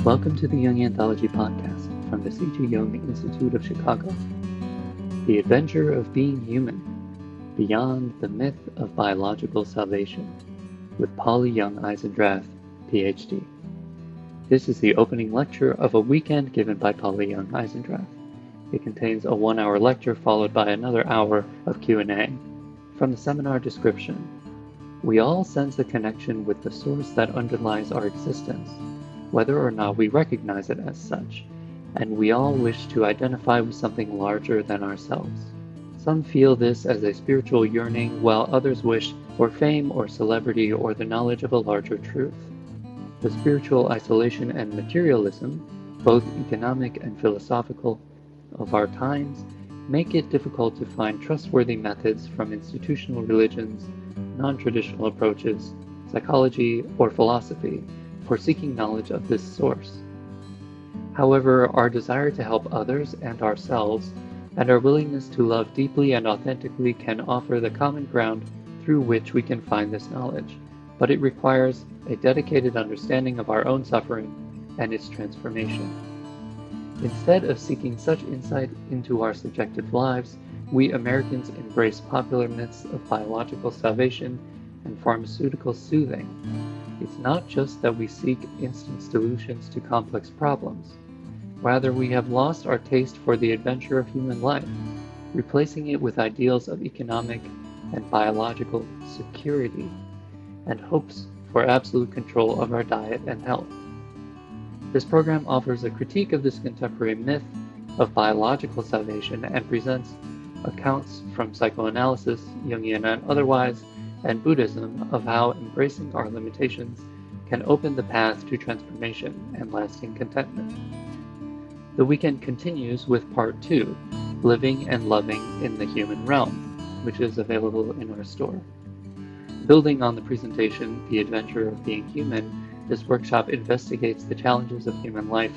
Welcome to the Young Anthology podcast from the C.G. Jung Institute of Chicago. The Adventure of Being Human, Beyond the Myth of Biological Salvation, with Polly Young-Eisendrath, Ph.D. This is the opening lecture of a weekend given by Polly Young-Eisendrath. It contains a 1-hour lecture followed by another hour of Q&A. From the seminar description, we all sense a connection with the source that underlies our existence, whether or not we recognize it as such, and we all wish to identify with something larger than ourselves. Some feel this as a spiritual yearning, while others wish for fame or celebrity or the knowledge of a larger truth. The spiritual isolation and materialism, both economic and philosophical, of our times make it difficult to find trustworthy methods from institutional religions, non-traditional approaches, psychology, or philosophy for seeking knowledge of this source. However, our desire to help others and ourselves, and our willingness to love deeply and authentically can offer the common ground through which we can find this knowledge, but it requires a dedicated understanding of our own suffering and its transformation. Instead of seeking such insight into our subjective lives, we Americans embrace popular myths of biological salvation and pharmaceutical soothing. It's not just that we seek instant solutions to complex problems. Rather, we have lost our taste for the adventure of human life, replacing it with ideals of economic and biological security and hopes for absolute control of our diet and health. This program offers a critique of this contemporary myth of biological salvation and presents accounts from psychoanalysis, Jungian and otherwise, and Buddhism of how embracing our limitations can open the path to transformation and lasting contentment. The weekend continues with Part 2, Living and Loving in the Human Realm, which is available in our store. Building on the presentation, The Adventure of Being Human, this workshop investigates the challenges of human life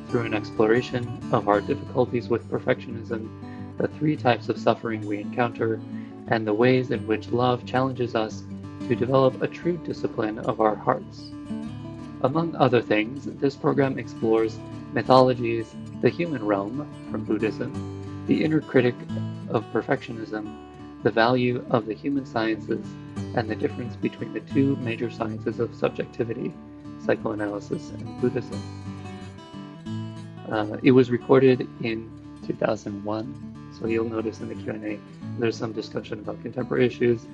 through an exploration of our difficulties with perfectionism, the 3 types of suffering we encounter, and the ways in which love challenges us to develop a true discipline of our hearts. Among other things, this program explores mythologies, the human realm from Buddhism, the inner critic of perfectionism, the value of the human sciences, and the difference between the 2 major sciences of subjectivity, psychoanalysis and Buddhism. It was recorded in 2001, so you'll notice in the Q&A there's some discussion about contemporary issues.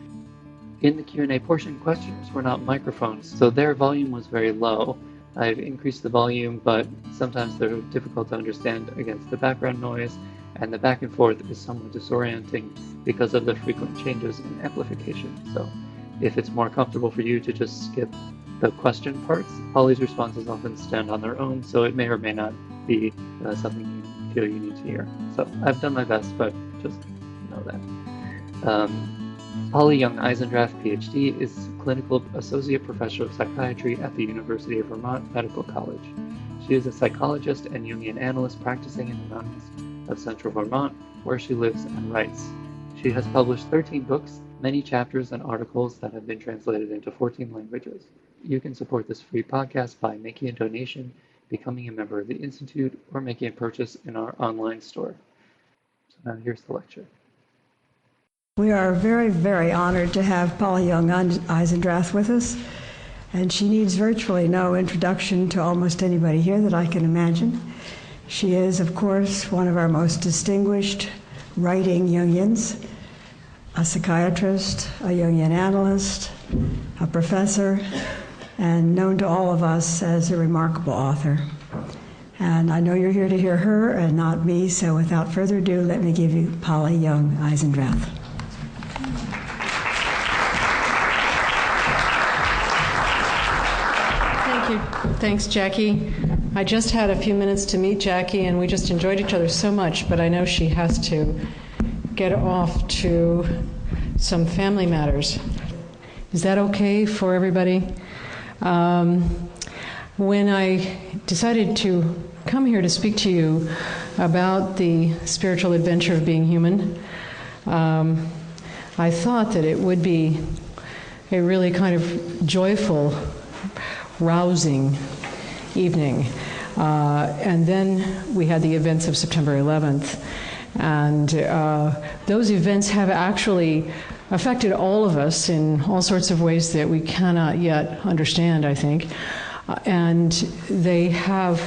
In the Q&A portion, questions were not microphones, so their volume was very low. I've increased the volume, but sometimes they're difficult to understand against the background noise, and the back and forth is somewhat disorienting because of the frequent changes in amplification. So if it's more comfortable for you to just skip the question parts, Polly's responses often stand on their own, so it may or may not be something you feel you need to hear. So I've done my best, but just know that. Polly Young-Eisendrath, Ph.D., is Clinical Associate Professor of Psychiatry at the University of Vermont Medical College. She is a psychologist and Jungian analyst practicing in the mountains of central Vermont, where she lives and writes. She has published 13 books, many chapters and articles that have been translated into 14 languages. You can support this free podcast by making a donation, becoming a member of the Institute, or making a purchase in our online store. So now here's the lecture. We are very, very honored to have Polly Young-Eisendrath with us, and she needs virtually no introduction to almost anybody here that I can imagine. She is, of course, one of our most distinguished writing Jungians, a psychiatrist, a Jungian analyst, a professor, and known to all of us as a remarkable author. And I know you're here to hear her and not me, so without further ado, let me give you Polly Young-Eisendrath. Thank you. Thanks, Jackie. I just had a few minutes to meet Jackie, and we just enjoyed each other so much, but I know she has to get off to some family matters. Is that okay for everybody? When I decided to come here to speak to you about the spiritual adventure of being human, I thought that it would be a really kind of joyful, rousing evening. And then we had the events of September 11th. And those events have actually affected all of us in all sorts of ways that we cannot yet understand, I think. And they have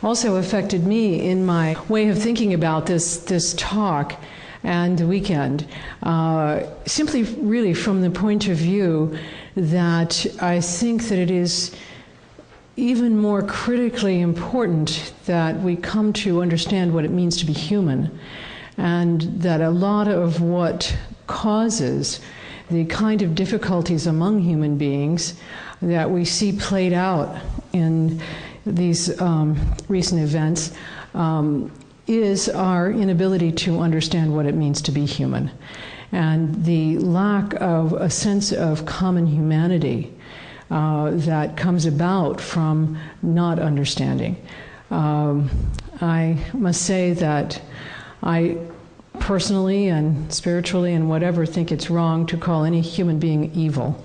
also affected me in my way of thinking about this talk and the weekend, simply really from the point of view that I think that it is even more critically important that we come to understand what it means to be human, and that a lot of what causes the kind of difficulties among human beings that we see played out in these recent events is our inability to understand what it means to be human, and the lack of a sense of common humanity that comes about from not understanding. I must say that I personally and spiritually and whatever think it's wrong to call any human being evil.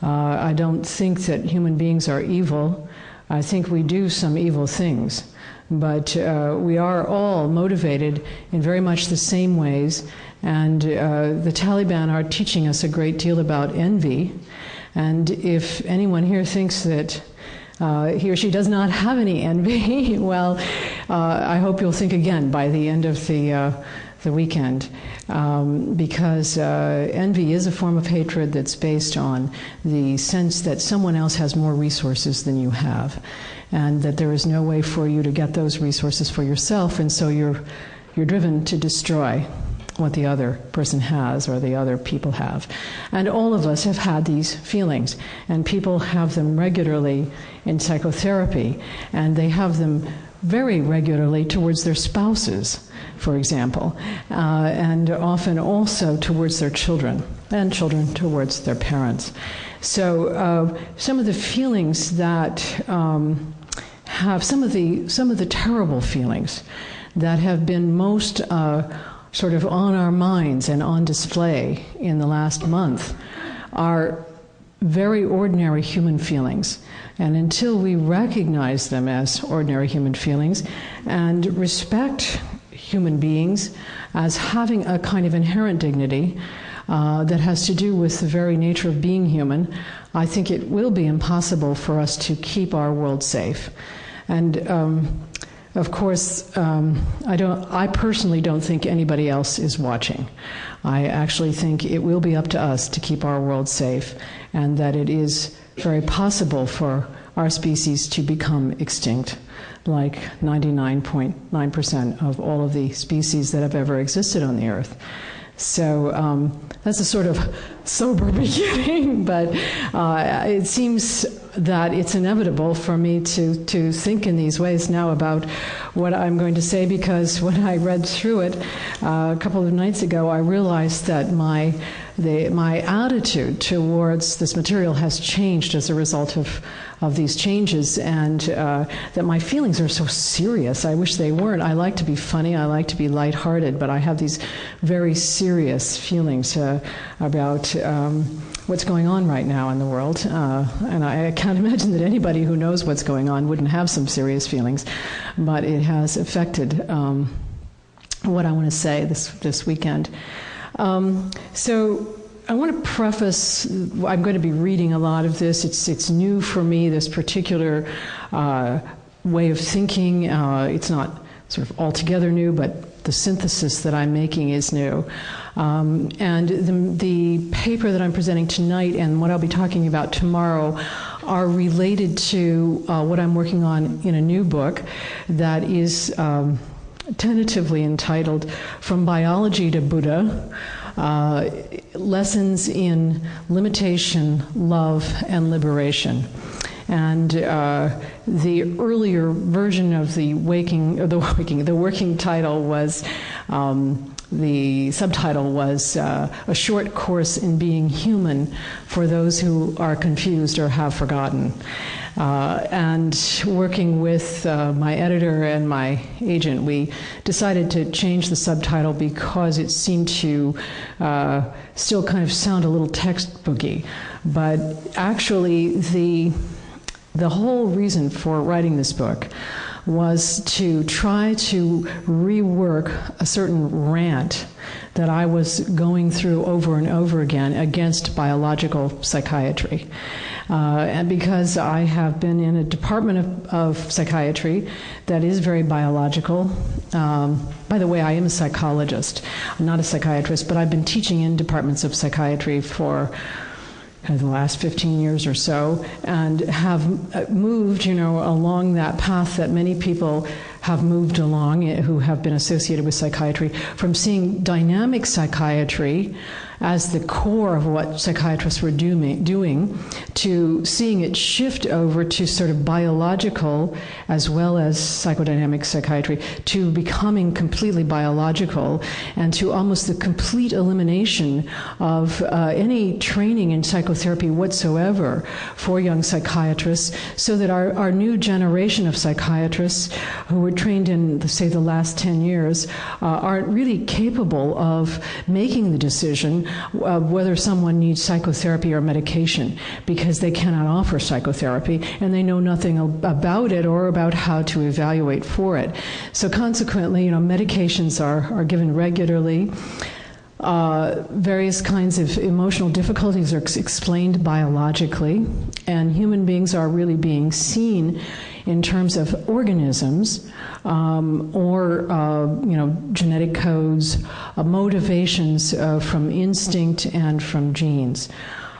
I don't think that human beings are evil. I think we do some evil things, but we are all motivated in very much the same ways, and the Taliban are teaching us a great deal about envy. And if anyone here thinks that he or she does not have any envy, well, I hope you'll think again by the end of the weekend, because envy is a form of hatred that's based on the sense that someone else has more resources than you have, and that there is no way for you to get those resources for yourself, and so you're driven to destroy what the other person has or the other people have. And all of us have had these feelings, and people have them regularly in psychotherapy, and they have them very regularly towards their spouses, for example, and often also towards their children, and children towards their parents. So some of the feelings that have some of the terrible feelings that have been most sort of on our minds and on display in the last month are very ordinary human feelings. And until we recognize them as ordinary human feelings and respect human beings as having a kind of inherent dignity that has to do with the very nature of being human, I think it will be impossible for us to keep our world safe. And of course, I personally don't think anybody else is watching. I actually think it will be up to us to keep our world safe, and that it is very possible for our species to become extinct, like 99.9% of all of the species that have ever existed on the Earth. So that's a sort of sober beginning, but it seems that it's inevitable for me to think in these ways now about what I'm going to say, because when I read through it a couple of nights ago, I realized that my attitude towards this material has changed as a result of these changes, and that my feelings are so serious. I wish they weren't. I like to be funny, I like to be lighthearted, but I have these very serious feelings about what's going on right now in the world, and I can't imagine that anybody who knows what's going on wouldn't have some serious feelings, but it has affected what I want to say this weekend. So I want to preface, I'm going to be reading a lot of this. It's new for me, this particular way of thinking. It's not sort of altogether new, but the synthesis that I'm making is new. And the paper that I'm presenting tonight and what I'll be talking about tomorrow are related to what I'm working on in a new book that is tentatively entitled From Biology to Buddha, Lessons in Limitation, Love, and Liberation. And the earlier version of the working title was, the subtitle was A Short Course in Being Human for Those Who Are Confused or Have Forgotten. And working with my editor and my agent, we decided to change the subtitle because it seemed to still kind of sound a little textbooky. But actually, the whole reason for writing this book was to try to rework a certain rant that I was going through over and over again against biological psychiatry. And because I have been in a department of psychiatry that is very biological. By the way, I am a psychologist. I'm not a psychiatrist, but I've been teaching in departments of psychiatry for the last 15 years or so, and have moved, along that path that many people have moved along who have been associated with psychiatry, from seeing dynamic psychiatry as the core of what psychiatrists were doing, to seeing it shift over to sort of biological as well as psychodynamic psychiatry, to becoming completely biological, and to almost the complete elimination of any training in psychotherapy whatsoever for young psychiatrists, so that our new generation of psychiatrists who were trained in, say, the last 10 years aren't really capable of making the decision whether someone needs psychotherapy or medication, because they cannot offer psychotherapy and they know nothing about it or about how to evaluate for it. So consequently, medications are given regularly. Various kinds of emotional difficulties are explained biologically, and human beings are really being seen in terms of organisms or genetic codes, motivations from instinct and from genes.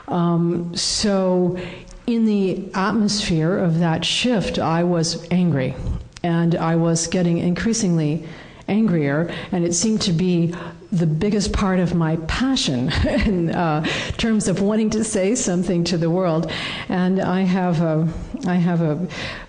So in the atmosphere of that shift, I was angry, and I was getting increasingly angrier, and it seemed to be the biggest part of my passion in terms of wanting to say something to the world. And I have a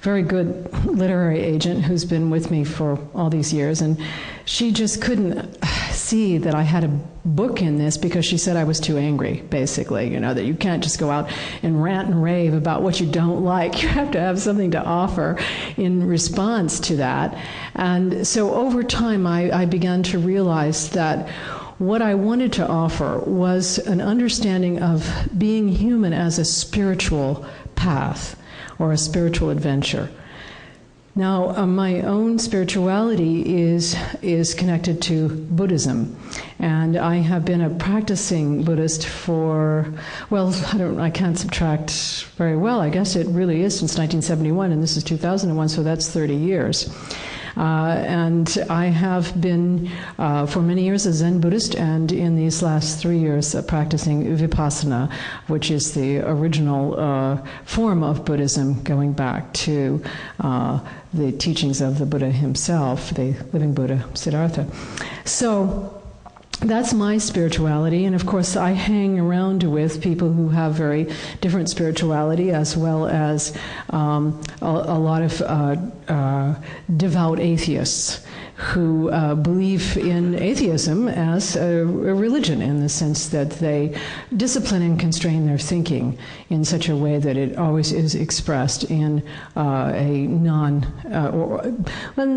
very good literary agent who's been with me for all these years, and she just couldn't see that I had a book in this, because she said I was too angry, basically, that you can't just go out and rant and rave about what you don't like. You have to have something to offer in response to that. And so over time, I began to realize that what I wanted to offer was an understanding of being human as a spiritual path or a spiritual adventure. Now, my own spirituality is connected to Buddhism, and I have been a practicing Buddhist for, I can't subtract very well. I guess it really is since 1971, and this is 2001, so that's 30 years. And I have been for many years a Zen Buddhist, and in these last 3 years practicing Vipassana, which is the original form of Buddhism, going back to the teachings of the Buddha himself, the living Buddha, Siddhartha. So that's my spirituality, and of course I hang around with people who have very different spirituality, as well as a lot of devout atheists who believe in atheism as a religion, in the sense that they discipline and constrain their thinking in such a way that it always is expressed in a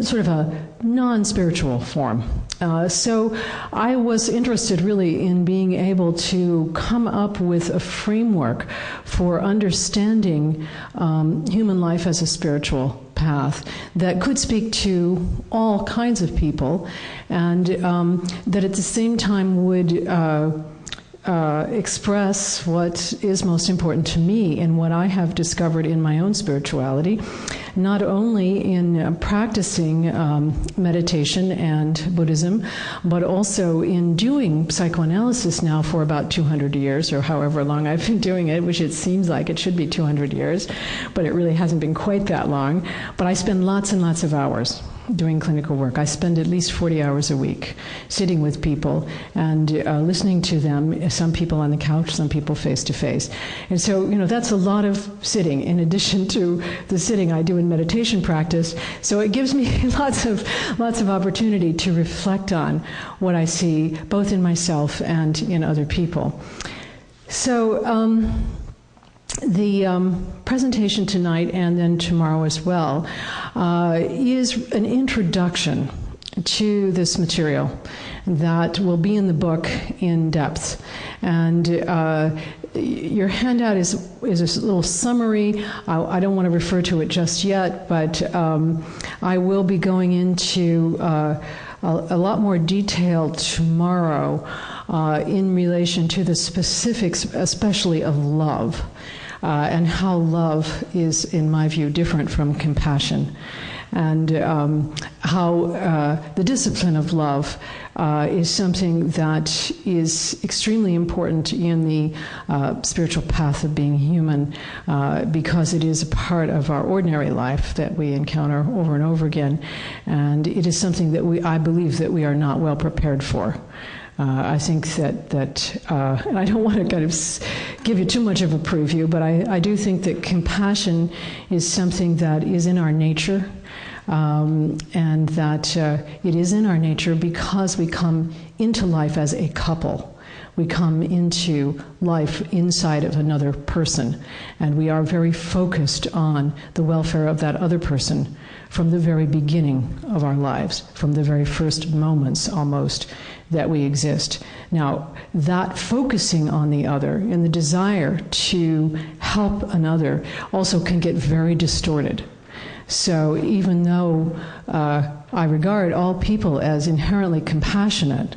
sort of a non-spiritual form. So I was interested really in being able to come up with a framework for understanding human life as a spiritual path that could speak to all kinds of people, and that at the same time would express what is most important to me and what I have discovered in my own spirituality, not only in practicing meditation and Buddhism, but also in doing psychoanalysis now for about 200 years, or however long I've been doing it, which it seems like it should be 200 years, but it really hasn't been quite that long. But I spend lots and lots of hours doing clinical work. I spend at least 40 hours a week sitting with people and listening to them, some people on the couch, some people face to face. And so, that's a lot of sitting in addition to the sitting I do in meditation practice. So it gives me lots of opportunity to reflect on what I see both in myself and in other people. So the presentation tonight, and then tomorrow as well, is an introduction to this material that will be in the book in depth. And your handout is a little summary. I don't want to refer to it just yet, but I will be going into a lot more detail tomorrow in relation to the specifics, especially of love, and how love is, in my view, different from compassion, and how the discipline of love is something that is extremely important in the spiritual path of being human, because it is a part of our ordinary life that we encounter over and over again, and it is something that I believe that we are not well prepared for. I think that and I don't want to kind of give you too much of a preview, but I do think that compassion is something that is in our nature, and that it is in our nature because we come into life as a couple. We come into life inside of another person, and we are very focused on the welfare of that other person from the very beginning of our lives, from the very first moments almost that we exist. Now, that focusing on the other and the desire to help another also can get very distorted. So even though I regard all people as inherently compassionate,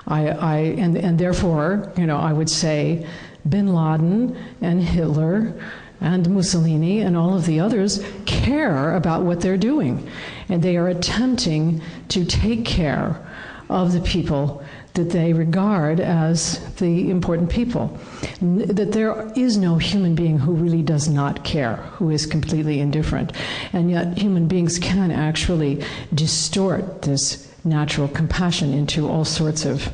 and therefore, I would say Bin Laden and Hitler and Mussolini and all of the others care about what they're doing. And they are attempting to take care of the people that they regard as the important people. That there is no human being who really does not care, who is completely indifferent. And yet human beings can actually distort this natural compassion into all sorts of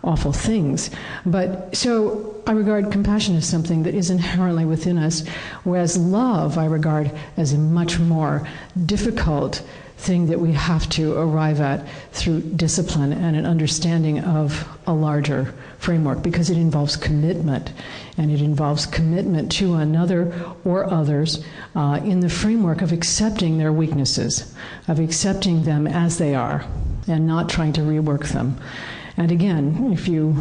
awful things. But so I regard compassion as something that is inherently within us, whereas love I regard as a much more difficult thing that we have to arrive at through discipline and an understanding of a larger framework, because it involves commitment, and it involves commitment to another or others in the framework of accepting their weaknesses, of accepting them as they are, and not trying to rework them. And again, if you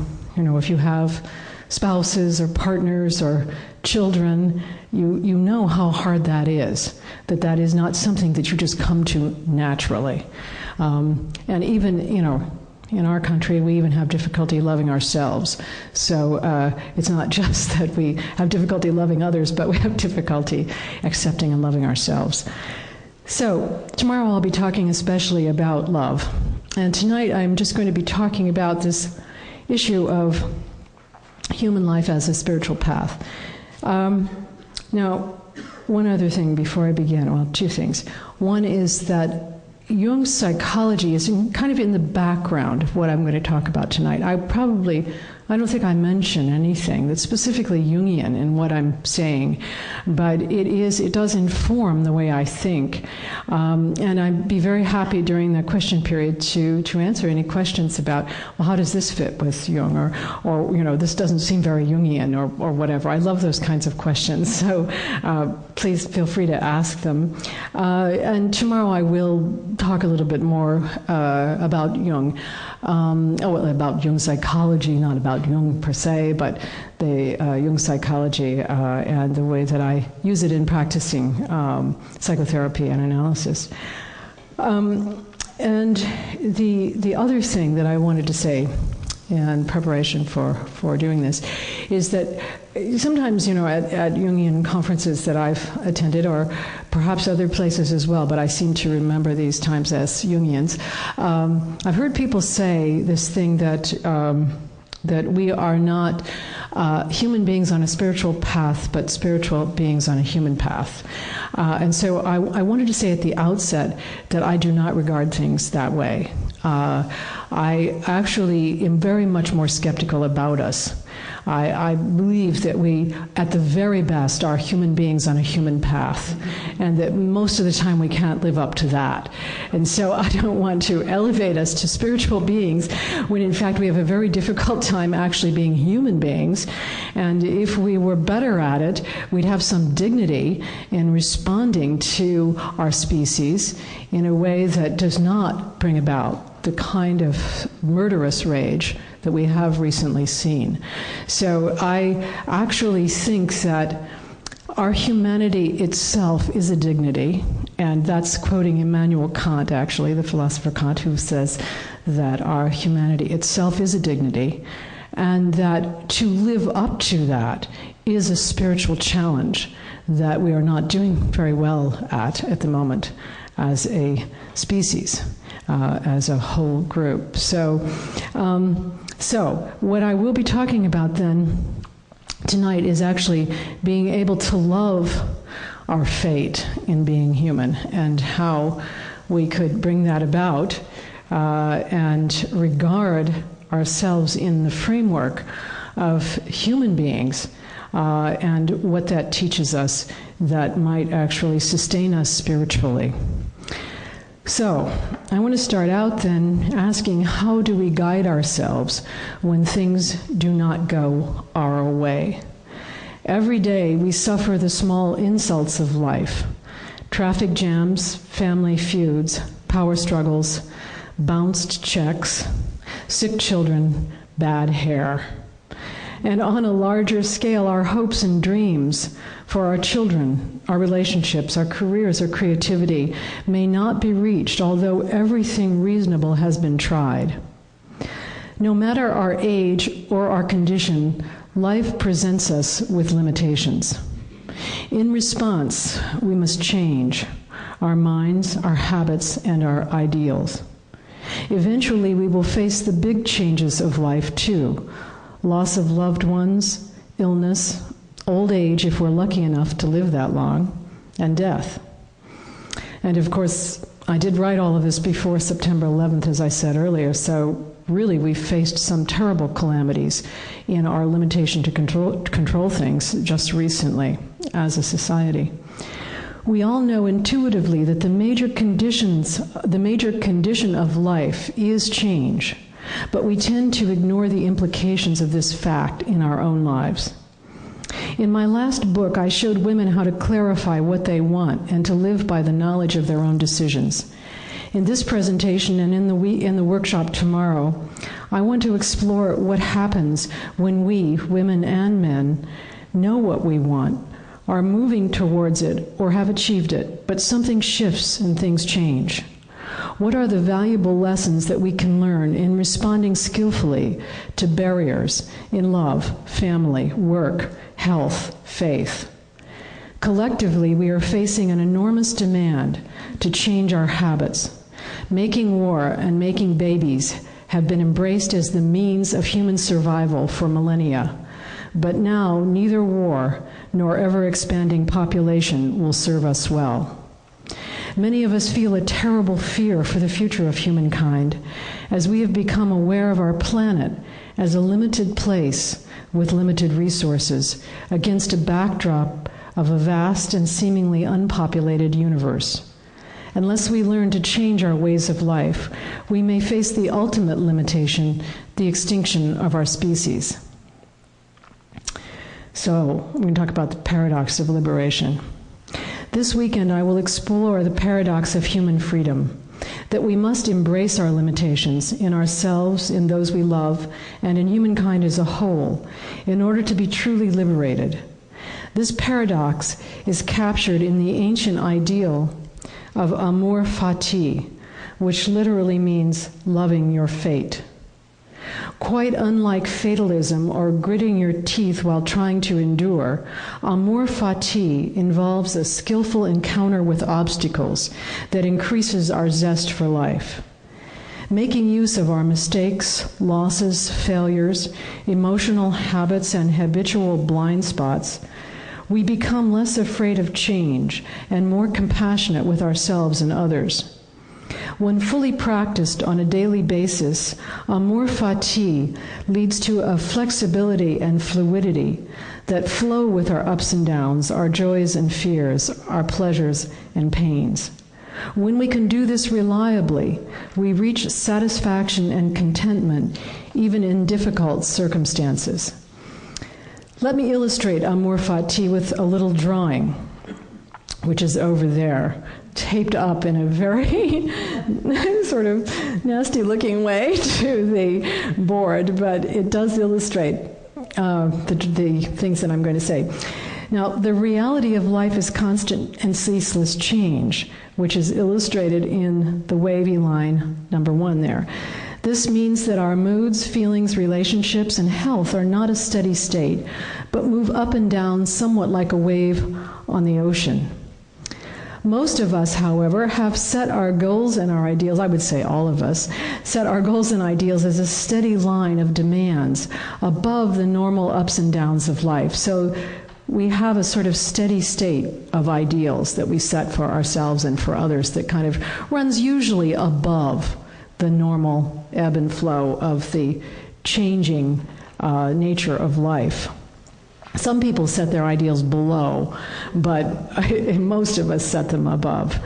have spouses or partners or children, you know how hard that is. That is not something that you just come to naturally. And even, in our country, we even have difficulty loving ourselves. So it's not just that we have difficulty loving others, but we have difficulty accepting and loving ourselves. So tomorrow I'll be talking especially about love. And tonight I'm just going to be talking about this issue of human life as a spiritual path. Now, one other thing before I begin, well, two things. One is that Jung's psychology is kind of in the background of what I'm going to talk about tonight. I don't think I mention anything that's specifically Jungian in what I'm saying, but it does inform the way I think. And I'd be very happy during the question period to answer any questions about, well, how does this fit with Jung, or this doesn't seem very Jungian, or whatever. I love those kinds of questions, so please feel free to ask them. And tomorrow I will talk a little bit more about Jung, about Jung's psychology, not about Jung per se, but the Jung psychology and the way that I use it in practicing psychotherapy and analysis. And the other thing that I wanted to say in preparation for doing this is that sometimes, at Jungian conferences that I've attended, or perhaps other places as well, but I seem to remember these times as Jungians, I've heard people say this thing that we are not human beings on a spiritual path, but spiritual beings on a human path. And so I wanted to say at the outset that I do not regard things that way. I actually am very much more skeptical about us. I believe that we, at the very best, are human beings on a human path, and that most of the time we can't live up to that. And so I don't want to elevate us to spiritual beings when in fact we have a very difficult time actually being human beings. And if we were better at it, we'd have some dignity in responding to our species in a way that does not bring about the kind of murderous rage that we have recently seen. So I actually think that our humanity itself is a dignity, and that's quoting Immanuel Kant, actually, the philosopher Kant, who says that our humanity itself is a dignity, and that to live up to that is a spiritual challenge that we are not doing very well at the moment as a species, as a whole group. So what I will be talking about then tonight is actually being able to love our fate in being human, and how we could bring that about and regard ourselves in the framework of human beings, and what that teaches us that might actually sustain us spiritually. So, I want to start out then asking, how do we guide ourselves when things do not go our way? Every day we suffer the small insults of life: traffic jams, family feuds, power struggles, bounced checks, sick children, bad hair. And on a larger scale, our hopes and dreams for our children, our relationships, our careers, our creativity may not be reached, although everything reasonable has been tried. No matter our age or our condition, life presents us with limitations. In response, we must change our minds, our habits, and our ideals. Eventually, we will face the big changes of life too: loss of loved ones, illness, old age if we're lucky enough to live that long, and death. And of course, I did write all of this before September 11th, as I said earlier, so really we've faced some terrible calamities in our limitation to control things just recently as a society. We all know intuitively that the major condition of life is change, but we tend to ignore the implications of this fact in our own lives. In my last book, I showed women how to clarify what they want and to live by the knowledge of their own decisions. In this presentation and in the workshop tomorrow, I want to explore what happens when we, women and men, know what we want, are moving towards it, or have achieved it, but something shifts and things change. What are the valuable lessons that we can learn in responding skillfully to barriers in love, family, work, health, faith? Collectively, we are facing an enormous demand to change our habits. Making war and making babies have been embraced as the means of human survival for millennia. But now, neither war nor ever-expanding population will serve us well. Many of us feel a terrible fear for the future of humankind, as we have become aware of our planet as a limited place with limited resources against a backdrop of a vast and seemingly unpopulated universe. Unless we learn to change our ways of life, we may face the ultimate limitation, the extinction of our species. So, we're going to talk about the paradox of liberation. This weekend, I will explore the paradox of human freedom, that we must embrace our limitations in ourselves, in those we love, and in humankind as a whole, in order to be truly liberated. This paradox is captured in the ancient ideal of amor fati, which literally means loving your fate. Quite unlike fatalism or gritting your teeth while trying to endure, amor fati involves a skillful encounter with obstacles that increases our zest for life. Making use of our mistakes, losses, failures, emotional habits, and habitual blind spots, we become less afraid of change and more compassionate with ourselves and others. When fully practiced on a daily basis, amor fati leads to a flexibility and fluidity that flow with our ups and downs, our joys and fears, our pleasures and pains. When we can do this reliably, we reach satisfaction and contentment even in difficult circumstances. Let me illustrate amor fati with a little drawing, which is over there. taped up in a very sort of nasty-looking way to the board, but it does illustrate the things that I'm going to say. Now, the reality of life is constant and ceaseless change, which is illustrated in the wavy line number 1 there. This means that our moods, feelings, relationships, and health are not a steady state, but move up and down somewhat like a wave on the ocean. Most of us, however, have set our goals and our ideals, I would say all of us, set our goals and ideals as a steady line of demands above the normal ups and downs of life. So we have a sort of steady state of ideals that we set for ourselves and for others that kind of runs usually above the normal ebb and flow of the changing nature of life. Some people set their ideals below, but most of us set them above.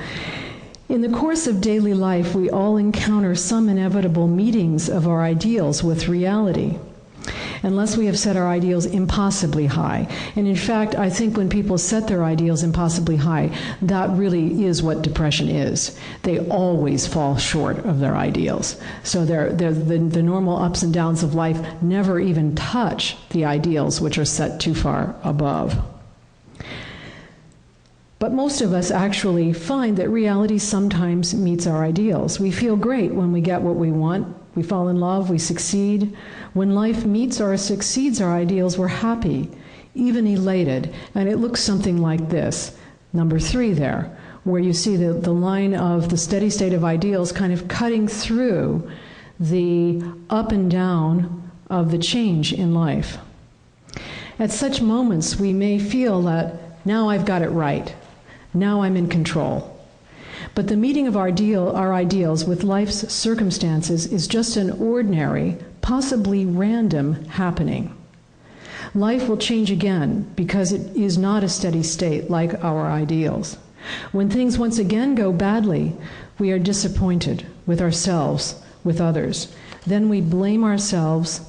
In the course of daily life, we all encounter some inevitable meetings of our ideals with reality, unless we have set our ideals impossibly high. And in fact, I think when people set their ideals impossibly high, that really is what depression is. They always fall short of their ideals. So the normal ups and downs of life never even touch the ideals which are set too far above. But most of us actually find that reality sometimes meets our ideals. We feel great when we get what we want. We fall in love, we succeed. When life meets or succeeds our ideals, we're happy, even elated. And it looks something like this, number 3 there, where you see the line of the steady state of ideals kind of cutting through the up and down of the change in life. At such moments, we may feel that now I've got it right. Now I'm in control. But the meeting of our ideals with life's circumstances is just an ordinary, possibly random happening. Life will change again because it is not a steady state like our ideals. When things once again go badly, we are disappointed with ourselves, with others. Then we blame ourselves,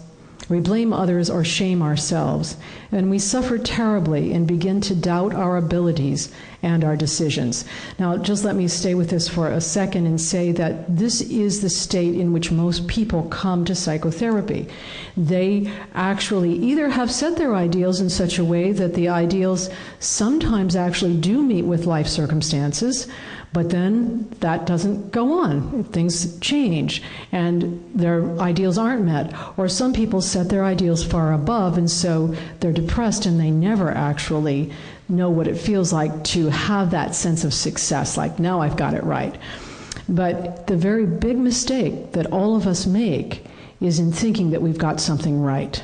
we blame others or shame ourselves, and we suffer terribly and begin to doubt our abilities and our decisions. Now, just let me stay with this for a second and say that this is the state in which most people come to psychotherapy. They actually either have set their ideals in such a way that the ideals sometimes actually do meet with life circumstances, but then that doesn't go on. Things change and their ideals aren't met. Or some people set their ideals far above, and so they're depressed and they never actually know what it feels like to have that sense of success, like now I've got it right. But the very big mistake that all of us make is in thinking that we've got something right.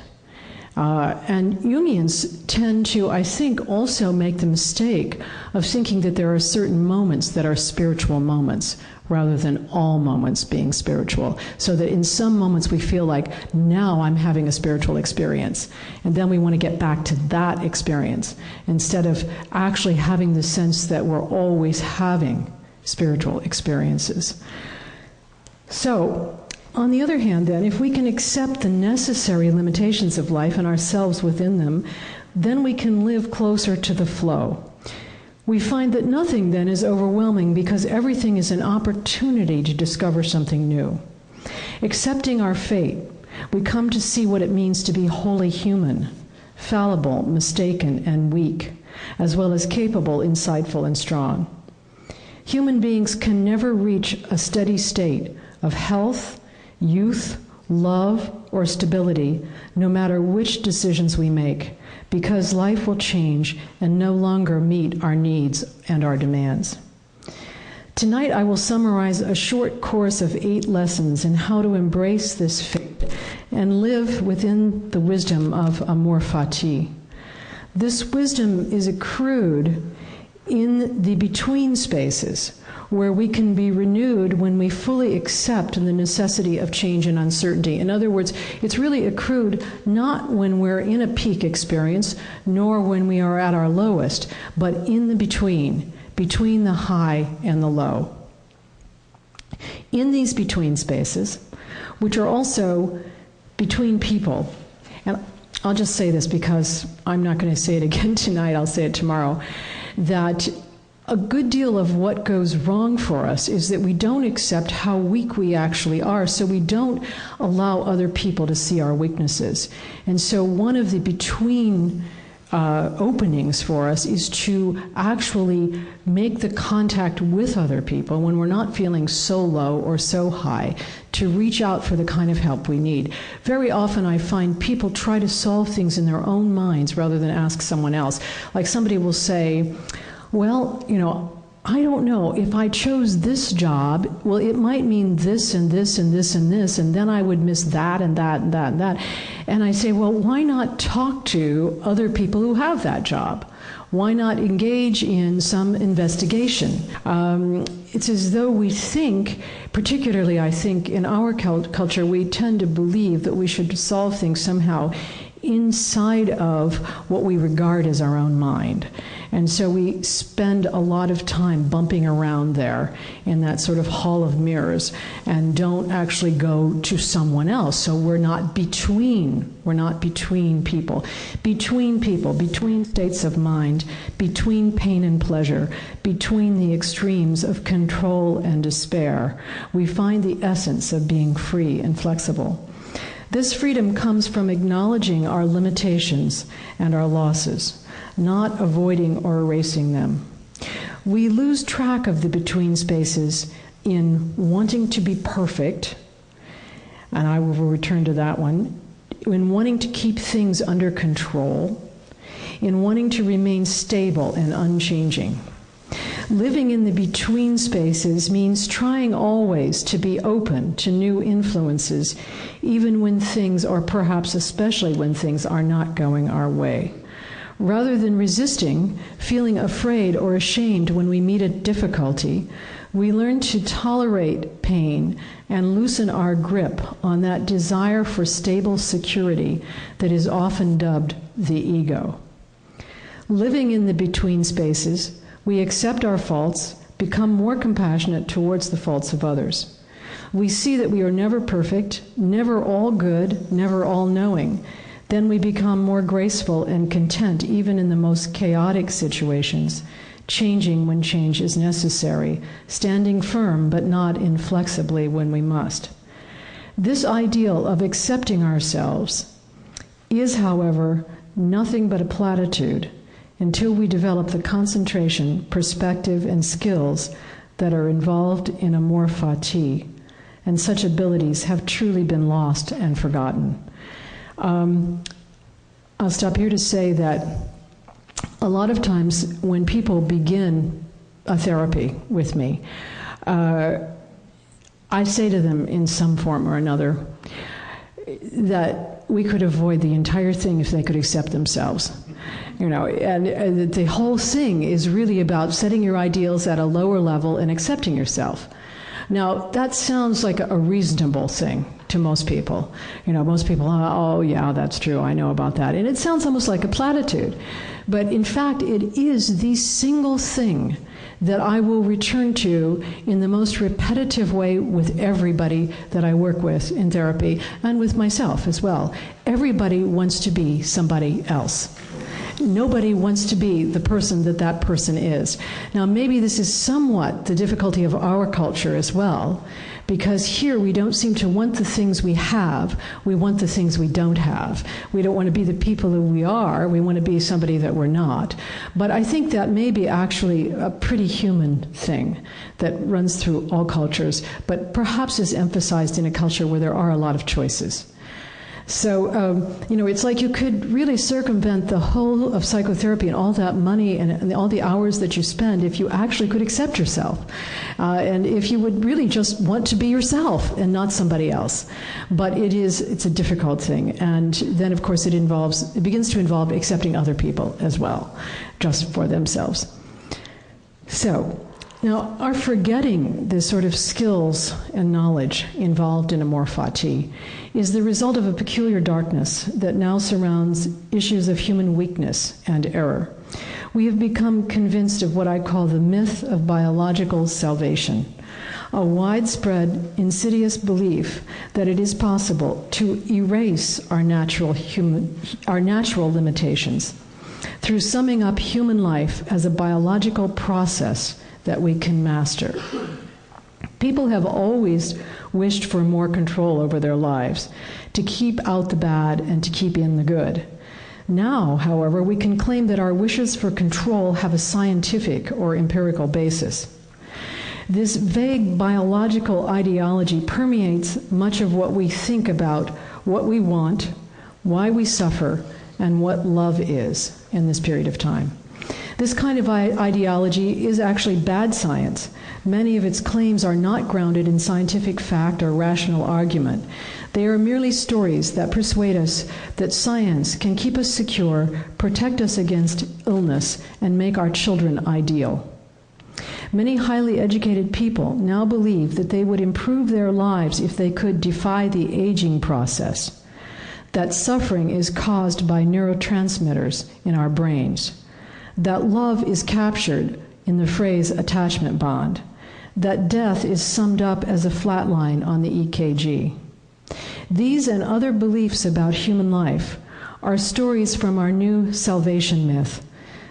And Jungians tend to, I think, also make the mistake of thinking that there are certain moments that are spiritual moments, rather than all moments being spiritual. So that in some moments we feel like, now I'm having a spiritual experience. And then we want to get back to that experience, instead of actually having the sense that we're always having spiritual experiences. So, on the other hand, then, if we can accept the necessary limitations of life and ourselves within them, then we can live closer to the flow. We find that nothing then is overwhelming because everything is an opportunity to discover something new. Accepting our fate, we come to see what it means to be wholly human, fallible, mistaken, and weak, as well as capable, insightful, and strong. Human beings can never reach a steady state of health, youth, love, or stability, no matter which decisions we make, because life will change and no longer meet our needs and our demands. Tonight I will summarize a short course of 8 lessons in how to embrace this fate and live within the wisdom of amor fati. This wisdom is accrued in the between spaces, where we can be renewed when we fully accept the necessity of change and uncertainty. In other words, it's really accrued not when we're in a peak experience, nor when we are at our lowest, but in the between the high and the low. In these between spaces, which are also between people, and I'll just say this because I'm not going to say it again tonight, I'll say it tomorrow, that a good deal of what goes wrong for us is that we don't accept how weak we actually are, so we don't allow other people to see our weaknesses. And so one of the between openings for us is to actually make the contact with other people when we're not feeling so low or so high, to reach out for the kind of help we need. Very often I find people try to solve things in their own minds rather than ask someone else. Like somebody will say, well, I don't know, if I chose this job, well, it might mean this and this and this and this, and then I would miss that and that and that and that. And I say, well, why not talk to other people who have that job? Why not engage in some investigation? It's as though we think, particularly I think in our culture, we tend to believe that we should solve things somehow inside of what we regard as our own mind. And so we spend a lot of time bumping around there in that sort of hall of mirrors and don't actually go to someone else. So we're not between people, between states of mind, between pain and pleasure, between the extremes of control and despair. We find the essence of being free and flexible. This freedom comes from acknowledging our limitations and our losses, not avoiding or erasing them. We lose track of the between spaces in wanting to be perfect, and I will return to that one, in wanting to keep things under control, in wanting to remain stable and unchanging. Living in the between spaces means trying always to be open to new influences, even when things, or perhaps especially when things, are not going our way. Rather than resisting, feeling afraid or ashamed when we meet a difficulty, we learn to tolerate pain and loosen our grip on that desire for stable security that is often dubbed the ego. Living in the between spaces, we accept our faults, become more compassionate towards the faults of others. We see that we are never perfect, never all good, never all knowing. Then we become more graceful and content even in the most chaotic situations, changing when change is necessary, standing firm but not inflexibly when we must. This ideal of accepting ourselves is, however, nothing but a platitude until we develop the concentration, perspective, and skills that are involved in amor fati, and such abilities have truly been lost and forgotten. I'll stop here to say that a lot of times when people begin a therapy with me, I say to them in some form or another that we could avoid the entire thing if they could accept themselves. And the whole thing is really about setting your ideals at a lower level and accepting yourself. Now, that sounds like a reasonable thing to most people. Most people, oh yeah, that's true, I know about that. And it sounds almost like a platitude. But in fact, it is the single thing that I will return to in the most repetitive way with everybody that I work with in therapy, and with myself as well. Everybody wants to be somebody else. Nobody wants to be the person that that person is. Now, maybe this is somewhat the difficulty of our culture as well, because here we don't seem to want the things we have, we want the things we don't have. We don't want to be the people who we are, we want to be somebody that we're not. But I think that may be actually a pretty human thing that runs through all cultures, but perhaps is emphasized in a culture where there are a lot of choices. So, it's like you could really circumvent the whole of psychotherapy and all that money and all the hours that you spend if you actually could accept yourself. And if you would really just want to be yourself and not somebody else. But it's a difficult thing. And then, of course, it begins to involve accepting other people as well, just for themselves. So, now, our forgetting the sort of skills and knowledge involved in amor fati is the result of a peculiar darkness that now surrounds issues of human weakness and error. We have become convinced of what I call the myth of biological salvation, a widespread, insidious belief that it is possible to erase our natural limitations. through summing up human life as a biological process that we can master. People have always wished for more control over their lives, to keep out the bad and to keep in the good. Now, however, we can claim that our wishes for control have a scientific or empirical basis. This vague biological ideology permeates much of what we think about what we want, why we suffer, and what love is in this period of time. This kind of ideology is actually bad science. Many of its claims are not grounded in scientific fact or rational argument. They are merely stories that persuade us that science can keep us secure, protect us against illness, and make our children ideal. Many highly educated people now believe that they would improve their lives if they could defy the aging process, that suffering is caused by neurotransmitters in our brains, that love is captured in the phrase attachment bond, that death is summed up as a flat line on the EKG. These and other beliefs about human life are stories from our new salvation myth,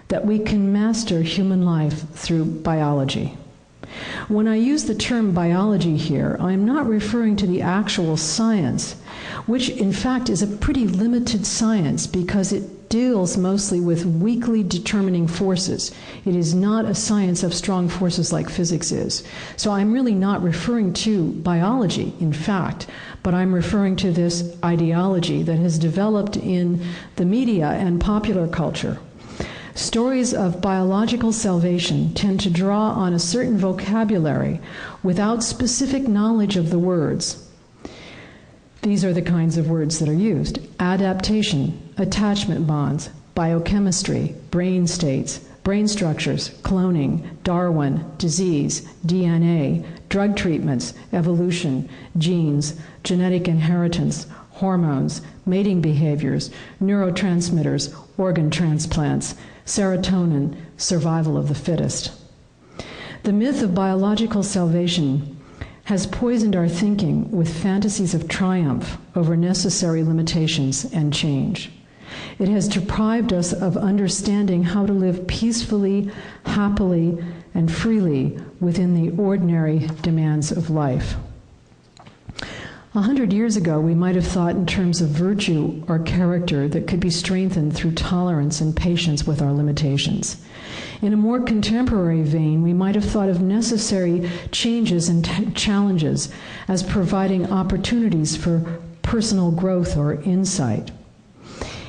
that we can master human life through biology. When I use the term biology here, I'm not referring to the actual science, which in fact is a pretty limited science because it deals mostly with weakly determining forces. It is not a science of strong forces like physics is. So I'm really not referring to biology, in fact, but I'm referring to this ideology that has developed in the media and popular culture. Stories of biological salvation tend to draw on a certain vocabulary without specific knowledge of the words. These are the kinds of words that are used: adaptation, attachment bonds, biochemistry, brain states, brain structures, cloning, Darwin, disease, DNA, drug treatments, evolution, genes, genetic inheritance, hormones, mating behaviors, neurotransmitters, organ transplants, serotonin, survival of the fittest. The myth of biological salvation has poisoned our thinking with fantasies of triumph over necessary limitations and change. It has deprived us of understanding how to live peacefully, happily, and freely within the ordinary demands of life. 100 years ago, we might have thought in terms of virtue or character that could be strengthened through tolerance and patience with our limitations. In a more contemporary vein, we might have thought of necessary changes and challenges as providing opportunities for personal growth or insight.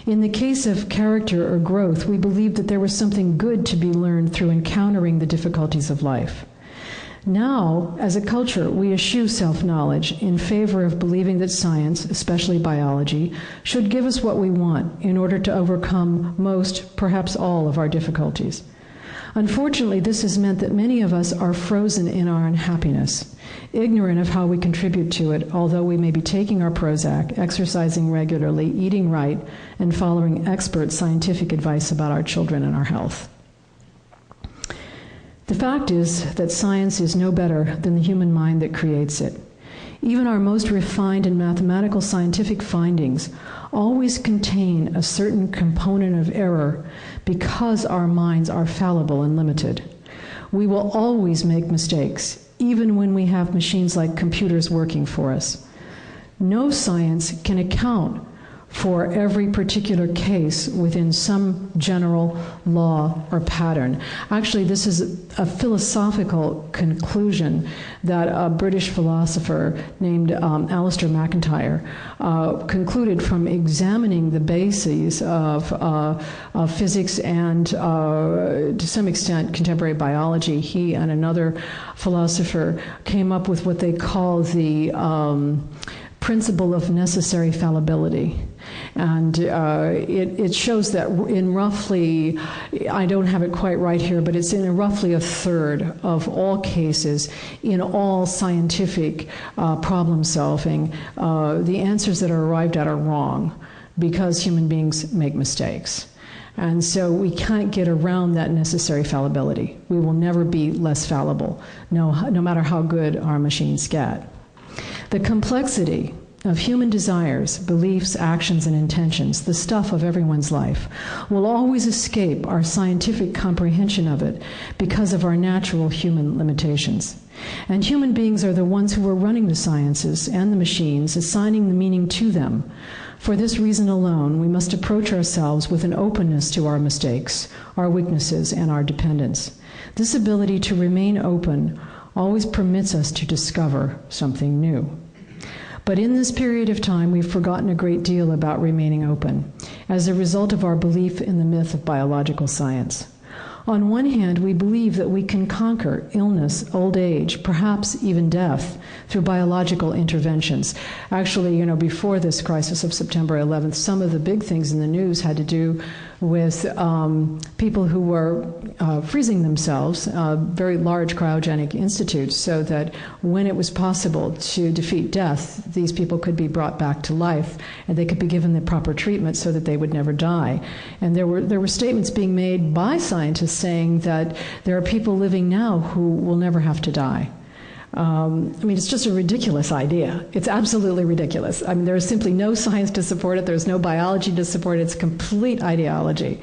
In the case of character or growth, we believed that there was something good to be learned through encountering the difficulties of life. Now, as a culture, we eschew self-knowledge in favor of believing that science, especially biology, should give us what we want in order to overcome most, perhaps all, of our difficulties. Unfortunately, this has meant that many of us are frozen in our unhappiness, ignorant of how we contribute to it, although we may be taking our Prozac, exercising regularly, eating right, and following expert scientific advice about our children and our health. The fact is that science is no better than the human mind that creates it. Even our most refined and mathematical scientific findings always contain a certain component of error because our minds are fallible and limited. We will always make mistakes, even when we have machines like computers working for us. No science can account for every particular case within some general law or pattern. Actually, this is a philosophical conclusion that a British philosopher named Alistair MacIntyre concluded from examining the bases of physics and, to some extent, contemporary biology. He and another philosopher came up with what they call the principle of necessary fallibility. And it shows that in roughly, I don't have it quite right here, but it's in roughly a third of all cases in all scientific problem solving, the answers that are arrived at are wrong because human beings make mistakes. And so we can't get around that necessary fallibility. We will never be less fallible, no matter how good our machines get. The complexity of human desires, beliefs, actions, and intentions, the stuff of everyone's life, will always escape our scientific comprehension of it because of our natural human limitations. And human beings are the ones who are running the sciences and the machines, assigning the meaning to them. For this reason alone, we must approach ourselves with an openness to our mistakes, our weaknesses, and our dependence. This ability to remain open always permits us to discover something new. But in this period of time, we've forgotten a great deal about remaining open as a result of our belief in the myth of biological science. On one hand, we believe that we can conquer illness, old age, perhaps even death through biological interventions. Actually, before this crisis of September 11th, some of the big things in the news had to do with people who were freezing themselves, very large cryogenic institutes, so that when it was possible to defeat death, these people could be brought back to life and they could be given the proper treatment so that they would never die. And there were statements being made by scientists saying that there are people living now who will never have to die. It's just a ridiculous idea. It's absolutely ridiculous. There is simply no science to support it. There's no biology to support it. It's complete ideology.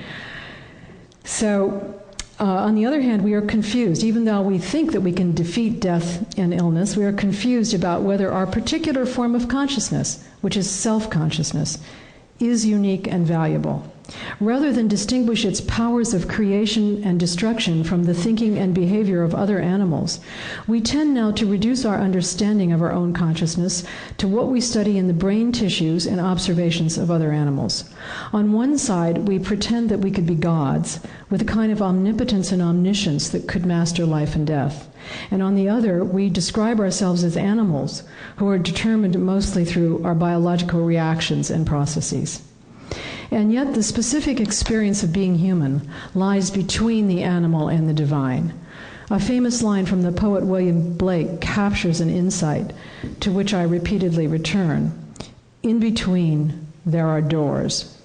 So, on the other hand, we are confused. Even though we think that we can defeat death and illness, we are confused about whether our particular form of consciousness, which is self-consciousness, is unique and valuable. Rather than distinguish its powers of creation and destruction from the thinking and behavior of other animals, we tend now to reduce our understanding of our own consciousness to what we study in the brain tissues and observations of other animals. On one side, we pretend that we could be gods, with a kind of omnipotence and omniscience that could master life and death. And on the other, we describe ourselves as animals who are determined mostly through our biological reactions and processes. And yet the specific experience of being human lies between the animal and the divine. A famous line from the poet William Blake captures an insight to which I repeatedly return. In between, there are doors.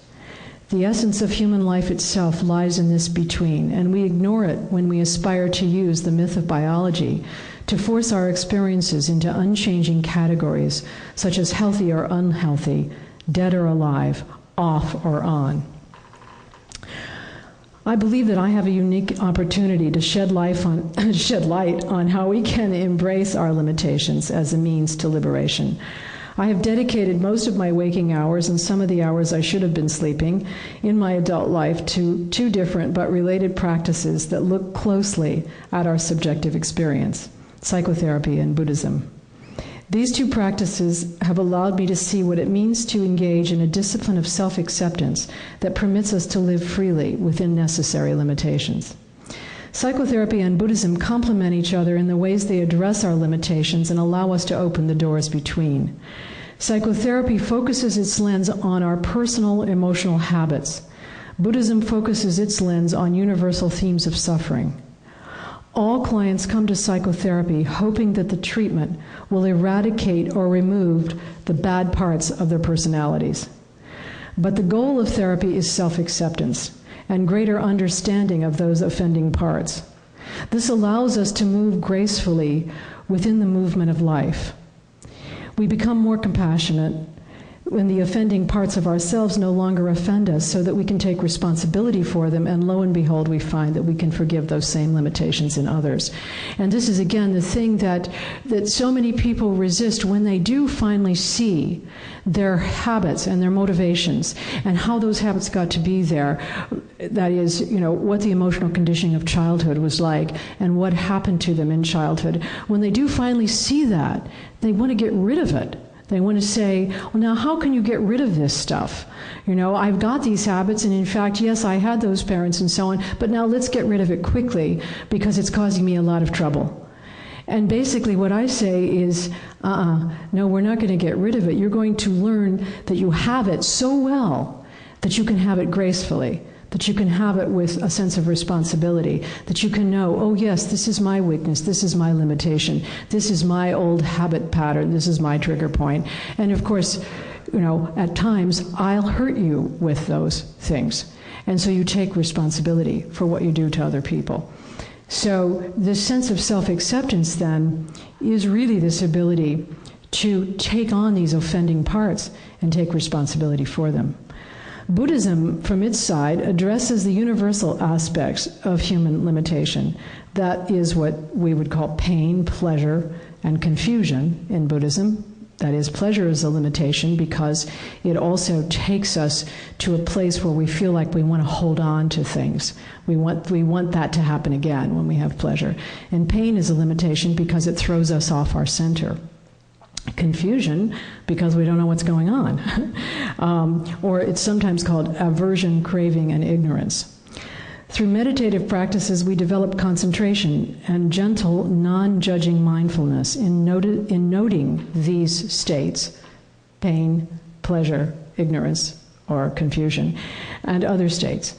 The essence of human life itself lies in this between, and we ignore it when we aspire to use the myth of biology to force our experiences into unchanging categories, such as healthy or unhealthy, dead or alive, off or on. I believe that I have a unique opportunity to shed light on how we can embrace our limitations as a means to liberation. I have dedicated most of my waking hours and some of the hours I should have been sleeping in my adult life to two different but related practices that look closely at our subjective experience: psychotherapy and Buddhism. These two practices have allowed me to see what it means to engage in a discipline of self-acceptance that permits us to live freely within necessary limitations. Psychotherapy and Buddhism complement each other in the ways they address our limitations and allow us to open the doors between. Psychotherapy focuses its lens on our personal emotional habits. Buddhism focuses its lens on universal themes of suffering. All clients come to psychotherapy hoping that the treatment will eradicate or remove the bad parts of their personalities. But the goal of therapy is self-acceptance and greater understanding of those offending parts. This allows us to move gracefully within the movement of life. We become more compassionate when the offending parts of ourselves no longer offend us, so that we can take responsibility for them, and lo and behold, we find that we can forgive those same limitations in others. And this is, again, the thing that so many people resist when they do finally see their habits and their motivations and how those habits got to be there. That is, what the emotional conditioning of childhood was like and what happened to them in childhood. When they do finally see that, they want to get rid of it. They want to say, well, now how can you get rid of this stuff? I've got these habits, and in fact, yes, I had those parents and so on, but now let's get rid of it quickly because it's causing me a lot of trouble. And basically what I say is, no, we're not going to get rid of it. You're going to learn that you have it so well that you can have it gracefully, that you can have it with a sense of responsibility, that you can know, oh yes, this is my weakness, this is my limitation, this is my old habit pattern, this is my trigger point. And of course, at times, I'll hurt you with those things. And so you take responsibility for what you do to other people. So this sense of self-acceptance then is really this ability to take on these offending parts and take responsibility for them. Buddhism, from its side, addresses the universal aspects of human limitation. That is what we would call pain, pleasure, and confusion in Buddhism. That is, pleasure is a limitation because it also takes us to a place where we feel like we want to hold on to things. We want that to happen again when we have pleasure. And pain is a limitation because it throws us off our center. Confusion, because we don't know what's going on. Or it's sometimes called aversion, craving, and ignorance. Through meditative practices, we develop concentration and gentle, non-judging mindfulness in noting these states, pain, pleasure, ignorance, or confusion, and other states.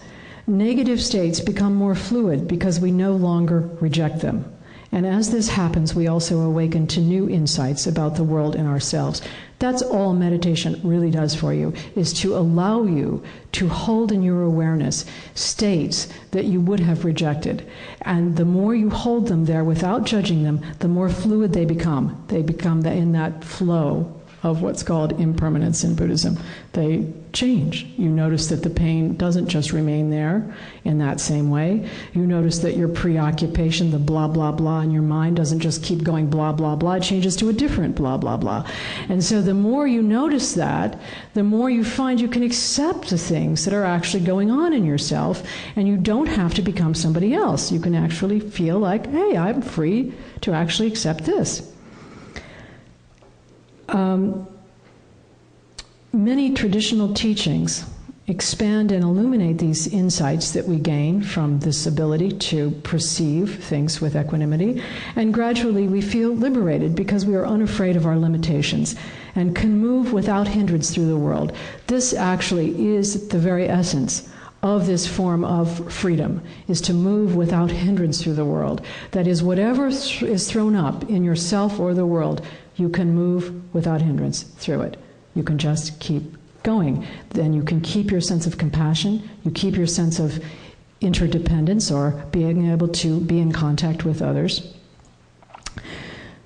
Negative states become more fluid because we no longer reject them. And as this happens, we also awaken to new insights about the world and ourselves. That's all meditation really does for you, is to allow you to hold in your awareness states that you would have rejected. And the more you hold them there without judging them, the more fluid they become. They become in that flow of what's called impermanence in Buddhism. They change. You notice that the pain doesn't just remain there in that same way. You notice that your preoccupation, the blah, blah, blah in your mind doesn't just keep going blah, blah, blah. It changes to a different blah, blah, blah. And so the more you notice that, the more you find you can accept the things that are actually going on in yourself, and you don't have to become somebody else. You can actually feel like, hey, I'm free to actually accept this. Many traditional teachings expand and illuminate these insights that we gain from this ability to perceive things with equanimity, and gradually we feel liberated because we are unafraid of our limitations and can move without hindrance through the world. This actually is the very essence of this form of freedom, is to move without hindrance through the world. That is, whatever is thrown up in yourself or the world, you can move without hindrance through it. You can just keep going. Then you can keep your sense of compassion, you keep your sense of interdependence or being able to be in contact with others.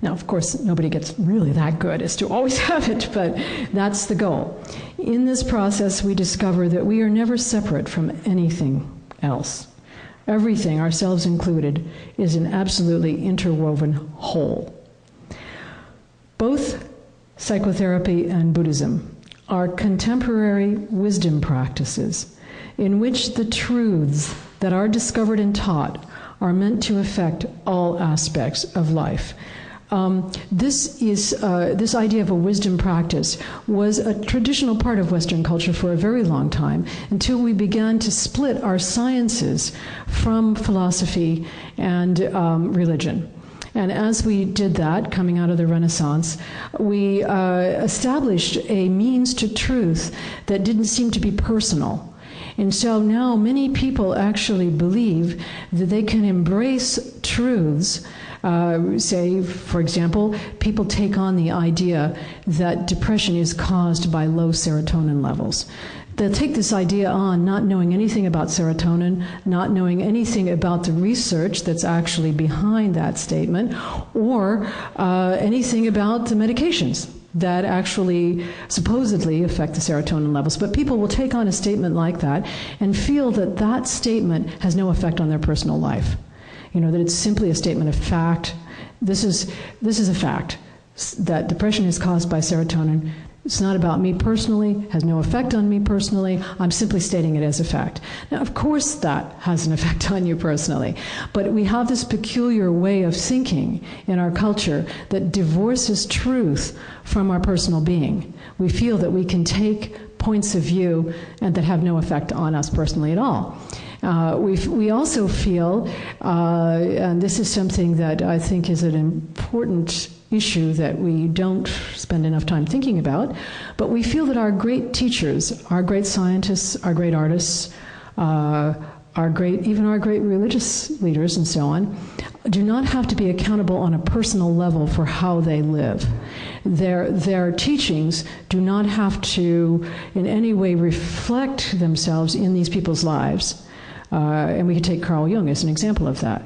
Now, of course, nobody gets really that good as to always have it, but that's the goal. In this process, we discover that we are never separate from anything else. Everything, ourselves included, is an absolutely interwoven whole. Both psychotherapy and Buddhism are contemporary wisdom practices in which the truths that are discovered and taught are meant to affect all aspects of life. This idea of a wisdom practice was a traditional part of Western culture for a very long time, until we began to split our sciences from philosophy and religion. And as we did that, coming out of the Renaissance, we established a means to truth that didn't seem to be personal. And so now many people actually believe that they can embrace truths. Say, for example, people take on the idea that depression is caused by low serotonin levels. They'll take this idea on, not knowing anything about serotonin, not knowing anything about the research that's actually behind that statement, or anything about the medications that actually supposedly affect the serotonin levels. But people will take on a statement like that and feel that that statement has no effect on their personal life. You know, that it's simply a statement of fact. This is a fact, that depression is caused by serotonin. It's not about me personally, has no effect on me personally. I'm simply stating it as a fact. Now, of course that has an effect on you personally, but we have this peculiar way of thinking in our culture that divorces truth from our personal being. We feel that we can take points of view and that have no effect on us personally at all. We also feel, and this is something that I think is an important issue that we don't spend enough time thinking about, but we feel that our great teachers, our great scientists, our great artists, even our great religious leaders and so on, do not have to be accountable on a personal level for how they live. Their teachings do not have to in any way reflect themselves in these people's lives. And we could take Carl Jung as an example of that.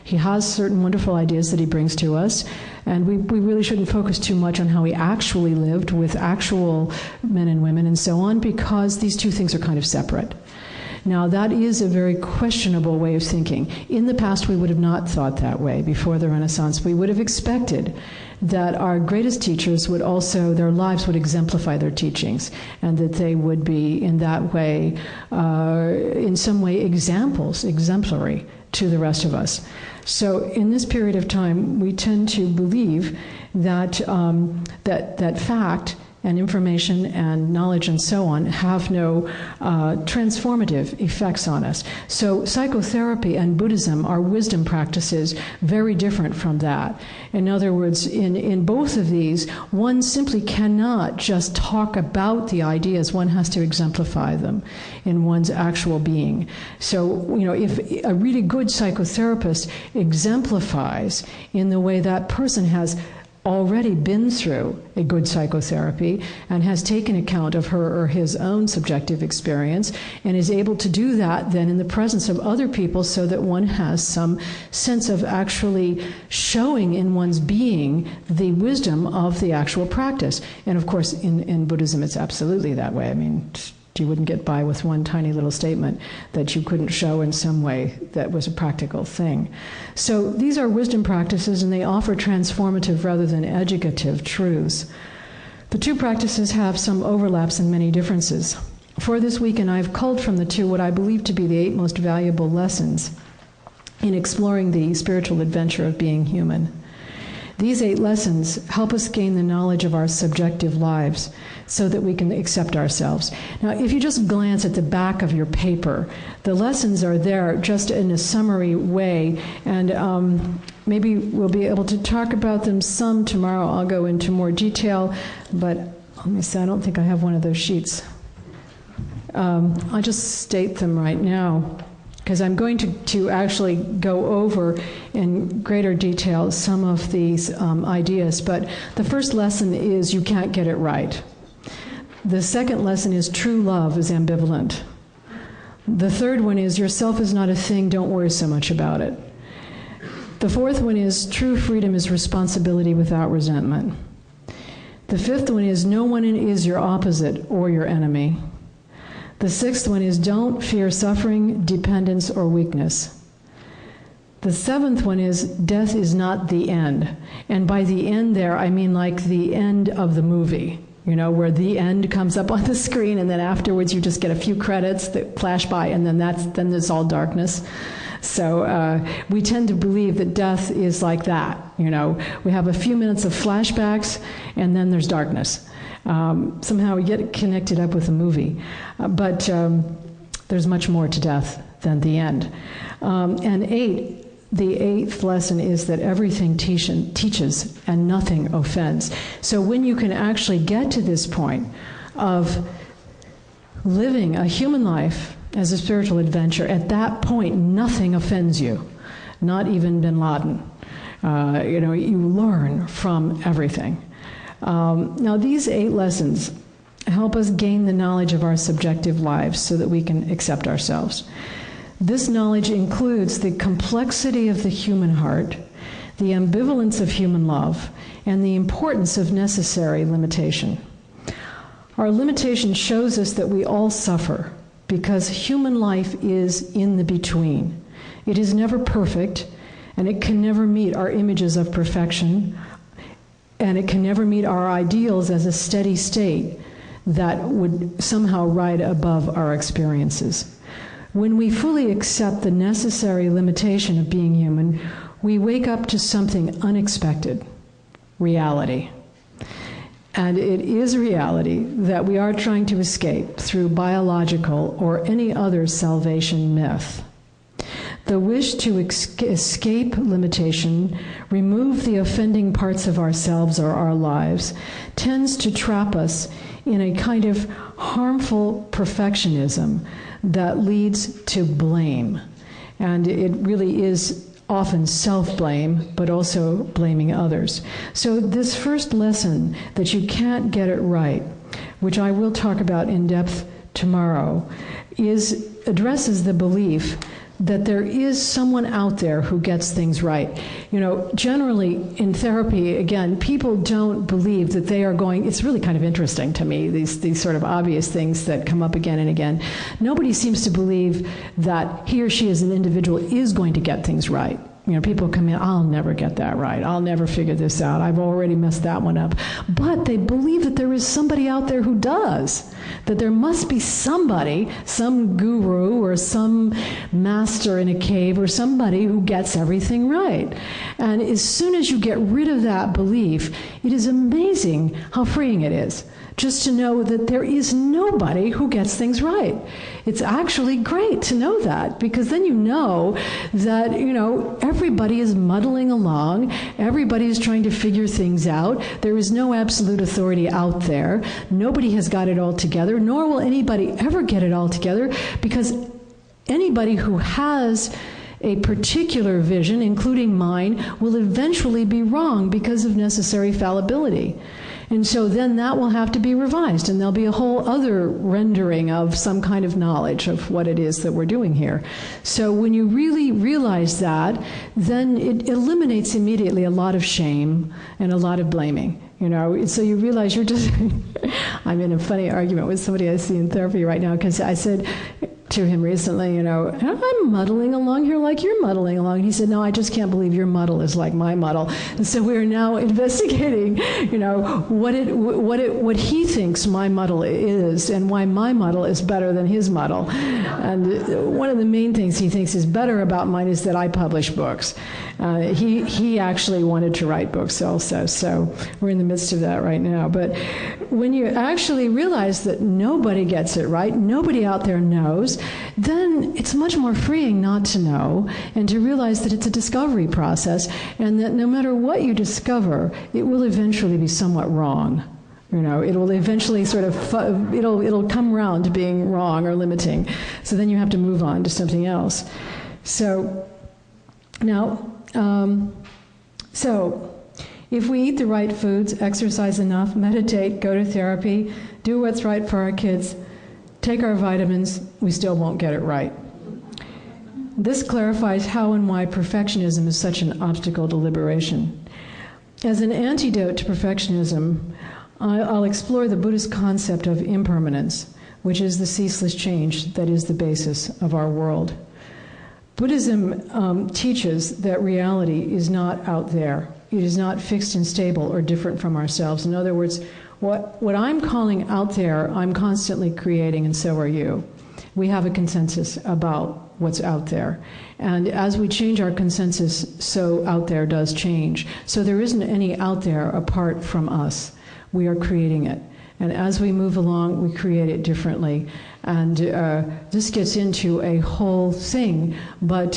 He has certain wonderful ideas that he brings to us, and we really shouldn't focus too much on how he actually lived with actual men and women and so on, because these two things are kind of separate. Now, that is a very questionable way of thinking. In the past, we would have not thought that way. Before the Renaissance, we would have expected that our greatest teachers would also, their lives would exemplify their teachings, and that they would be, in that way, in some way, exemplary to the rest of us. So in this period of time, we tend to believe that that fact and information and knowledge and so on have no transformative effects on us. So psychotherapy and Buddhism are wisdom practices very different from that. In other words, in both of these, one simply cannot just talk about the ideas, one has to exemplify them in one's actual being. So, if a really good psychotherapist exemplifies in the way that person has already been through a good psychotherapy and has taken account of her or his own subjective experience and is able to do that then in the presence of other people, so that one has some sense of actually showing in one's being the wisdom of the actual practice. And of course, in Buddhism, it's absolutely that way. I mean, you wouldn't get by with one tiny little statement that you couldn't show in some way that was a practical thing. So these are wisdom practices, and they offer transformative rather than educative truths. The two practices have some overlaps and many differences. For this weekend, I've culled from the two what I believe to be the 8 most valuable lessons in exploring the spiritual adventure of being human. These 8 lessons help us gain the knowledge of our subjective lives so that we can accept ourselves. Now, if you just glance at the back of your paper, the lessons are there just in a summary way, and maybe we'll be able to talk about them some tomorrow. I'll go into more detail, but let me see, I don't think I have one of those sheets. I'll just state them right now, because I'm going to actually go over in greater detail some of these ideas. But the first lesson is you can't get it right. The second lesson is true love is ambivalent. The third one is yourself is not a thing, don't worry so much about it. The fourth one is true freedom is responsibility without resentment. The fifth one is no one is your opposite or your enemy. The sixth one is don't fear suffering, dependence, or weakness. The seventh one is death is not the end. And by the end there, I mean like the end of the movie, where the end comes up on the screen, and then afterwards you just get a few credits that flash by, and then there's all darkness. So we tend to believe that death is like that. We have a few minutes of flashbacks, and then there's darkness. Somehow we get connected up with the movie. But there's much more to death than the end. The eighth lesson is that everything teaches and nothing offends. So when you can actually get to this point of living a human life as a spiritual adventure, at that point nothing offends you, not even bin Laden. You learn from everything. Now, these 8 lessons help us gain the knowledge of our subjective lives so that we can accept ourselves. This knowledge includes the complexity of the human heart, the ambivalence of human love, and the importance of necessary limitation. Our limitation shows us that we all suffer because human life is in the between. It is never perfect, and it can never meet our images of perfection, and it can never meet our ideals as a steady state that would somehow ride above our experiences. When we fully accept the necessary limitation of being human, we wake up to something unexpected, reality. And it is reality that we are trying to escape through biological or any other salvation myth. The wish to escape limitation, remove the offending parts of ourselves or our lives, tends to trap us in a kind of harmful perfectionism that leads to blame. And it really is often self-blame, but also blaming others. So this first lesson, that you can't get it right, which I will talk about in depth tomorrow, is addresses the belief that there is someone out there who gets things right. You know, generally in therapy, again, people don't believe that they are going, it's really kind of interesting to me, these sort of obvious things that come up again and again. Nobody seems to believe that he or she as an individual is going to get things right. You know, people come in, I'll never get that right. I'll never figure this out. I've already messed that one up. But they believe that there is somebody out there who does. That there must be somebody, some guru or some master in a cave or somebody who gets everything right. And as soon as you get rid of that belief, it is amazing how freeing it is. Just to know that there is nobody who gets things right. It's actually great to know that, because then you know that, you know, everybody is muddling along, everybody is trying to figure things out, there is no absolute authority out there, nobody has got it all together, nor will anybody ever get it all together, because anybody who has a particular vision, including mine, will eventually be wrong because of necessary fallibility. And so then that will have to be revised, and there'll be a whole other rendering of some kind of knowledge of what it is that we're doing here. So when you really realize that, then it eliminates immediately a lot of shame and a lot of blaming. You know, so you realize you're just, I'm in a funny argument with somebody I see in therapy right now, because I said to him recently, you know, I'm muddling along here like you're muddling along. And he said, no, I just can't believe your muddle is like my muddle. And so we are now investigating, you know, what he thinks my muddle is and why my muddle is better than his muddle. And one of the main things he thinks is better about mine is that I publish books. He actually wanted to write books also, so we're in the midst of that right now. But when you actually realize that nobody gets it right, nobody out there knows, then it's much more freeing not to know and to realize that it's a discovery process, and that no matter what you discover, it will eventually be somewhat wrong. You know, it will eventually sort of, it'll come around to being wrong or limiting. So then you have to move on to something else. So now, so if we eat the right foods, exercise enough, meditate, go to therapy, do what's right for our kids, take our vitamins, we still won't get it right. This clarifies how and why perfectionism is such an obstacle to liberation. As an antidote to perfectionism, I'll explore the Buddhist concept of impermanence, which is the ceaseless change that is the basis of our world. Buddhism teaches that reality is not out there. It is not fixed and stable or different from ourselves. In other words, what I'm calling out there, I'm constantly creating, and so are you. We have a consensus about what's out there. And as we change our consensus, so out there does change. So there isn't any out there apart from us. We are creating it. And as we move along, we create it differently. And this gets into a whole thing, but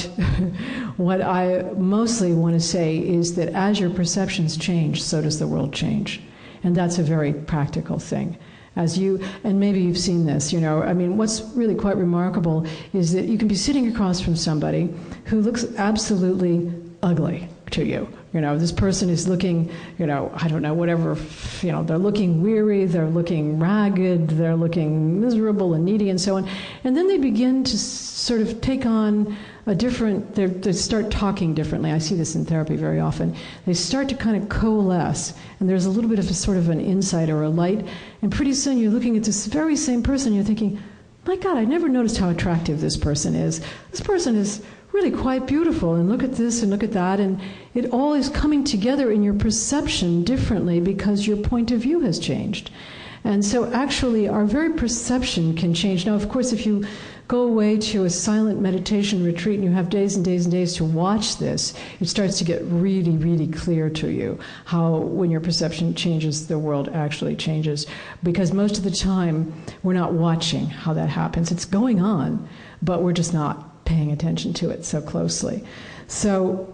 what I mostly want to say is that as your perceptions change, so does the world change. And that's a very practical thing. As you, and maybe you've seen this, you know, I mean, what's really quite remarkable is that you can be sitting across from somebody who looks absolutely ugly to you. You know, this person is looking, you know, I don't know, whatever, you know, they're looking weary, they're looking ragged, they're looking miserable and needy and so on. And then they begin to sort of take on a different, they start talking differently. I see this in therapy very often. They start to kind of coalesce, and there's a little bit of a sort of an insight or a light, and pretty soon you're looking at this very same person, and you're thinking, my God, I never noticed how attractive this person is. This person is really quite beautiful, and look at this and look at that, and it all is coming together in your perception differently because your point of view has changed. And so actually our very perception can change. Now, of course, if you go away to a silent meditation retreat and you have days and days and days to watch this, it starts to get really, really clear to you how when your perception changes, the world actually changes. Because most of the time, we're not watching how that happens. It's going on, but we're just not paying attention to it so closely. So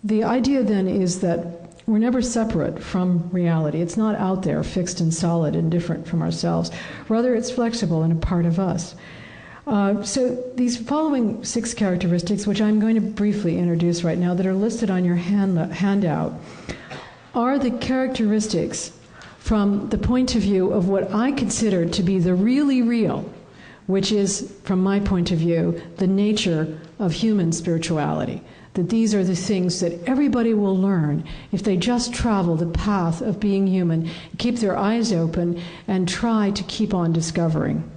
the idea then is that we're never separate from reality. It's not out there, fixed and solid and different from ourselves. Rather, it's flexible and a part of us. So these following 6 characteristics, which I'm going to briefly introduce right now, that are listed on your handout, are the characteristics from the point of view of what I consider to be the really real, which is, from my point of view, the nature of human spirituality. That these are the things that everybody will learn if they just travel the path of being human, keep their eyes open, and try to keep on discovering.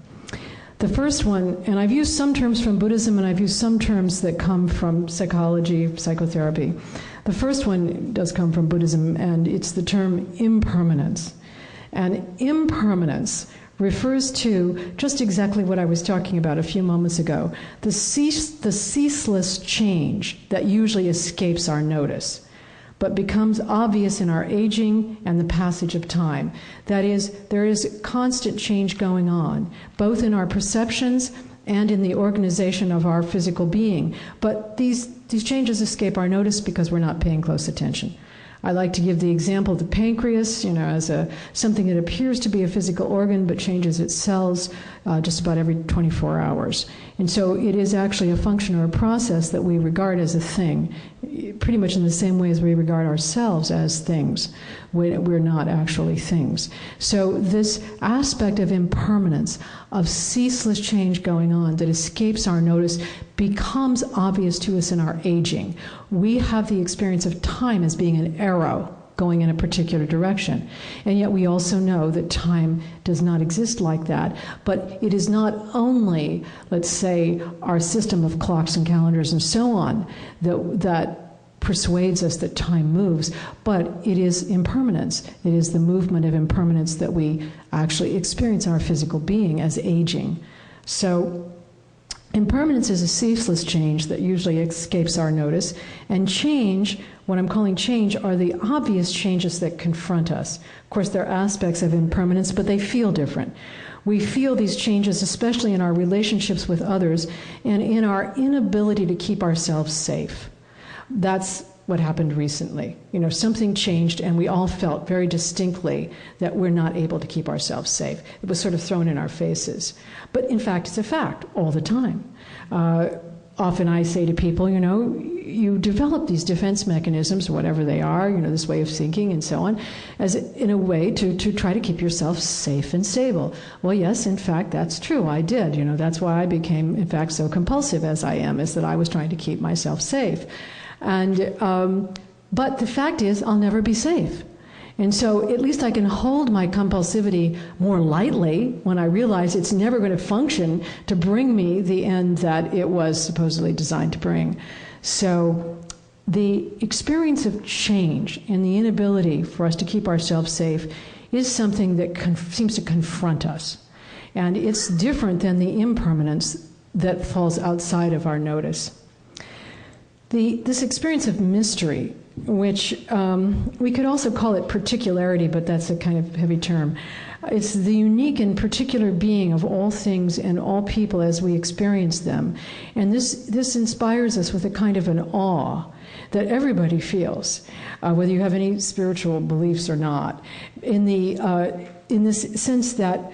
The first one, and I've used some terms from Buddhism and I've used some terms that come from psychology, psychotherapy. The first one does come from Buddhism, and it's the term impermanence. And impermanence refers to just exactly what I was talking about a few moments ago, the ceaseless change that usually escapes our notice, but becomes obvious in our aging and the passage of time. That is, there is constant change going on, both in our perceptions and in the organization of our physical being. But these changes escape our notice because we're not paying close attention. I like to give the example of the pancreas, as something that appears to be a physical organ but changes its cells just about every 24 hours. And so it is actually a function or a process that we regard as a thing, pretty much in the same way as we regard ourselves as things. We're not actually things. So this aspect of impermanence, of ceaseless change going on that escapes our notice, becomes obvious to us in our aging. We have the experience of time as being an arrow going in a particular direction. And yet we also know that time does not exist like that. But it is not only, let's say, our system of clocks and calendars and so on that persuades us that time moves, but it is impermanence. It is the movement of impermanence that we actually experience in our physical being as aging. So impermanence is a ceaseless change that usually escapes our notice, and change, what I'm calling change, are the obvious changes that confront us. Of course, there are aspects of impermanence, but they feel different. We feel these changes, especially in our relationships with others and in our inability to keep ourselves safe. That's what happened recently. Something changed, and we all felt very distinctly that we're not able to keep ourselves safe. It was sort of thrown in our faces. But in fact, it's a fact all the time. Often I say to people, you develop these defense mechanisms, whatever they are, this way of thinking and so on, as in a way to try to keep yourself safe and stable. Well, yes, in fact, that's true. I did. That's why I became, in fact, so compulsive as I am, is that I was trying to keep myself safe. And but the fact is, I'll never be safe. And so at least I can hold my compulsivity more lightly when I realize it's never going to function to bring me the end that it was supposedly designed to bring. So the experience of change and the inability for us to keep ourselves safe is something that seems to confront us. And it's different than the impermanence that falls outside of our notice. This experience of mystery, which we could also call it particularity, but that's a kind of heavy term. It's the unique and particular being of all things and all people as we experience them. And this inspires us with a kind of an awe that everybody feels, whether you have any spiritual beliefs or not, in this sense that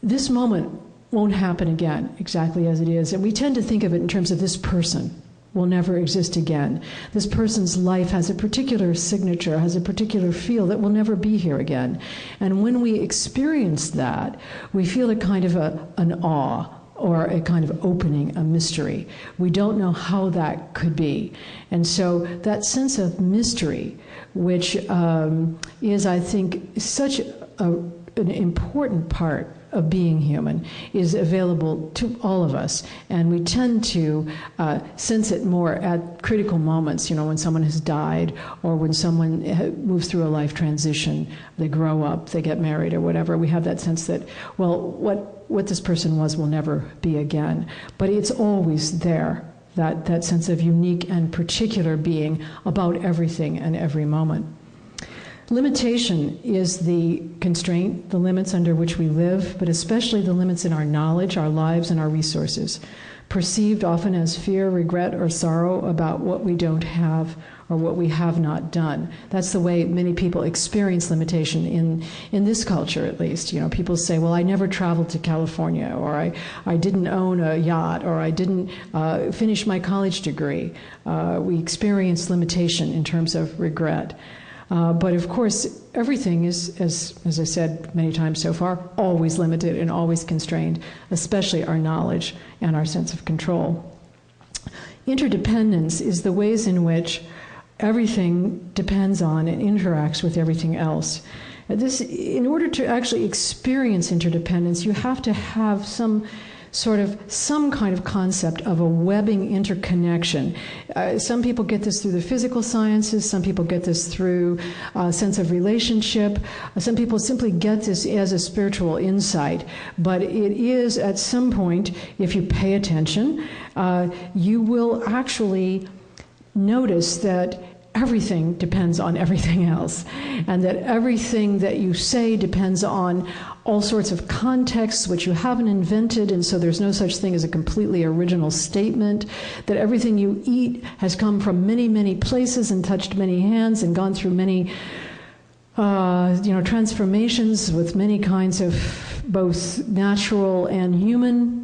this moment won't happen again exactly as it is. And we tend to think of it in terms of this person will never exist again. This person's life has a particular signature, has a particular feel that will never be here again. And when we experience that, we feel a kind of an awe or a kind of opening, a mystery. We don't know how that could be. And so that sense of mystery, which is, I think, such an important part of being human, is available to all of us, and we tend to sense it more at critical moments, when someone has died or when someone moves through a life transition, they grow up, they get married or whatever. We have that sense that, well, what this person was will never be again, but it's always there, that sense of unique and particular being about everything and every moment. Limitation is the constraint, the limits under which we live, but especially the limits in our knowledge, our lives, and our resources, perceived often as fear, regret, or sorrow about what we don't have or what we have not done. That's the way many people experience limitation in this culture, at least. People say, well, I never traveled to California, or I didn't own a yacht, or I didn't finish my college degree. We experience limitation in terms of regret. But of course, everything is, as I said many times so far, always limited and always constrained, especially our knowledge and our sense of control. Interdependence is the ways in which everything depends on and interacts with everything else. In order to actually experience interdependence, you have to have some kind of concept of a webbing interconnection. Some people get this through the physical sciences, some people get this through a sense of relationship, some people simply get this as a spiritual insight. But it is, at some point, if you pay attention, you will actually notice that everything depends on everything else, and that everything that you say depends on all sorts of contexts which you haven't invented, and so there's no such thing as a completely original statement, that everything you eat has come from many, many places and touched many hands and gone through many transformations with many kinds of both natural and human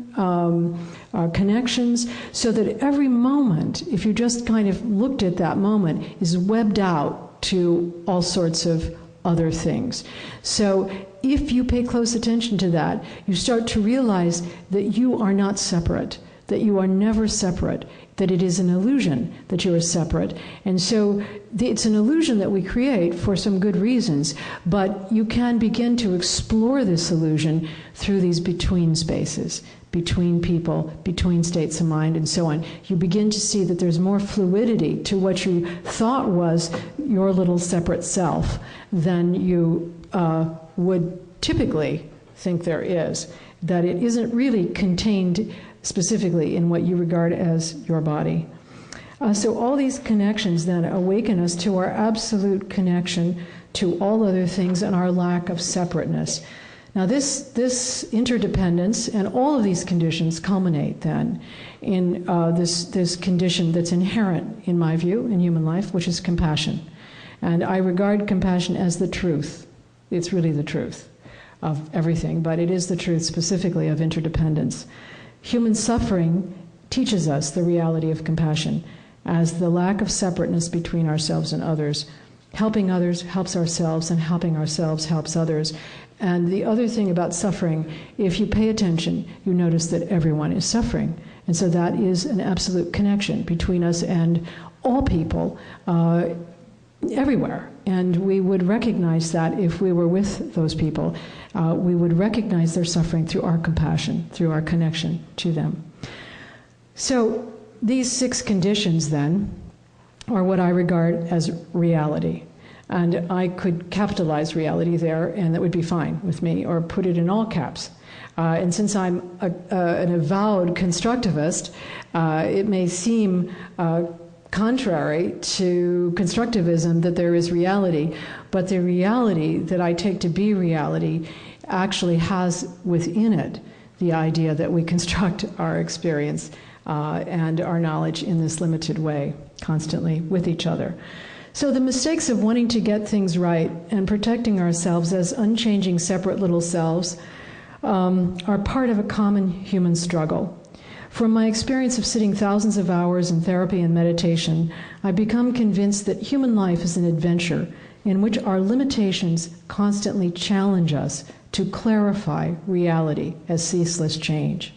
connections, so that every moment, if you just kind of looked at that moment, is webbed out to all sorts of other things. So if you pay close attention to that, you start to realize that you are not separate, that you are never separate, that it is an illusion that you are separate. And so it's an illusion that we create for some good reasons, but you can begin to explore this illusion through these between spaces, between people, between states of mind, and so on. You begin to see that there's more fluidity to what you thought was your little separate self than you would typically think there is, that it isn't really contained specifically in what you regard as your body. So all these connections then awaken us to our absolute connection to all other things and our lack of separateness. Now this interdependence and all of these conditions culminate then in this condition that's inherent, in my view, in human life, which is compassion. And I regard compassion as the truth. It's really the truth of everything, but it is the truth specifically of interdependence. Human suffering teaches us the reality of compassion as the lack of separateness between ourselves and others. Helping others helps ourselves, and helping ourselves helps others. And the other thing about suffering, if you pay attention, you notice that everyone is suffering. And so that is an absolute connection between us and all people everywhere. And we would recognize that if we were with those people. We would recognize their suffering through our compassion, through our connection to them. So these 6 conditions then are what I regard as reality. And I could capitalize reality there, and that would be fine with me, or put it in all caps. And since I'm an avowed constructivist, it may seem contrary to constructivism that there is reality, but the reality that I take to be reality actually has within it the idea that we construct our experience and our knowledge in this limited way, constantly with each other. So the mistakes of wanting to get things right and protecting ourselves as unchanging separate little selves are part of a common human struggle. From my experience of sitting thousands of hours in therapy and meditation, I've become convinced that human life is an adventure in which our limitations constantly challenge us to clarify reality as ceaseless change.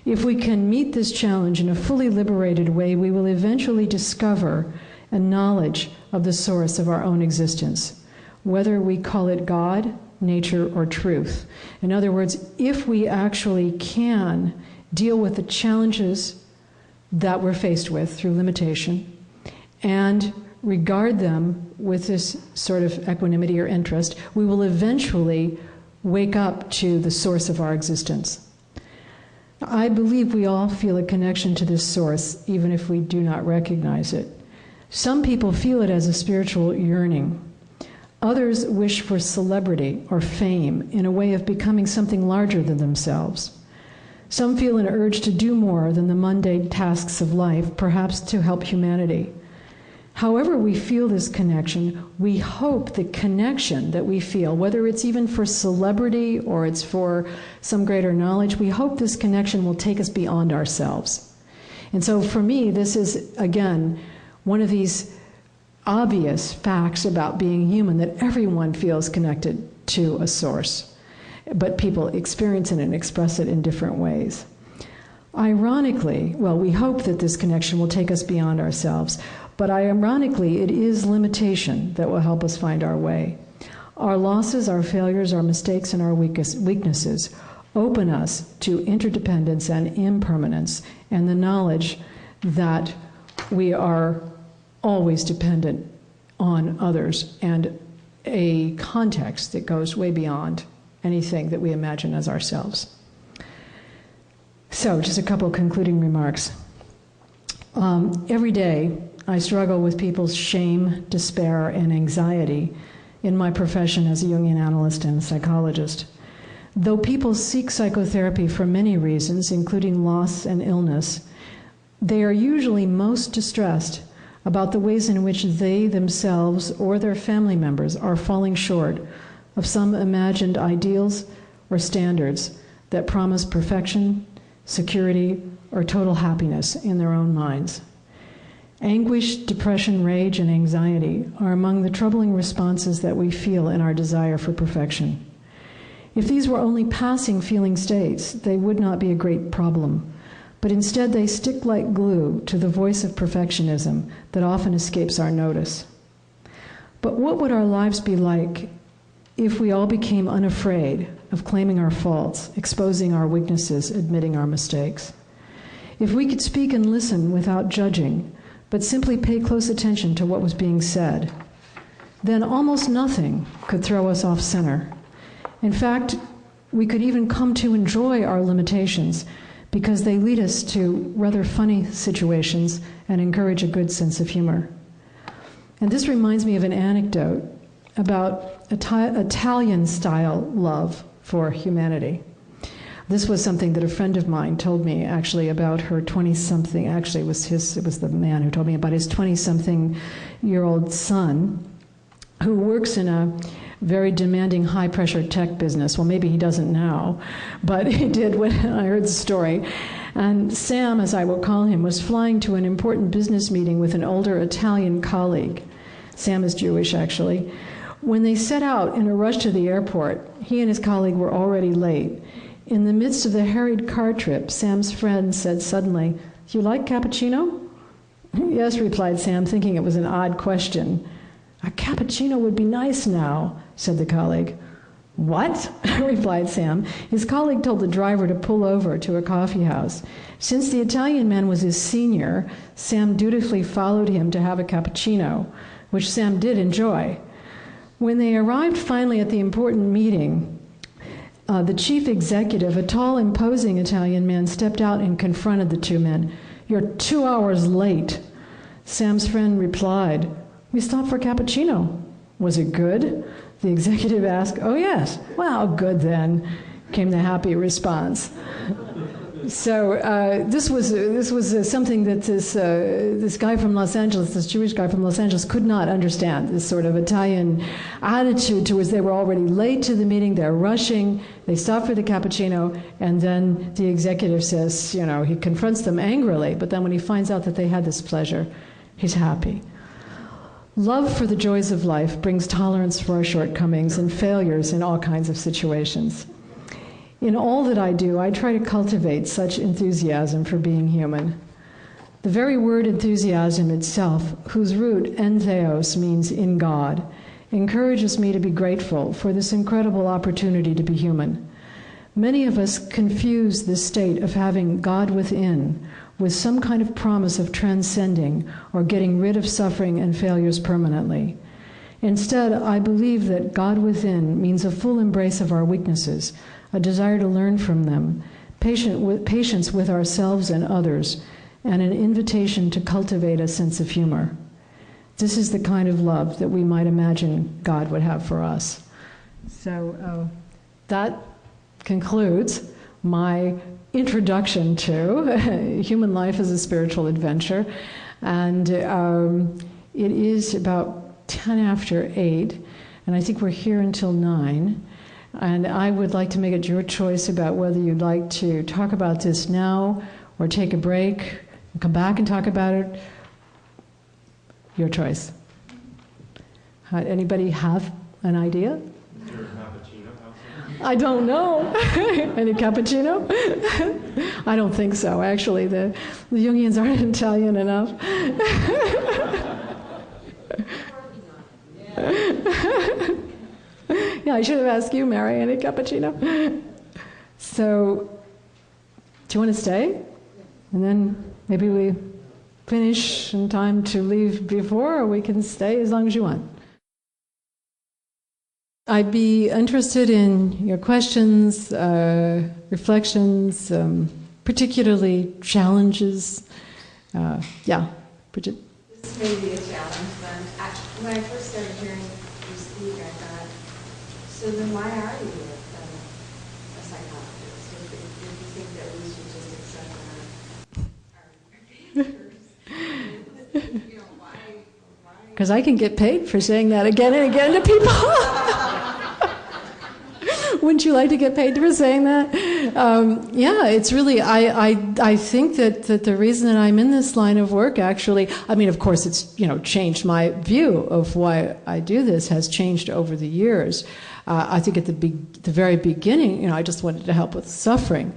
If we can meet this challenge in a fully liberated way, we will eventually discover a knowledge of the source of our own existence, whether we call it God, nature, or truth. In other words, if we actually can deal with the challenges that we're faced with through limitation and regard them with this sort of equanimity or interest, we will eventually wake up to the source of our existence. I believe we all feel a connection to this source, even if we do not recognize it. Some people feel it as a spiritual yearning. Others wish for celebrity or fame in a way of becoming something larger than themselves. Some feel an urge to do more than the mundane tasks of life, perhaps to help humanity. However we feel this connection, we hope the connection that we feel, whether it's even for celebrity or it's for some greater knowledge, we hope this connection will take us beyond ourselves. And so for me, this is, again, one of these obvious facts about being human that everyone feels connected to a source, but people experience it and express it in different ways. Ironically, well, we hope that this connection will take us beyond ourselves, but ironically, it is limitation that will help us find our way. Our losses, our failures, our mistakes, and our weaknesses open us to interdependence and impermanence, and the knowledge that we are always dependent on others, and a context that goes way beyond anything that we imagine as ourselves. So, just a couple concluding remarks. Every day, I struggle with people's shame, despair, and anxiety in my profession as a Jungian analyst and psychologist. Though people seek psychotherapy for many reasons, including loss and illness, they are usually most distressed about the ways in which they themselves or their family members are falling short of some imagined ideals or standards that promise perfection, security, or total happiness in their own minds. Anguish, depression, rage, and anxiety are among the troubling responses that we feel in our desire for perfection. If these were only passing feeling states, they would not be a great problem. But instead they stick like glue to the voice of perfectionism that often escapes our notice. But what would our lives be like if we all became unafraid of claiming our faults, exposing our weaknesses, admitting our mistakes? If we could speak and listen without judging, but simply pay close attention to what was being said, then almost nothing could throw us off center. In fact, we could even come to enjoy our limitations because they lead us to rather funny situations and encourage a good sense of humor. And this reminds me of an anecdote about Italian-style love for humanity. This was something that a friend of mine told me actually about her 20-something, actually it was the man who told me about his 20-something-year-old son who works in a very demanding high-pressure tech business. Well, maybe he doesn't now, but he did when I heard the story. And Sam, as I will call him, was flying to an important business meeting with an older Italian colleague. Sam is Jewish, actually. When they set out in a rush to the airport, he and his colleague were already late. In the midst of the harried car trip, Sam's friend said suddenly, "You like cappuccino?" "Yes," replied Sam, thinking it was an odd question. "A cappuccino would be nice now," said the colleague. "What?" replied Sam. His colleague told the driver to pull over to a coffee house. Since the Italian man was his senior, Sam dutifully followed him to have a cappuccino, which Sam did enjoy. When they arrived finally at the important meeting, the chief executive, a tall, imposing Italian man, stepped out and confronted the two men. "You're 2 hours late." Sam's friend replied, "We stopped for cappuccino." "Was it good?" the executive asked. "Oh, yes." "Well, good then," came the happy response. So this was something that this guy from Los Angeles, this Jewish guy from Los Angeles, could not understand, this sort of Italian attitude towards they were already late to the meeting, they're rushing, they stop for the cappuccino, and then the executive says, he confronts them angrily, but then when he finds out that they had this pleasure, he's happy. Love for the joys of life brings tolerance for our shortcomings and failures in all kinds of situations. In all that I do, I try to cultivate such enthusiasm for being human. The very word enthusiasm itself, whose root, entheos, means in God, encourages me to be grateful for this incredible opportunity to be human. Many of us confuse this state of having God within with some kind of promise of transcending or getting rid of suffering and failures permanently. Instead, I believe that God within means a full embrace of our weaknesses, a desire to learn from them, patience with ourselves and others, and an invitation to cultivate a sense of humor. This is the kind of love that we might imagine God would have for us. So that concludes my introduction to human life as a spiritual adventure. And it is about 10 after 8, and I think we're here until 9. And I would like to make it your choice about whether you'd like to talk about this now or take a break and come back and talk about it. Your choice. Anybody have an idea? I don't know. Any cappuccino? I don't think so, actually. The Jungians aren't Italian enough. Yeah, I should have asked you, Mary, any cappuccino? So, do you want to stay? And then maybe we finish in time to leave before, or we can stay as long as you want. I'd be interested in your questions, reflections, particularly challenges. Yeah, Bridget? This may be a challenge, but when I first started hearing you speak, I thought, so then why are you a psychologist? If you think that we should just accept our you know, why? Because I can get paid for saying that again and again to people. Wouldn't you like to get paid for saying that? Yeah, it's really, I think that the reason that I'm in this line of work, actually, I mean, of course, it's, changed my view of why I do this, has changed over the years. I think at the very beginning, I just wanted to help with suffering.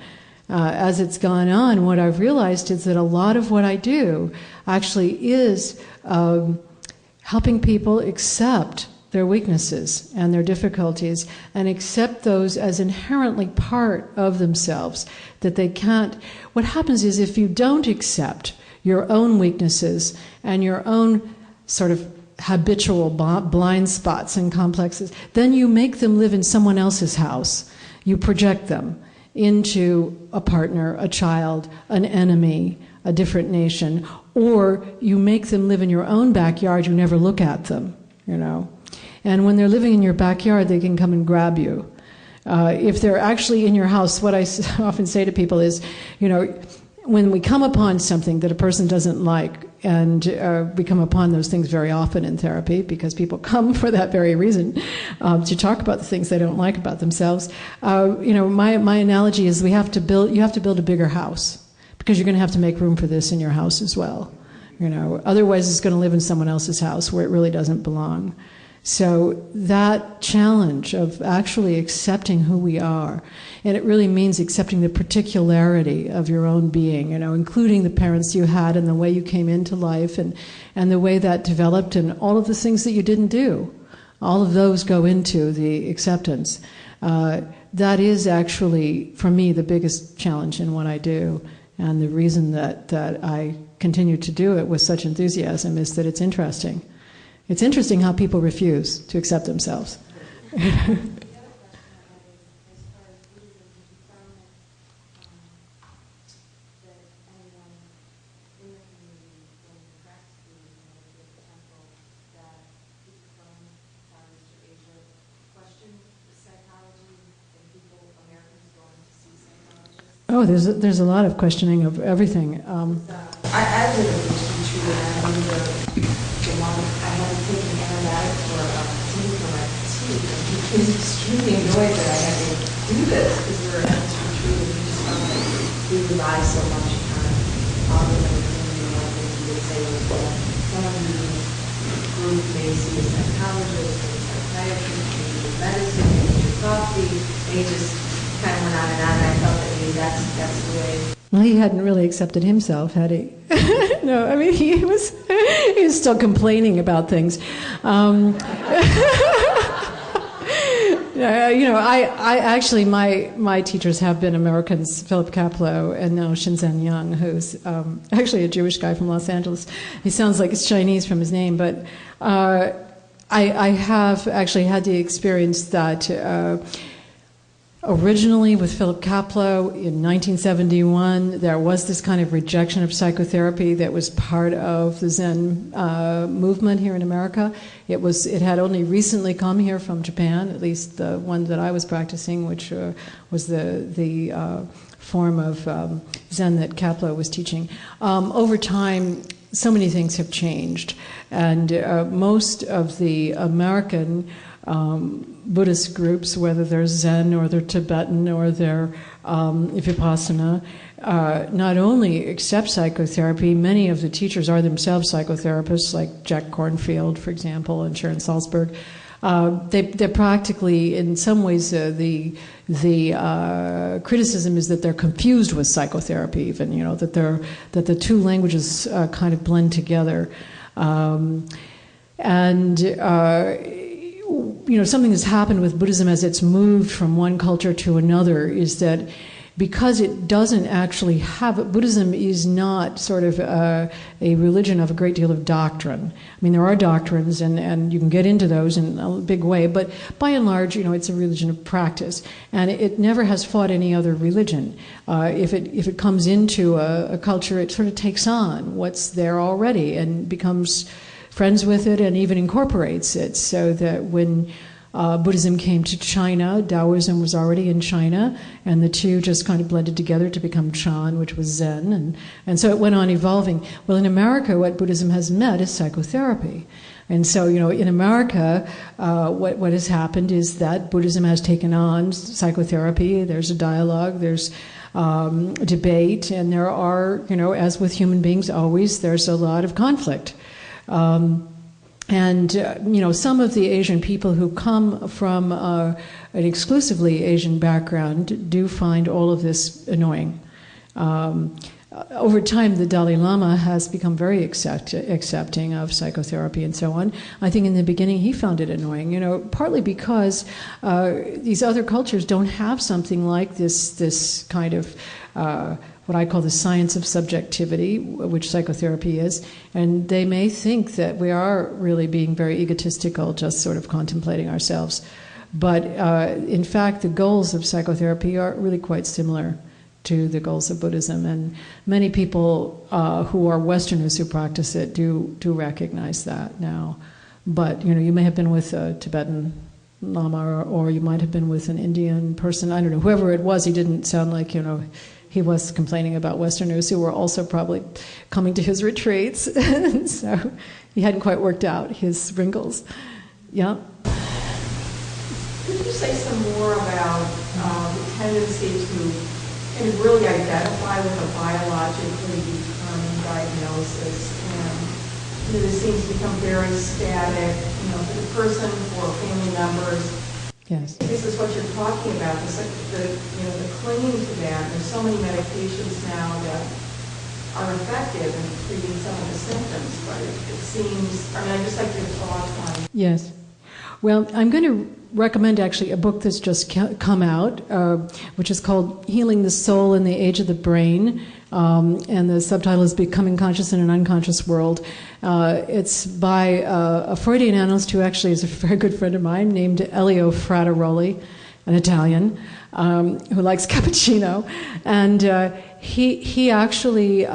As it's gone on, what I've realized is that a lot of what I do actually is helping people accept their weaknesses and their difficulties and accept those as inherently part of themselves, that they can't. What happens is if you don't accept your own weaknesses and your own sort of habitual blind spots and complexes, then you make them live in someone else's house. You project them into a partner, a child, an enemy, a different nation, or you make them live in your own backyard. You never look at them, And when they're living in your backyard, they can come and grab you. If they're actually in your house, what I often say to people is, when we come upon something that a person doesn't like, and we come upon those things very often in therapy because people come for that very reason, to talk about the things they don't like about themselves. My analogy is you have to build a bigger house because you're going to have to make room for this in your house as well. Otherwise it's going to live in someone else's house where it really doesn't belong. So that challenge of actually accepting who we are, and it really means accepting the particularity of your own being, including the parents you had and the way you came into life and the way that developed and all of the things that you didn't do. All of those go into the acceptance. That is actually, for me, the biggest challenge in what I do. And the reason that I continue to do it with such enthusiasm is that it's interesting. It's interesting how people refuse to accept themselves. Oh, there's a lot of questioning of everything. I live in a retreat and I had taken antibiotics for teeth for my teeth, and he was extremely annoyed that I had to do this because we were at this retreat and he just felt like we rely so much on the community. One thing he would say was that some of the group may see a psychologist or a psychiatrist, maybe do medicine, maybe do coffee. They just kind of went on and on, and I felt that maybe that's the way. Well, he hadn't really accepted himself, had he? No, I mean, he was still complaining about things. I actually, my teachers have been Americans, Philip Kapleau and now Shenzhen Yang, who's actually a Jewish guy from Los Angeles. He sounds like it's Chinese from his name, but I have actually had the experience that originally with Philip Kapleau in 1971, there was this kind of rejection of psychotherapy that was part of the Zen movement here in America. It had only recently come here from Japan, at least the one that I was practicing, which was the form of Zen that Kapleau was teaching. Over time, so many things have changed, and most of the American Buddhist groups, whether they're Zen or they're Tibetan or they're Vipassana, not only accept psychotherapy, many of the teachers are themselves psychotherapists, like Jack Kornfield, for example, and Sharon Salzberg. They're practically, in some ways, the criticism is that they're confused with psychotherapy, even, that the two languages kind of blend together. Something that's happened with Buddhism as it's moved from one culture to another is that because it doesn't actually have, Buddhism is not sort of a religion of a great deal of doctrine. I mean, there are doctrines, and you can get into those in a big way, but by and large, it's a religion of practice, and it never has fought any other religion. If it comes into a culture, it sort of takes on what's there already and becomes friends with it and even incorporates it, so that when Buddhism came to China, Taoism was already in China, and the two just kind of blended together to become Chan, which was Zen, and so it went on evolving. Well, in America, what Buddhism has met is psychotherapy. And so, in America, what has happened is that Buddhism has taken on psychotherapy. There's a dialogue, there's debate, and there are, as with human beings always, there's a lot of conflict. Some of the Asian people who come from an exclusively Asian background do find all of this annoying. Over time, the Dalai Lama has become very accepting of psychotherapy and so on. I think in the beginning he found it annoying, partly because these other cultures don't have something like this kind of what I call the science of subjectivity, which psychotherapy is, and they may think that we are really being very egotistical, just sort of contemplating ourselves. But in fact, the goals of psychotherapy are really quite similar to the goals of Buddhism, and many people who are Westerners who practice it do recognize that now. But you may have been with a Tibetan Lama, or you might have been with an Indian person. I don't know. Whoever it was, he didn't sound like he was complaining about Westerners who were also probably coming to his retreats. So he hadn't quite worked out his wrinkles. Yeah. Could you say some more about the tendency to kind of really identify with a biologically determined diagnosis? And this seems to become very static, for the person, for family members. Yes. This is what you're talking about, the clinging to that. There's so many medications now that are effective in treating some of the symptoms, but it seems, I'd just like your thoughts on. Yes. Well, I'm going to recommend actually a book that's just come out, which is called Healing the Soul in the Age of the Brain, and the subtitle is Becoming Conscious in an Unconscious World. It's by a Freudian analyst who actually is a very good friend of mine named Elio Frateroli, an Italian, who likes cappuccino. And he actually,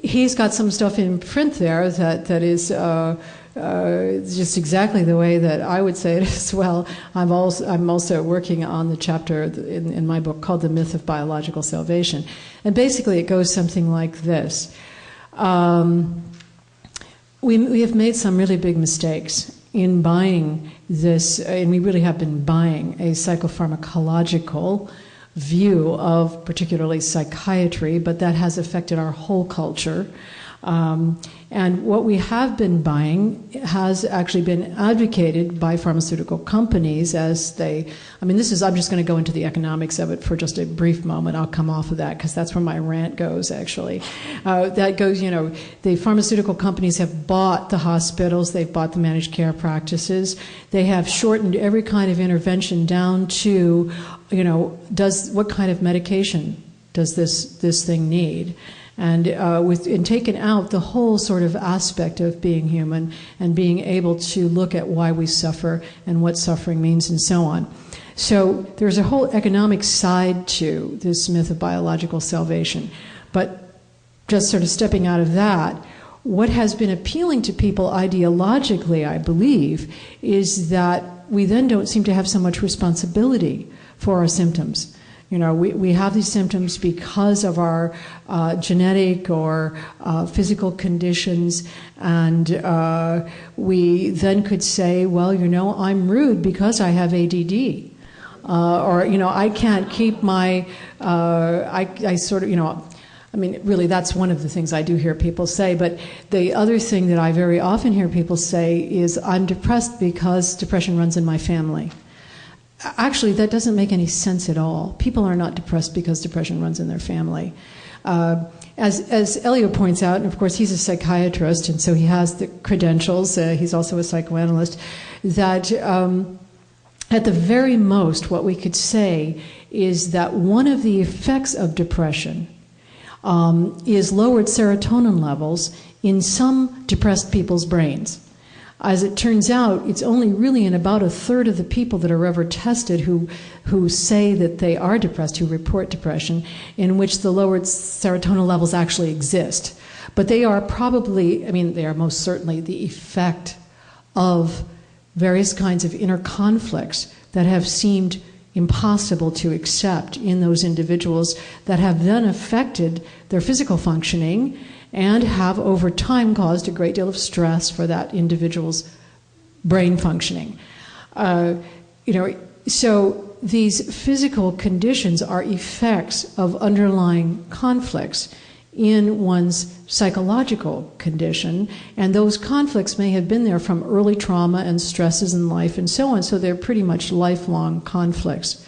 he's got some stuff in print there that is just exactly the way that I would say it as well. I'm also working on the chapter in my book called The Myth of Biological Salvation. And basically it goes something like this. We have made some really big mistakes in buying this, and we really have been buying a psychopharmacological view of particularly psychiatry, but that has affected our whole culture. And what we have been buying has actually been advocated by pharmaceutical companies as they, I'm just going to go into the economics of it for just a brief moment. I'll come off of that because that's where my rant goes, actually. That goes, the pharmaceutical companies have bought the hospitals, they've bought the managed care practices, they have shortened every kind of intervention down to, what kind of medication does this thing need? And taken out the whole sort of aspect of being human and being able to look at why we suffer and what suffering means and so on. So there's a whole economic side to this myth of biological salvation. But just sort of stepping out of that, what has been appealing to people ideologically, I believe, is that we then don't seem to have so much responsibility for our symptoms. We have these symptoms because of our genetic or physical conditions, and we then could say, well, I'm rude because I have ADD. Or, I can't keep my, I sort of, really that's one of the things I do hear people say, but the other thing that I very often hear people say is, I'm depressed because depression runs in my family. Actually, that doesn't make any sense at all. People are not depressed because depression runs in their family. As Elio points out, and of course he's a psychiatrist, and so he has the credentials, he's also a psychoanalyst, that at the very most what we could say is that one of the effects of depression is lowered serotonin levels in some depressed people's brains. As it turns out, it's only really in about a third of the people that are ever tested who say that they are depressed, who report depression, in which the lowered serotonin levels actually exist. But they are probably, they are most certainly the effect of various kinds of inner conflicts that have seemed impossible to accept in those individuals, that have then affected their physical functioning and have over time caused a great deal of stress for that individual's brain functioning. So these physical conditions are effects of underlying conflicts in one's psychological condition, and those conflicts may have been there from early trauma and stresses in life and so on, so they're pretty much lifelong conflicts.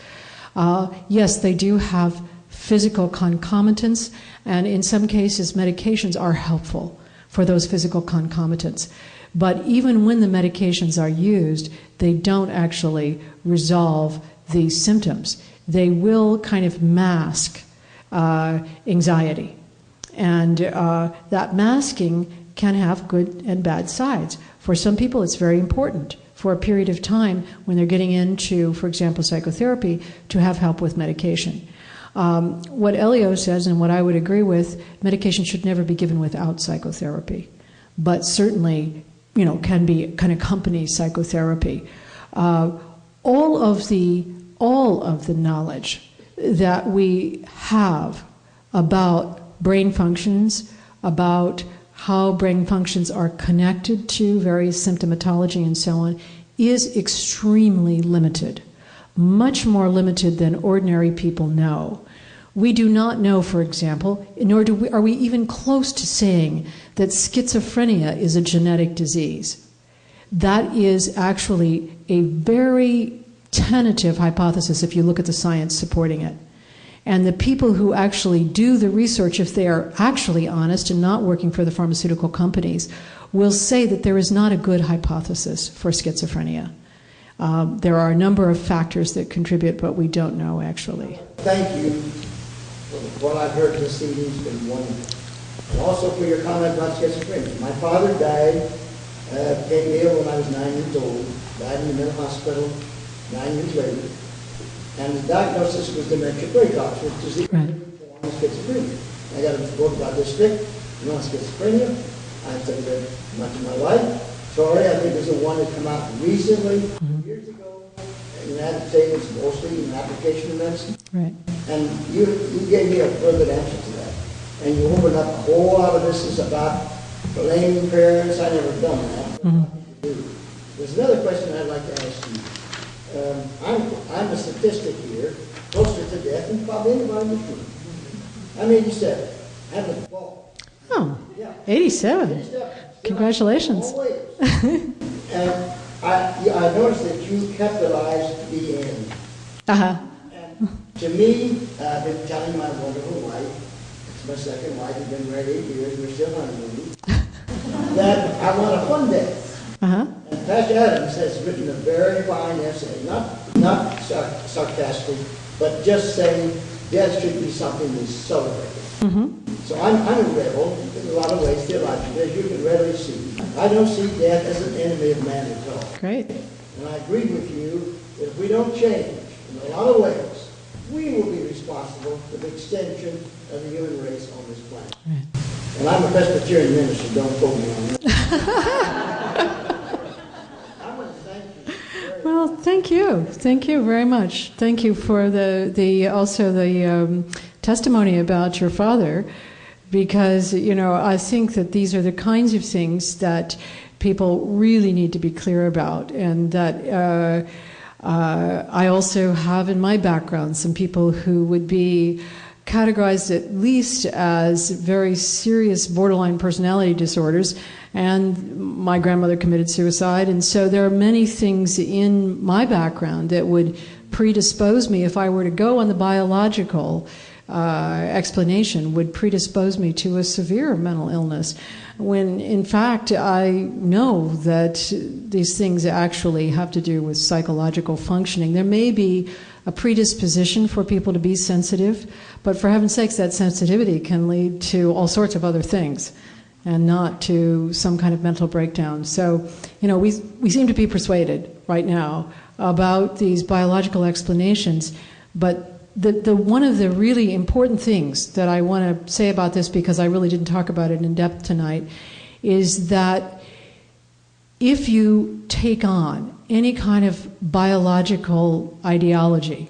Yes, they do have physical concomitants, and in some cases medications are helpful for those physical concomitants. But even when the medications are used, they don't actually resolve these symptoms. They will kind of mask anxiety. And that masking can have good and bad sides. For some people, it's very important for a period of time when they're getting into, for example, psychotherapy, to have help with medication. What Elio says, and what I would agree with, medication should never be given without psychotherapy, but certainly, can accompany psychotherapy. All of the knowledge that we have about brain functions, about how brain functions are connected to various symptomatology and so on, is extremely limited, much more limited than ordinary people know. We do not know, for example, nor are we even close to saying that schizophrenia is a genetic disease. That is actually a very tentative hypothesis if you look at the science supporting it. And the people who actually do the research, if they are actually honest and not working for the pharmaceutical companies, will say that there is not a good hypothesis for schizophrenia. There are a number of factors that contribute, but we don't know actually. Thank you for what I've heard this evening. It's been wonderful. And also for your comment about schizophrenia. My father died, became ill when I was 9 years old, died in the mental hospital 9 years later. And the diagnosis was dementia praecox, which is the form of schizophrenia. I got to go to my district, schizophrenia. I said that much of my life. Sorry, I think there's a one that came out recently, years ago, in the United States, mostly in application of medicine. Right. And you gave me a further answer to that. And you opened up a whole lot of this is about blaming parents. I never done that. There's another question I'd like to ask you. I'm a statistic here, closer to death than probably anybody in this room. I'm 87. I haven't fall. Oh, yeah. 87. Congratulations. And I noticed that you capitalized the end. Uh-huh. And to me, I've been telling my wonderful wife, it's my second wife, we've been married 8 years, we're still honeymooning, that I want a fun death. Uh-huh. And Pastor Adams has written a very fine essay, not sarcastic, but just saying death should be something that's celebrated. So I'm a rebel in a lot of ways, theologically, as you can readily see. I don't see death as an enemy of man at all. Great. And I agree with you that if we don't change in a lot of ways, we will be responsible for the extension of the human race on this planet. Right. And I'm a Presbyterian minister, don't quote me on that. I want to thank you. Well, Well, thank you. Thank you very much. Thank you for the testimony about your father, because, I think that these are the kinds of things that people really need to be clear about, and that I also have in my background some people who would be categorized at least as very serious borderline personality disorders, and my grandmother committed suicide, and so there are many things in my background that would predispose me, if I were to go on the biological explanation, would predispose me to a severe mental illness, when in fact I know that these things actually have to do with psychological functioning. There may be a predisposition for people to be sensitive, but for heaven's sakes, that sensitivity can lead to all sorts of other things and not to some kind of mental breakdown. So, we seem to be persuaded right now about these biological explanations, but the one of the really important things that I want to say about this, because I really didn't talk about it in depth tonight, is that if you take on any kind of biological ideology,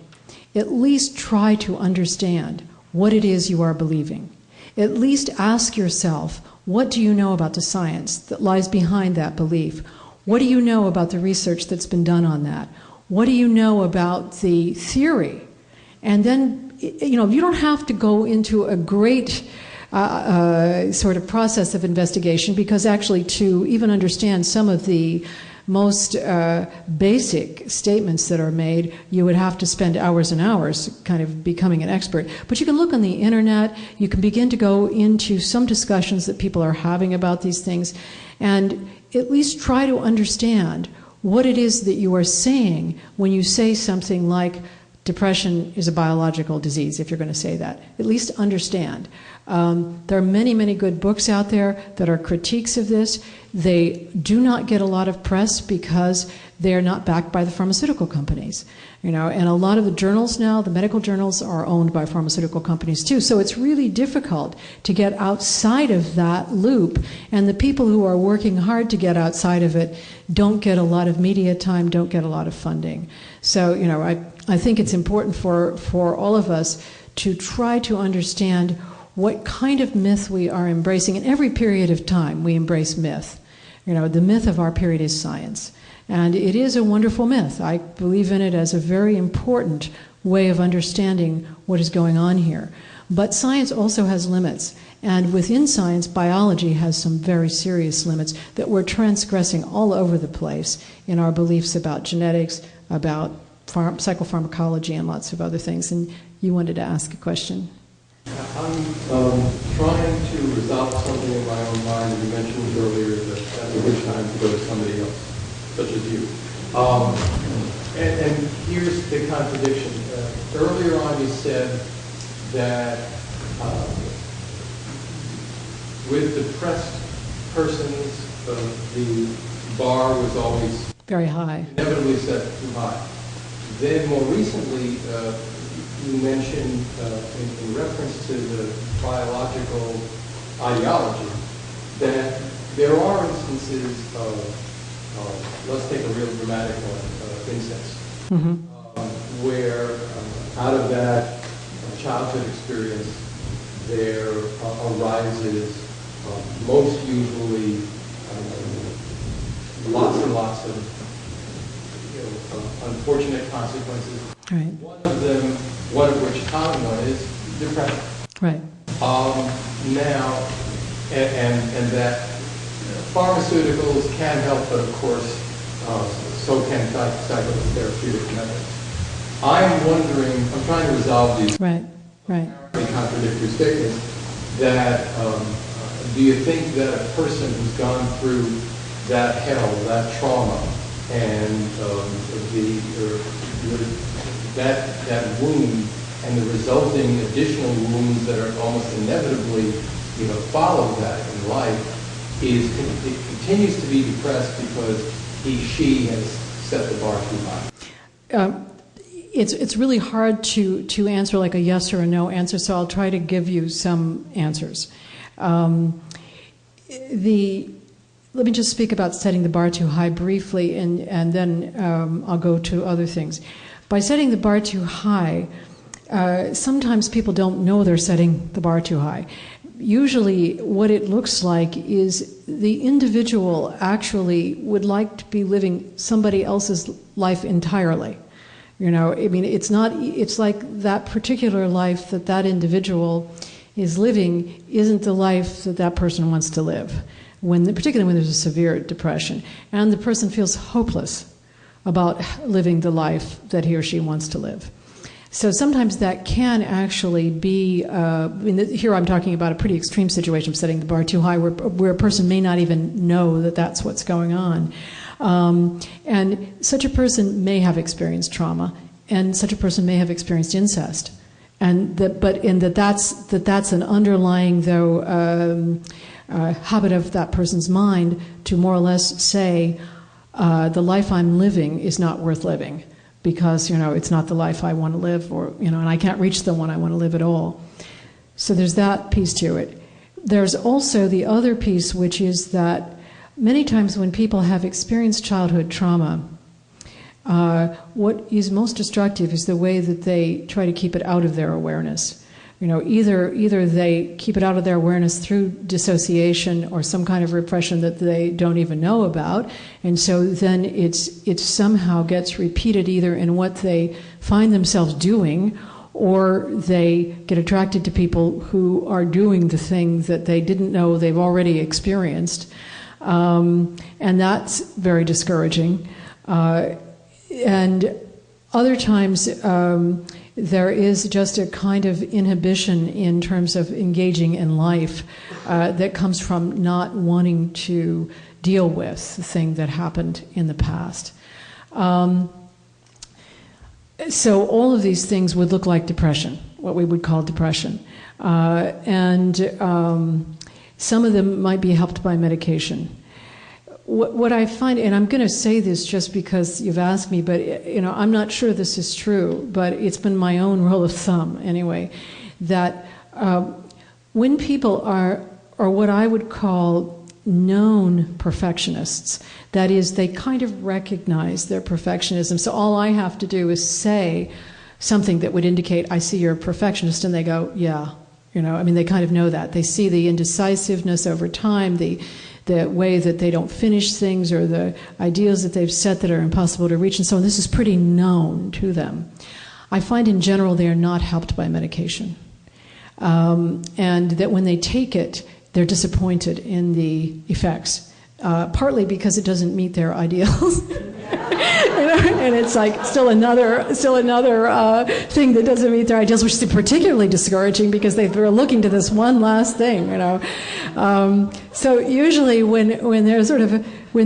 at least try to understand what it is you are believing. At least ask yourself, what do you know about the science that lies behind that belief? What do you know about the research that's been done on that? What do you know about the theory? And then, you don't have to go into a great sort of process of investigation, because actually to even understand some of the most basic statements that are made, you would have to spend hours and hours kind of becoming an expert. But you can look on the internet, you can begin to go into some discussions that people are having about these things, and at least try to understand what it is that you are saying when you say something like, depression is a biological disease, if you're going to say that. At least understand. There are many, many good books out there that are critiques of this. They do not get a lot of press because they are not backed by the pharmaceutical companies. And a lot of the journals now, the medical journals, are owned by pharmaceutical companies too. So it's really difficult to get outside of that loop. And the people who are working hard to get outside of it don't get a lot of media time, don't get a lot of funding. So, I think it's important for all of us to try to understand what kind of myth we are embracing. In every period of time, we embrace myth. The myth of our period is science. And it is a wonderful myth. I believe in it as a very important way of understanding what is going on here. But science also has limits. And within science, biology has some very serious limits that we're transgressing all over the place in our beliefs about genetics, about psychopharmacology, and lots of other things. And you wanted to ask a question. I'm trying to resolve something in my own mind, and you mentioned earlier that that's a good time to go to somebody else, such as you. And here's the contradiction. Earlier on you said that with depressed persons, the bar was always very high, inevitably set too high. Then more recently, you mentioned in reference to the biological ideology that there are instances of, let's take a real dramatic one, incest, where out of that childhood experience there arises most usually lots and lots of unfortunate consequences. Right. One of which common one is depression. Right. Now, and that pharmaceuticals can help, but of course, so can psychotherapeutic methods. I'm wondering, I'm trying to resolve these contradictory statements, that do you think that a person who's gone through that hell, that trauma, and that wound and the resulting additional wounds that are almost inevitably, follow that in life, it continues to be depressed because she has set the bar too high? It's really hard to answer like a yes or a no answer, so I'll try to give you some answers. let me just speak about setting the bar too high briefly, and then I'll go to other things. By setting the bar too high, sometimes people don't know they're setting the bar too high. Usually what it looks like is the individual actually would like to be living somebody else's life entirely. You know, I mean, it's like that particular life that that individual is living isn't the life that that person wants to live, particularly when there's a severe depression. And the person feels hopeless about living the life that he or she wants to live. So sometimes that can actually be, here I'm talking about a pretty extreme situation of setting the bar too high, where a person may not even know that that's what's going on. And such a person may have experienced trauma, and such a person may have experienced incest. And that's an underlying, though, habit of that person's mind to more or less say, the life I'm living is not worth living, because, you know, it's not the life I want to live, or, you know, and I can't reach the one I want to live at all. So there's that piece to it. There's also the other piece, which is that many times when people have experienced childhood trauma, what is most destructive is the way that they try to keep it out of their awareness. You know, either they keep it out of their awareness through dissociation or some kind of repression that they don't even know about, and so then it somehow gets repeated either in what they find themselves doing, or they get attracted to people who are doing the thing that they didn't know they've already experienced, and that's very discouraging. And other times, there is just a kind of inhibition in terms of engaging in life that comes from not wanting to deal with the thing that happened in the past. So all of these things would look like depression, what we would call depression. And some of them might be helped by medication. What I find, and I'm going to say this just because you've asked me, but, you know, I'm not sure this is true, but it's been my own rule of thumb anyway, that when people are what I would call known perfectionists, that is, they kind of recognize their perfectionism. So all I have to do is say something that would indicate, I see you're a perfectionist, and they go, yeah. You know, I mean, they kind of know that. They see the indecisiveness over time, the way that they don't finish things, or the ideals that they've set that are impossible to reach, and so on. This is pretty known to them. I find in general they are not helped by medication. And that when they take it, they're disappointed in the effects, partly because it doesn't meet their ideals. And it's like still another thing that doesn't meet their ideals, which is particularly discouraging because they're looking to this one last thing, you know. So usually when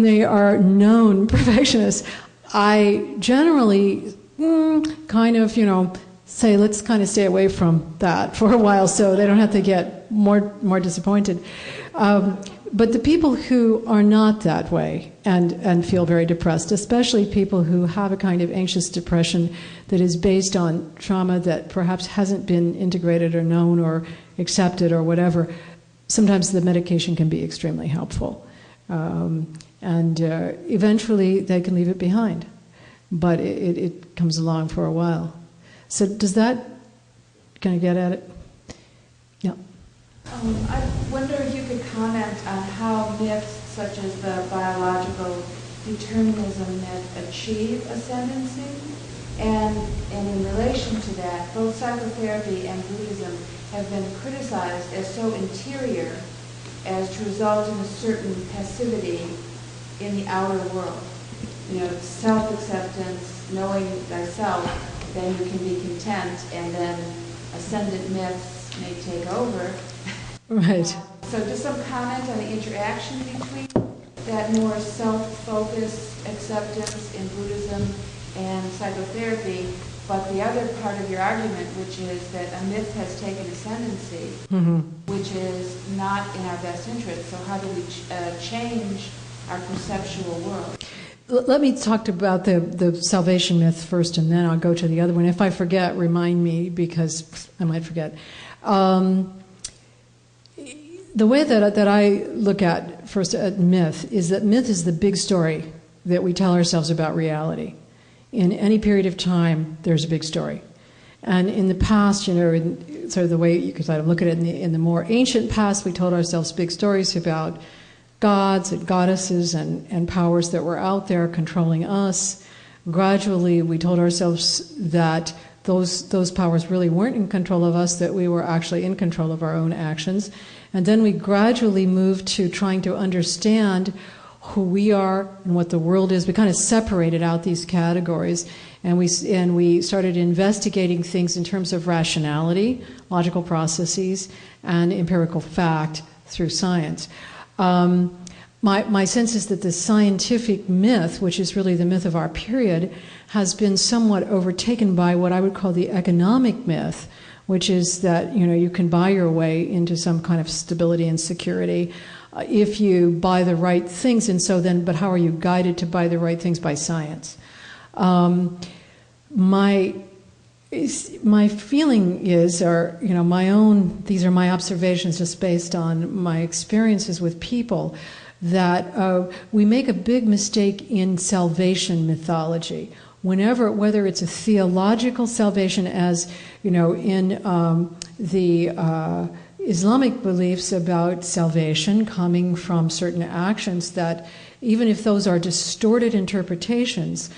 they are known perfectionists, I generally kind of, you know, say, let's kind of stay away from that for a while so they don't have to get more disappointed. But the people who are not that way and feel very depressed, especially people who have a kind of anxious depression that is based on trauma that perhaps hasn't been integrated or known or accepted or whatever, sometimes the medication can be extremely helpful. And eventually they can leave it behind. But it comes along for a while. So does that kind of get at it? Yeah. I wonder if you could comment on how myths such as the biological determinism myth achieve ascendancy, and in relation to that, both psychotherapy and Buddhism have been criticized as so interior as to result in a certain passivity in the outer world. You know, self-acceptance, knowing thyself, then you can be content, and then ascendant myths may take over. Right. So just some comment on the interaction between that more self-focused acceptance in Buddhism and psychotherapy, but the other part of your argument, which is that a myth has taken ascendancy, which is not in our best interest. So how do we change our perceptual world? Let me talk about the salvation myth first, and then I'll go to the other one. If I forget, remind me, because I might forget. the way that I look at, first, at myth is that myth is the big story that we tell ourselves about reality. In any period of time, there's a big story. And in the past, in sort of the way you could sort of look at it in the more ancient past, we told ourselves big stories about gods and goddesses and powers that were out there controlling us. Gradually, we told ourselves that those powers really weren't in control of us, that we were actually in control of our own actions. And then we gradually moved to trying to understand who we are and what the world is. We kind of separated out these categories, and we started investigating things in terms of rationality, logical processes, and empirical fact through science. My sense is that the scientific myth, which is really the myth of our period, has been somewhat overtaken by what I would call the economic myth, which is that you can buy your way into some kind of stability and security if you buy the right things. And so then, but how are you guided to buy the right things? By science. My feeling is, or my own, these are my observations just based on my experiences with people, that we make a big mistake in salvation mythology. Whether it's a theological salvation, as in the Islamic beliefs about salvation coming from certain actions, that even if those are distorted interpretations,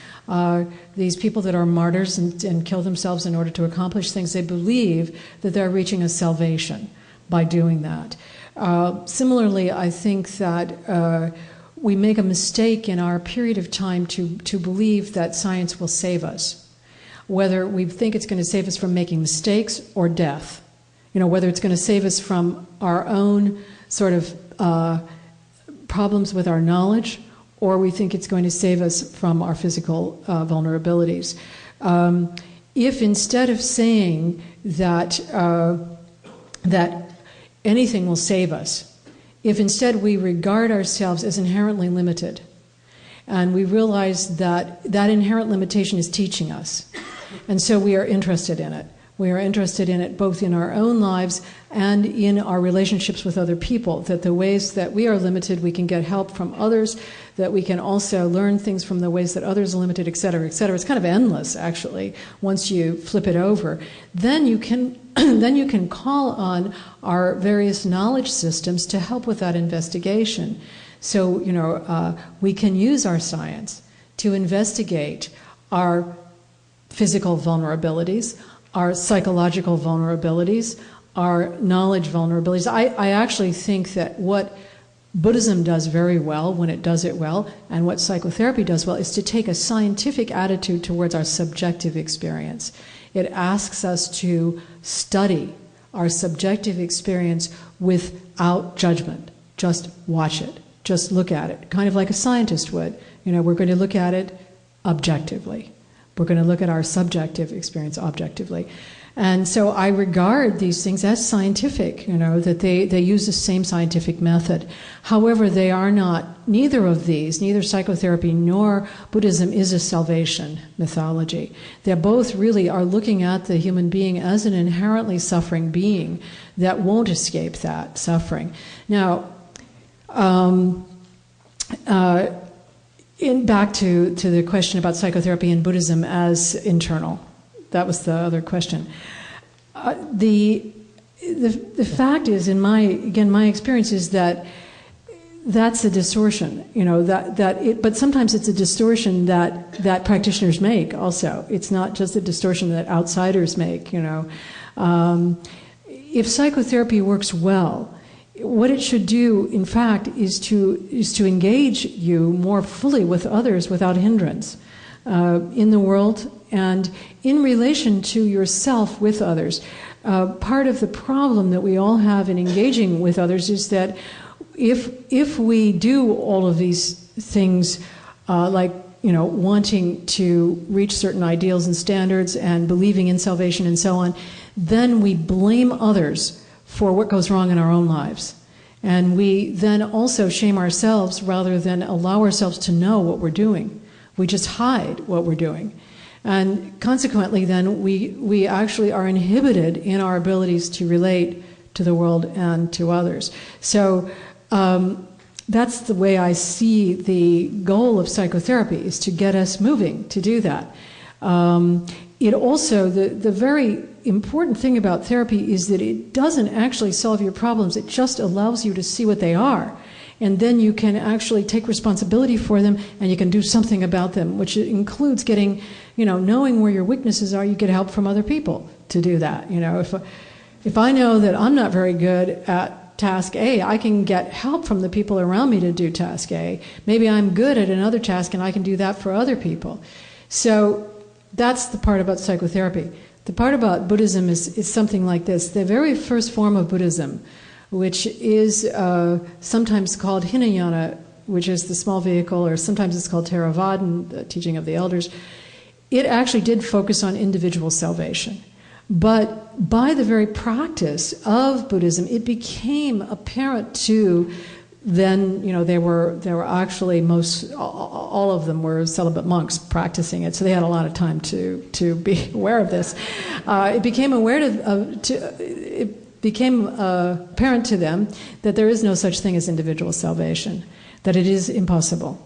these people that are martyrs and kill themselves in order to accomplish things, they believe that they're reaching a salvation by doing that. Similarly, I think that we make a mistake in our period of time to believe that science will save us, whether we think it's going to save us from making mistakes or death. Whether it's going to save us from our own sort of problems with our knowledge, or we think it's going to save us from our physical vulnerabilities. If instead of saying that anything will save us, if instead we regard ourselves as inherently limited, and we realize that that inherent limitation is teaching us, and so we are interested in it. We are interested in it both in our own lives and in our relationships with other people, that the ways that we are limited, we can get help from others, that we can also learn things from the ways that others are limited, et cetera, et cetera. It's kind of endless, actually, once you flip it over. Then you can call on our various knowledge systems to help with that investigation. So, we can use our science to investigate our physical vulnerabilities, our psychological vulnerabilities, our knowledge vulnerabilities. I actually think that what Buddhism does very well, when it does it well, and what psychotherapy does well, is to take a scientific attitude towards our subjective experience. It asks us to study our subjective experience without judgment. Just watch it. Just look at it, kind of like a scientist would. We're going to look at it objectively. We're going to look at our subjective experience objectively. And so I regard these things as scientific, that they use the same scientific method. However, they are not, neither of these, neither psychotherapy nor Buddhism is a salvation mythology. They both really are looking at the human being as an inherently suffering being that won't escape that suffering. Now, back to the question about psychotherapy and Buddhism as internal. That was the other question. The fact is, in my experience, is that that's a distortion. But sometimes it's a distortion that practitioners make. Also, it's not just a distortion that outsiders make. If psychotherapy works well, what it should do, in fact, is to engage you more fully with others without hindrance in the world and in relation to yourself with others. Part of the problem that we all have in engaging with others is that if we do all of these things, like wanting to reach certain ideals and standards and believing in salvation and so on, then we blame others for what goes wrong in our own lives. And we then also shame ourselves rather than allow ourselves to know what we're doing. We just hide what we're doing. And consequently then we actually are inhibited in our abilities to relate to the world and to others. So that's the way I see the goal of psychotherapy, is to get us moving, to do that. It also, the very important thing about therapy is that it doesn't actually solve your problems. It just allows you to see what they are. And then you can actually take responsibility for them, and you can do something about them, which includes getting, knowing where your weaknesses are. You get help from other people to do that. If I know that I'm not very good at task A, I can get help from the people around me to do task A. Maybe I'm good at another task, and I can do that for other people. So that's the part about psychotherapy. The part about Buddhism is something like this. The very first form of Buddhism, which is sometimes called Hinayana, which is the small vehicle, or sometimes it's called Theravada, the teaching of the elders, it actually did focus on individual salvation. But by the very practice of Buddhism, it became apparent to then, they were actually all of them were celibate monks practicing it, so they had a lot of time to be aware of this. It became apparent to them that there is no such thing as individual salvation, that it is impossible,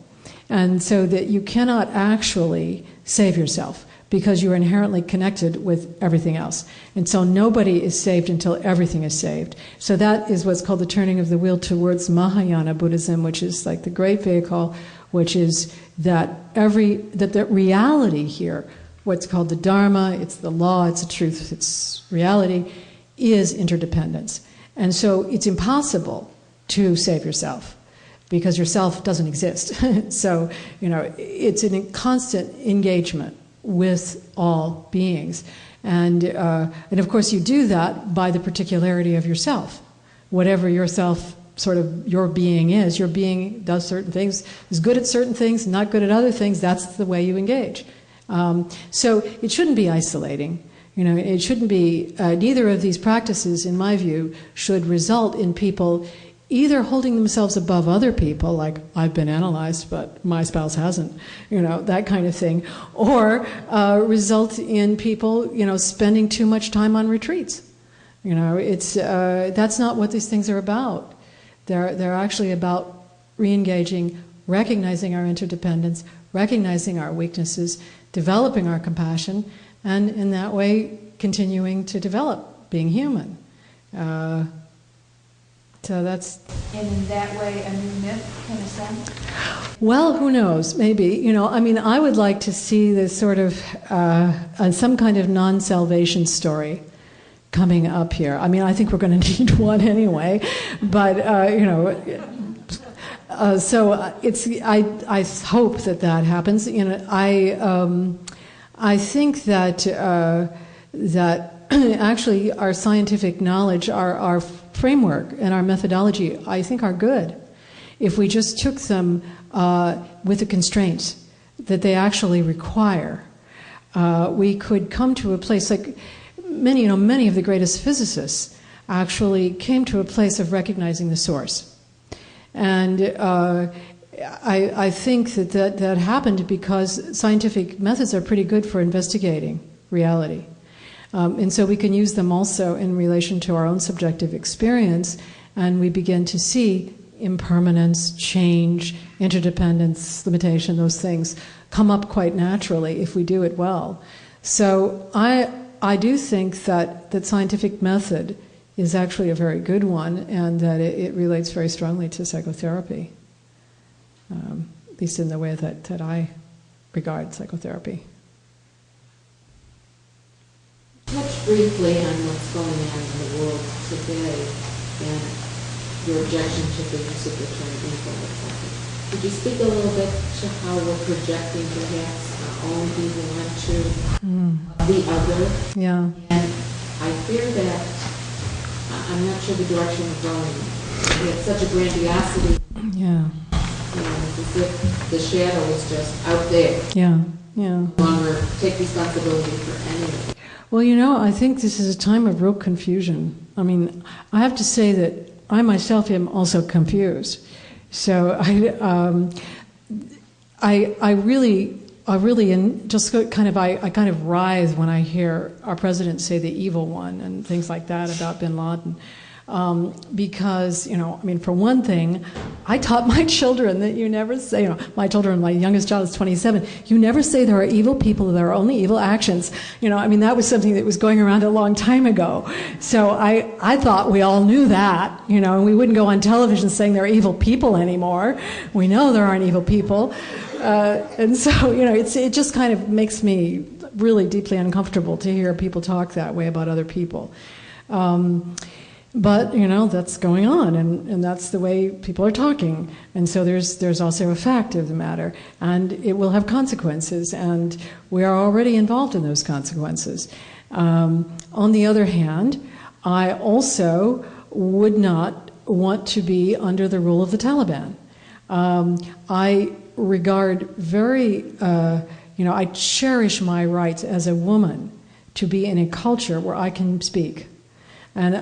and so that you cannot actually save yourself, because you are inherently connected with everything else. And so nobody is saved until everything is saved. So that is what's called the turning of the wheel towards Mahayana Buddhism, which is like the great vehicle, which is that the reality here, what's called the Dharma, it's the law, it's the truth, it's reality, is interdependence. And so it's impossible to save yourself, because yourself doesn't exist. So, it's a constant engagement with all beings. And of course you do that by the particularity of yourself. Whatever yourself, sort of your being is, your being does certain things, is good at certain things, not good at other things, that's the way you engage. So it shouldn't be isolating. It shouldn't be, neither of these practices, in my view, should result in people either holding themselves above other people, like I've been analyzed, but my spouse hasn't, that kind of thing, or result in people, spending too much time on retreats. It's that's not what these things are about. They're actually about re-engaging, recognizing our interdependence, recognizing our weaknesses, developing our compassion, and in that way continuing to develop, being human. So that's... And in that way, a new myth can ascend? Well, who knows? Maybe. I would like to see this sort of some kind of non-salvation story coming up here. I think we're going to need one anyway. But so it's. I hope that happens. I think that actually our scientific knowledge, our framework and our methodology, I think, are good. If we just took them with the constraints that they actually require, we could come to a place like many of the greatest physicists actually came to a place of recognizing the source. And I think that happened because scientific methods are pretty good for investigating reality. And so we can use them also in relation to our own subjective experience, and we begin to see impermanence, change, interdependence, limitation, those things come up quite naturally if we do it well. So I do think that scientific method is actually a very good one, and that it relates very strongly to psychotherapy, at least in the way that I regard psychotherapy. Touch briefly on what's going on in the world today and your objection to the use of the term evil. Could you speak a little bit to how we're projecting perhaps our own evil onto the other? Yeah. And I fear that I'm not sure the direction we're going. We have such a grandiosity. Yeah. It's as if the shadow is just out there. Yeah. Yeah. No longer take responsibility for anything. Well, I think this is a time of real confusion. I have to say that I myself am also confused. So I really just kind of writhe when I hear our president say the evil one and things like that about bin Laden. Because, I mean, for one thing, I taught my children that you never say, my children, my youngest child is 27, you never say there are evil people, there are only evil actions. I mean, that was something that was going around a long time ago. So I thought we all knew that, and we wouldn't go on television saying there are evil people anymore. We know there aren't evil people. And so, it just kind of makes me really deeply uncomfortable to hear people talk that way about other people. But, that's going on, and that's the way people are talking. And so there's also a fact of the matter, and it will have consequences, and we are already involved in those consequences. On the other hand, I also would not want to be under the rule of the Taliban. I regard I cherish my rights as a woman to be in a culture where I can speak. And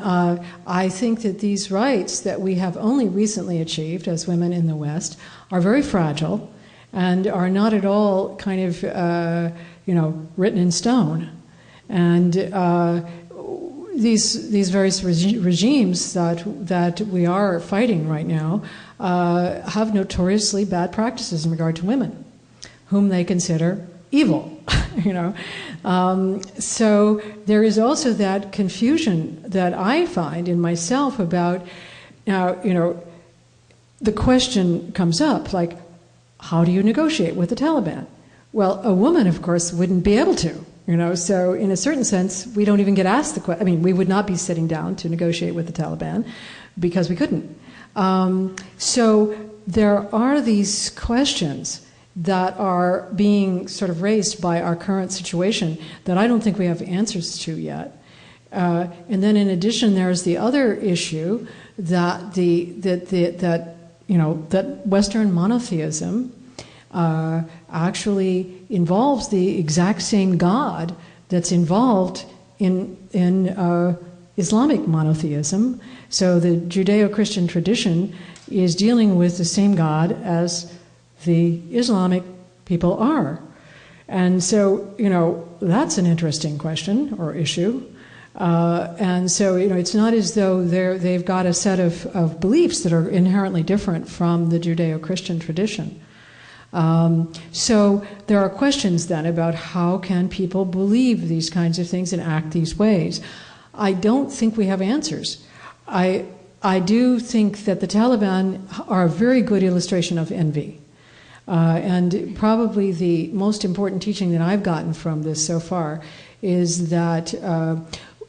I think that these rights that we have only recently achieved as women in the West are very fragile and are not at all kind of, written in stone. And these various regimes that we are fighting right now have notoriously bad practices in regard to women, whom they consider evil, So there is also that confusion that I find in myself about, the question comes up, like, how do you negotiate with the Taliban? Well, a woman, of course, wouldn't be able to, so in a certain sense, we don't even get asked the question. I mean, we would not be sitting down to negotiate with the Taliban because we couldn't. So there are these questions that are being sort of raised by our current situation that I don't think we have answers to yet. And then in addition, there's the other issue that that Western monotheism actually involves the exact same God that's involved in Islamic monotheism. So the Judeo-Christian tradition is dealing with the same God as the Islamic people are. And so, that's an interesting question or issue. And so, it's not as though they've got a set of beliefs that are inherently different from the Judeo-Christian tradition. So there are questions then about how can people believe these kinds of things and act these ways. I don't think we have answers. I do think that the Taliban are a very good illustration of envy. And probably the most important teaching that I've gotten from this so far is that,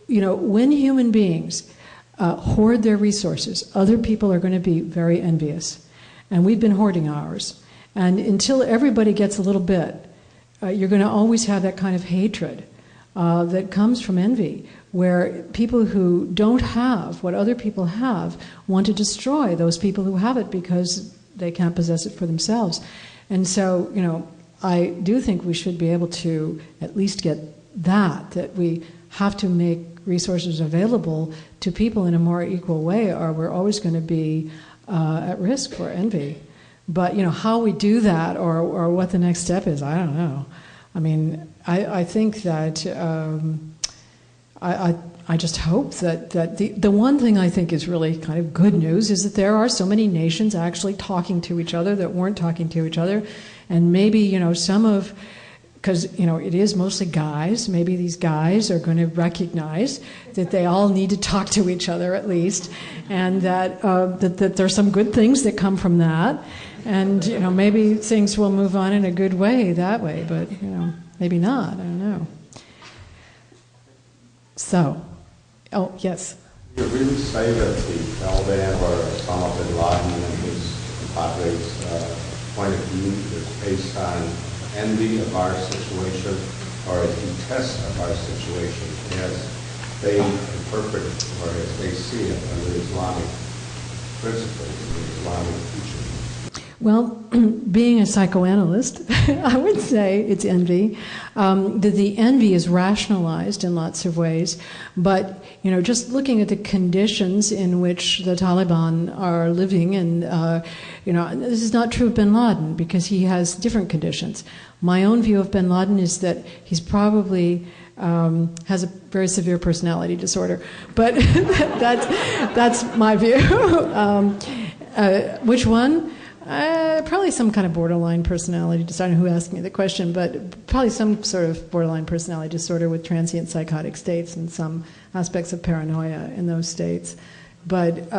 when human beings hoard their resources, other people are going to be very envious. And we've been hoarding ours. And until everybody gets a little bit, you're going to always have that kind of hatred that comes from envy, where people who don't have what other people have want to destroy those people who have it because they can't possess it for themselves. And so, I do think we should be able to at least get that we have to make resources available to people in a more equal way, or we're always going to be at risk for envy. But, how we do that or what the next step is, I don't know. I mean, I think that I just hope that the one thing I think is really kind of good news is that there are so many nations actually talking to each other that weren't talking to each other. And maybe, because, it is mostly guys, maybe these guys are going to recognize that they all need to talk to each other at least, and that there's some good things that come from that. And, maybe things will move on in a good way that way, but, maybe not, I don't know. So, oh, yes? You really say that the Taliban or Osama bin Laden and his compadres' point of view is based on envy of our situation or a detest of our situation as they interpret it or as they see it under Islamic principles and Islamic teaching? Well, being a psychoanalyst, I would say it's envy. That the envy is rationalized in lots of ways, but just looking at the conditions in which the Taliban are living, and this is not true of bin Laden because he has different conditions. My own view of bin Laden is that he's probably has a very severe personality disorder, but that's my view. Which one? Probably some kind of borderline personality disorder. I don't know who asked me the question, but probably some sort of borderline personality disorder with transient psychotic states and some aspects of paranoia in those states. But,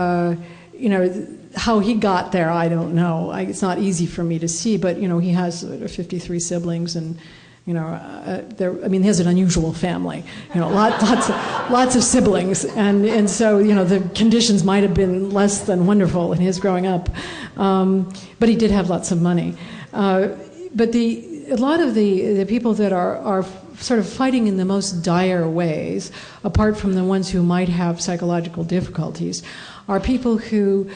how he got there, I don't know. It's not easy for me to see, but, he has 53 siblings and, he has an unusual family, lots of siblings, and so the conditions might have been less than wonderful in his growing up, but he did have lots of money. But a lot of the people that are sort of fighting in the most dire ways, apart from the ones who might have psychological difficulties, are people who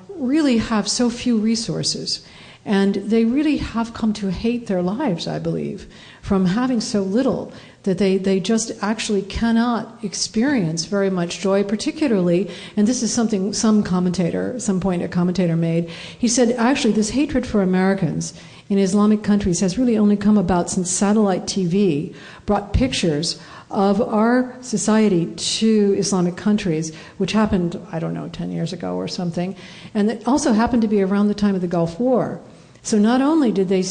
really have so few resources. And they really have come to hate their lives, I believe, from having so little that they just actually cannot experience very much joy, particularly, and this is something a commentator made. He said, actually, this hatred for Americans in Islamic countries has really only come about since satellite TV brought pictures of our society to Islamic countries, which happened, 10 years ago or something, and it also happened to be around the time of the Gulf War. So not only did they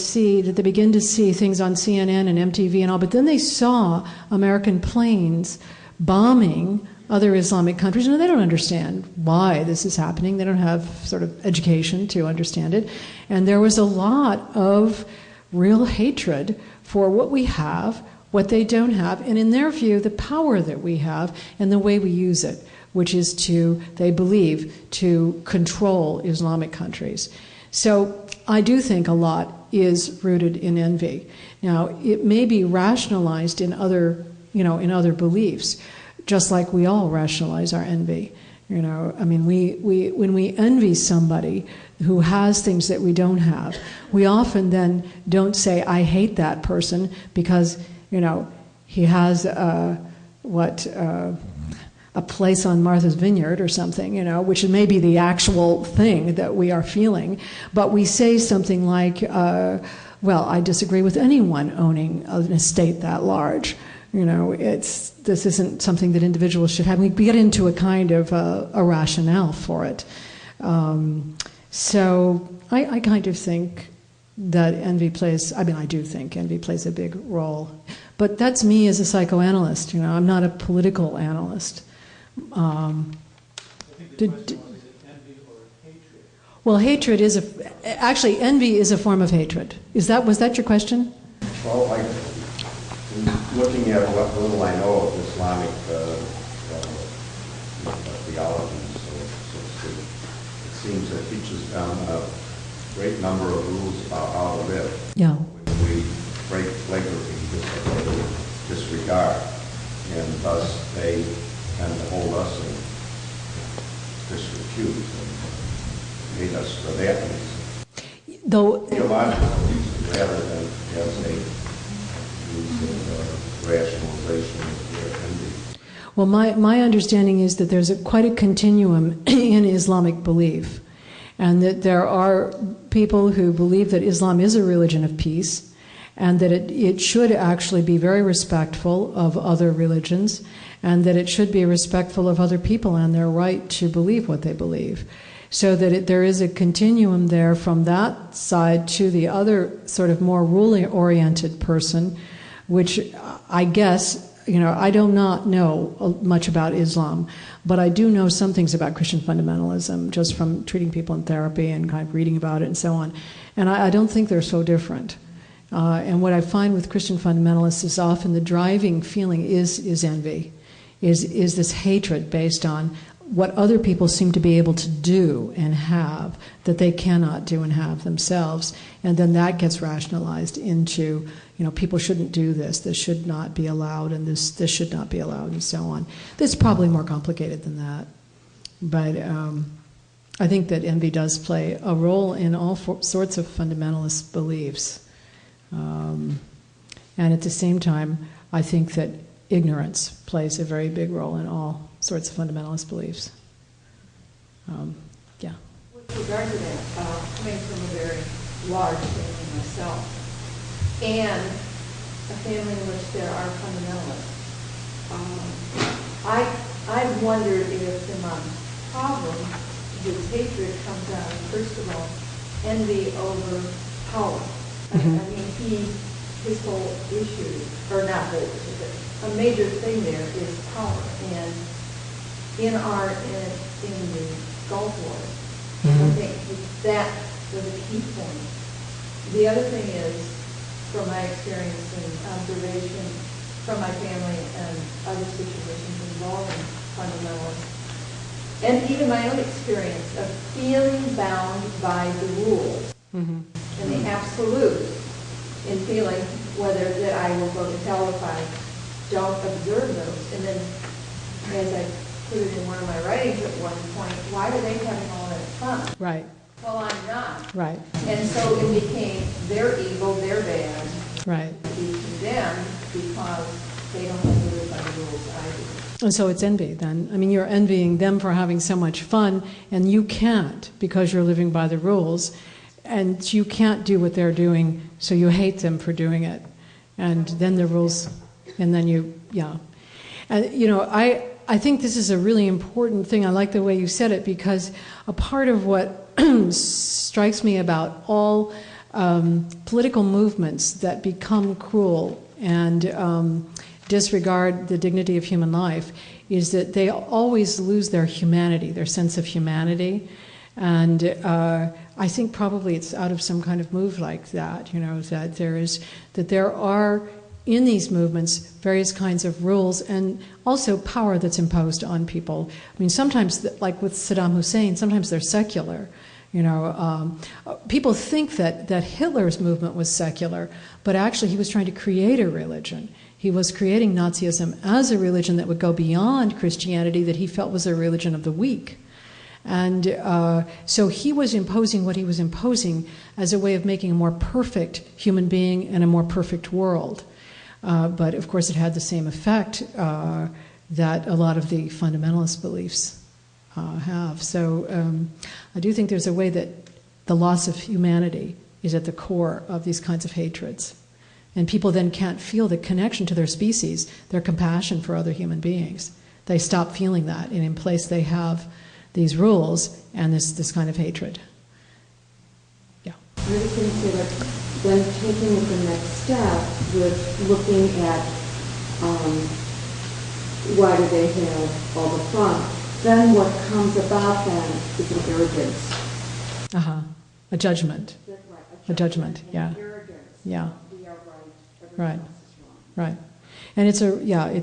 begin to see things on CNN and MTV and all, but then they saw American planes bombing other Islamic countries. And they don't understand why this is happening. They don't have sort of education to understand it. And there was a lot of real hatred for what we have, what they don't have, and in their view, the power that we have and the way we use it, which is they believe, to control Islamic countries. So I do think a lot is rooted in envy. Now, it may be rationalized in other beliefs, just like we all rationalize our envy. When we envy somebody who has things that we don't have, we often then don't say, I hate that person because, he has a place on Martha's Vineyard or something, which may be the actual thing that we are feeling. But we say something like, I disagree with anyone owning an estate that large. This isn't something that individuals should have. We get into a kind of a rationale for it. So I kind of think that envy plays, I do think envy plays a big role. But that's me as a psychoanalyst, I'm not a political analyst. Well, hatred is actually envy is a form of hatred. Was that your question? Well, looking at what little I know of Islamic theology, it seems that it teaches them a great number of rules about how to live. Yeah. We break flagrantly disregard, and thus they tend to hold us in disrepute and hate us for that reason. Though theological reason rather than as a rationalization of their envy. Well, my understanding is that there's quite a continuum in Islamic belief, and that there are people who believe that Islam is a religion of peace, and that it should actually be very respectful of other religions, and that it should be respectful of other people and their right to believe what they believe. So that there is a continuum there from that side to the other sort of more ruling-oriented person, which I guess, I do not know much about Islam, but I do know some things about Christian fundamentalism, just from treating people in therapy and kind of reading about it and so on. And I don't think they're so different. And what I find with Christian fundamentalists is often the driving feeling is envy, is this hatred based on what other people seem to be able to do and have that they cannot do and have themselves. And then that gets rationalized into, people shouldn't do this should not be allowed, and this should not be allowed, and so on. It's probably more complicated than that. But I think that envy does play a role in all sorts of fundamentalist beliefs. And at the same time, I think that ignorance plays a very big role in all sorts of fundamentalist beliefs. Yeah. With regard to that, coming from a very large family myself, and a family in which there are fundamentalists, I wondered if the problem, his hatred comes out of, first of all, envy over power. Mm-hmm. I mean, his whole issue, or not whole issue, but a major thing there is power. And in the Gulf War, I think that was a key point. The other thing is, from my experience and observation from my family and other situations involving fundamentalists, and even my own experience of feeling bound by the rules and the absolute, in feeling whether that I will go to hell if I don't observe those. And then, as I put it in one of my writings at one point, why are they having all that fun? Right. Well, I'm not. Right. And so it became they're evil, they're bad. Right. To be condemned because they don't have to live by the rules I do. And so it's envy then. I mean, you're envying them for having so much fun, and you can't because you're living by the rules, and you can't do what they're doing, so you hate them for doing it. And then the rules, and then And, I think this is a really important thing. I like the way you said it, because a part of what strikes me about all political movements that become cruel and disregard the dignity of human life is that they always lose their humanity, their sense of humanity. And I think probably it's out of some kind of move like that, that there are in these movements various kinds of rules and also power that's imposed on people. I mean, sometimes, like with Saddam Hussein, sometimes they're secular. People think that Hitler's movement was secular, but actually he was trying to create a religion. He was creating Nazism as a religion that would go beyond Christianity, that he felt was a religion of the weak. And so he was imposing what he was imposing as a way of making a more perfect human being and a more perfect world. But of course it had the same effect that a lot of the fundamentalist beliefs have. So I do think there's a way that the loss of humanity is at the core of these kinds of hatreds. And people then can't feel the connection to their species, their compassion for other human beings. They stop feeling that, and in place they have these rules and this kind of hatred. Yeah. I was going to say that then taking it the next step with looking at why do they have all the fun, then what comes about then is an arrogance. A judgment. That's right. A judgment, yeah. Arrogance. Yeah. We are right. Right. Right. And it's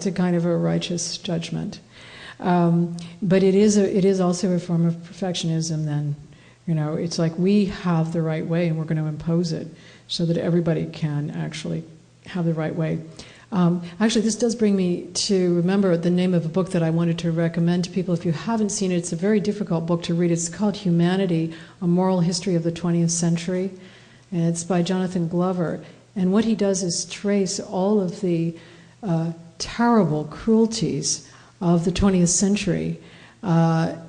a kind of a righteous judgment. But it is also a form of perfectionism then. It's like we have the right way and we're going to impose it so that everybody can actually have the right way. Actually, this does bring me to remember the name of a book that I wanted to recommend to people. If you haven't seen it, it's a very difficult book to read. It's called Humanity, A Moral History of the 20th Century. And it's by Jonathan Glover. And what he does is trace all of the terrible cruelties of the 20th century.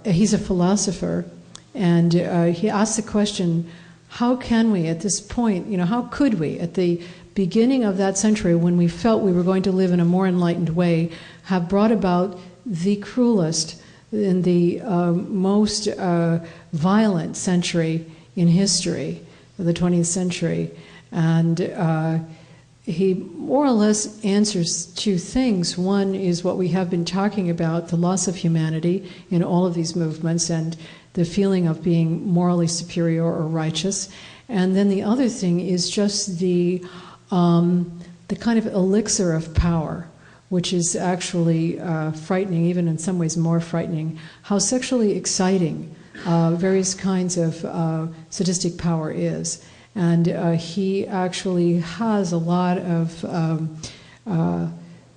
He's a philosopher, and he asks the question, how can we at this point, how could we at the beginning of that century, when we felt we were going to live in a more enlightened way, have brought about the cruelest and the most violent century in history, the 20th century. And he more or less answers two things. One is what we have been talking about, the loss of humanity in all of these movements and the feeling of being morally superior or righteous. And then the other thing is just the kind of elixir of power, which is actually frightening, even in some ways more frightening, how sexually exciting various kinds of sadistic power is. And he actually has a lot of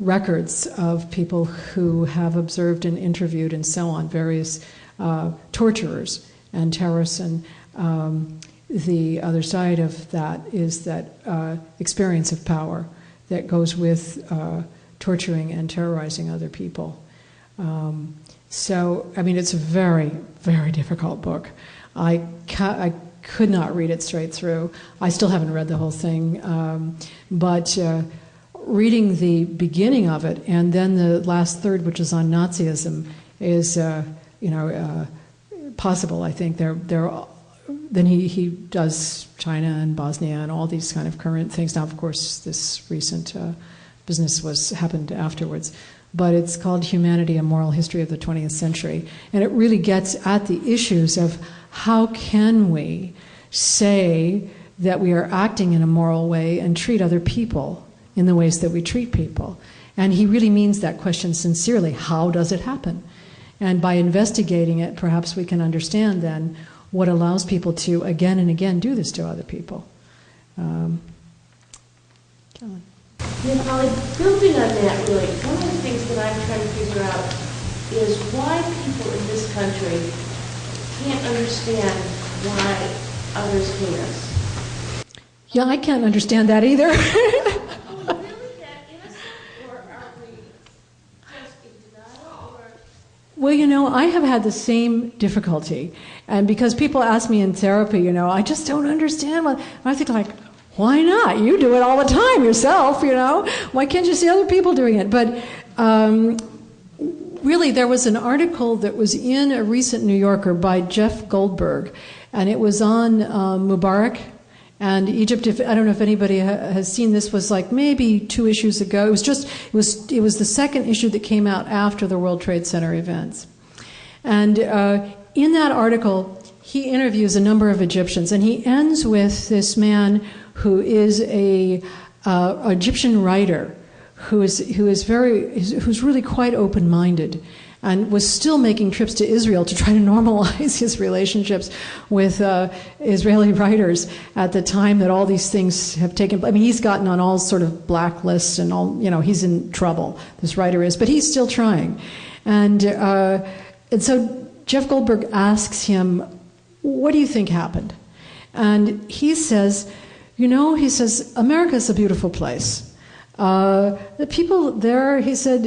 records of people who have observed and interviewed and so on, various torturers, and terrorists. And the other side of that is that experience of power that goes with torturing and terrorizing other people. So, I mean, it's a very, very difficult book. I could not read it straight through. I still haven't read the whole thing, but reading the beginning of it and then the last third, which is on Nazism, is possible. I think then he does China and Bosnia and all these kind of current things. Now, of course, this recent business happened afterwards. But it's called Humanity, A Moral History of the 20th Century. And it really gets at the issues of how can we say that we are acting in a moral way and treat other people in the ways that we treat people. And he really means that question sincerely. How does it happen? And by investigating it, perhaps we can understand then what allows people to again and again do this to other people. John. Yeah, Polly, building on that, really, one of the things that I'm trying to figure out is why people in this country can't understand why others hate us. Yeah, I can't understand that either. Are we really that innocent, or are we just in denial? Well, I have had the same difficulty. And because people ask me in therapy, I just don't understand. I think like, why not? You do it all the time yourself, Why can't you see other people doing it? But really, there was an article that was in a recent New Yorker by Jeff Goldberg, and it was on Mubarak and Egypt. I don't know if anybody has seen this. Was like maybe 2 issues ago. It was the second issue that came out after the World Trade Center events, and in that article, he interviews a number of Egyptians, and he ends with this man who is a Egyptian writer who's really quite open-minded and was still making trips to Israel to try to normalize his relationships with Israeli writers at the time that all these things have taken place. I mean, he's gotten on all sort of blacklists and all, he's in trouble, this writer is, but he's still trying. And so Jeff Goldberg asks him, what do you think happened? And he says, America's a beautiful place. The people there, he said,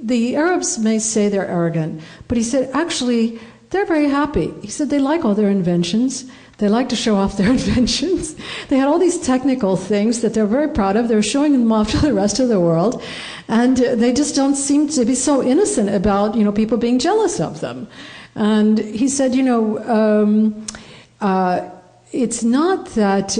the Arabs may say they're arrogant, but he said, actually, they're very happy. He said they like all their inventions. They like to show off their inventions. They had all these technical things that they're very proud of. They're showing them off to the rest of the world. And they just don't seem to be so innocent about, people being jealous of them. And he said, it's not that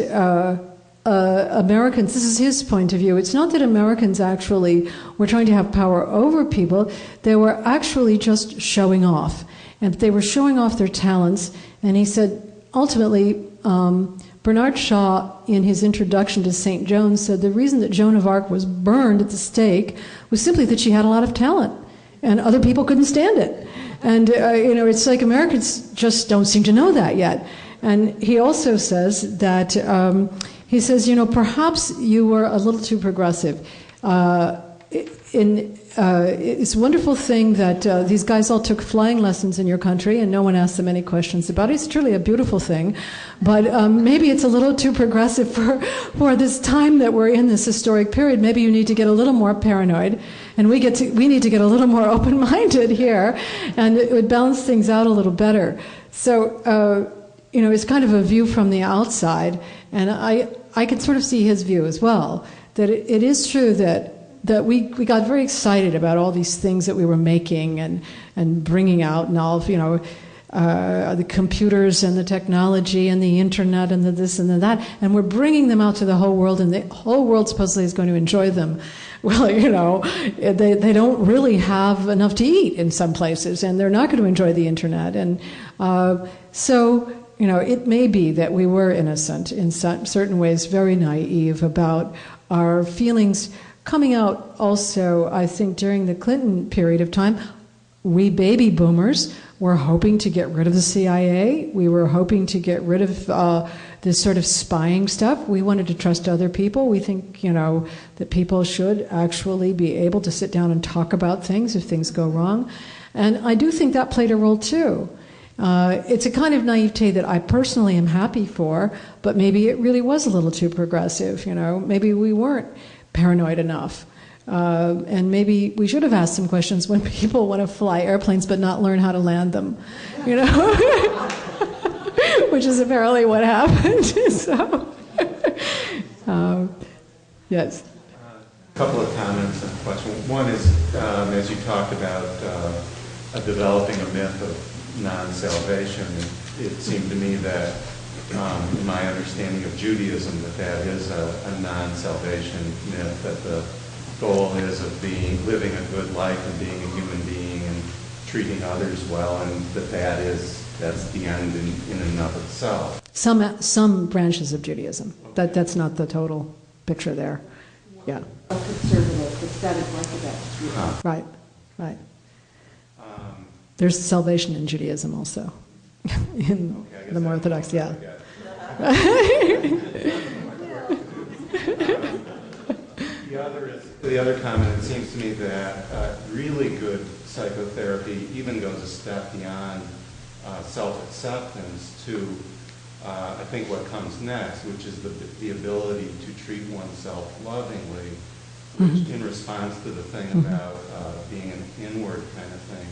Americans, this is his point of view, it's not that Americans actually were trying to have power over people, they were actually just showing off. And they were showing off their talents. And he said, ultimately, Bernard Shaw, in his introduction to St. Joan, said the reason that Joan of Arc was burned at the stake was simply that she had a lot of talent, and other people couldn't stand it. And, it's like Americans just don't seem to know that yet. And he also says that, perhaps you were a little too progressive. It's a wonderful thing that these guys all took flying lessons in your country and no one asked them any questions about it. It's truly a beautiful thing. But maybe it's a little too progressive for this time that we're in, this historic period. Maybe you need to get a little more paranoid. And we need to get a little more open-minded here. And it would balance things out a little better. So, it's kind of a view from the outside. And I can sort of see his view as well. That it is true that we got very excited about all these things that we were making and bringing out, and all, the computers and the technology and the internet and the this and the that, and we're bringing them out to the whole world, and the whole world supposedly is going to enjoy them. Well, they don't really have enough to eat in some places, and they're not going to enjoy the internet. And so, it may be that we were innocent in certain ways, very naive about our feelings coming out also, I think, during the Clinton period of time. We baby boomers were hoping to get rid of the CIA. We were hoping to get rid of this sort of spying stuff. We wanted to trust other people. We think, that people should actually be able to sit down and talk about things if things go wrong. And I do think that played a role too. It's a kind of naivete that I personally am happy for, but maybe it really was a little too progressive, Maybe we weren't paranoid enough. And maybe we should have asked some questions when people want to fly airplanes but not learn how to land them, which is apparently what happened. So, yes. A couple of comments and questions. One is, as you talked about developing a myth of non-salvation, it seemed to me that, in my understanding of Judaism, that is a non-salvation myth, that the goal is of living a good life and being a human being and treating others well, and that's the end in and of itself. Some branches of Judaism. That's not the total picture there. Yeah. Conservative, aesthetic Orthodox Judaism. Right. There's salvation in Judaism also. In the more Orthodox, yeah. The other comment, it seems to me that really good psychotherapy even goes a step beyond self-acceptance to, I think, what comes next, which is the ability to treat oneself lovingly, which in response to the thing about being an inward kind of thing,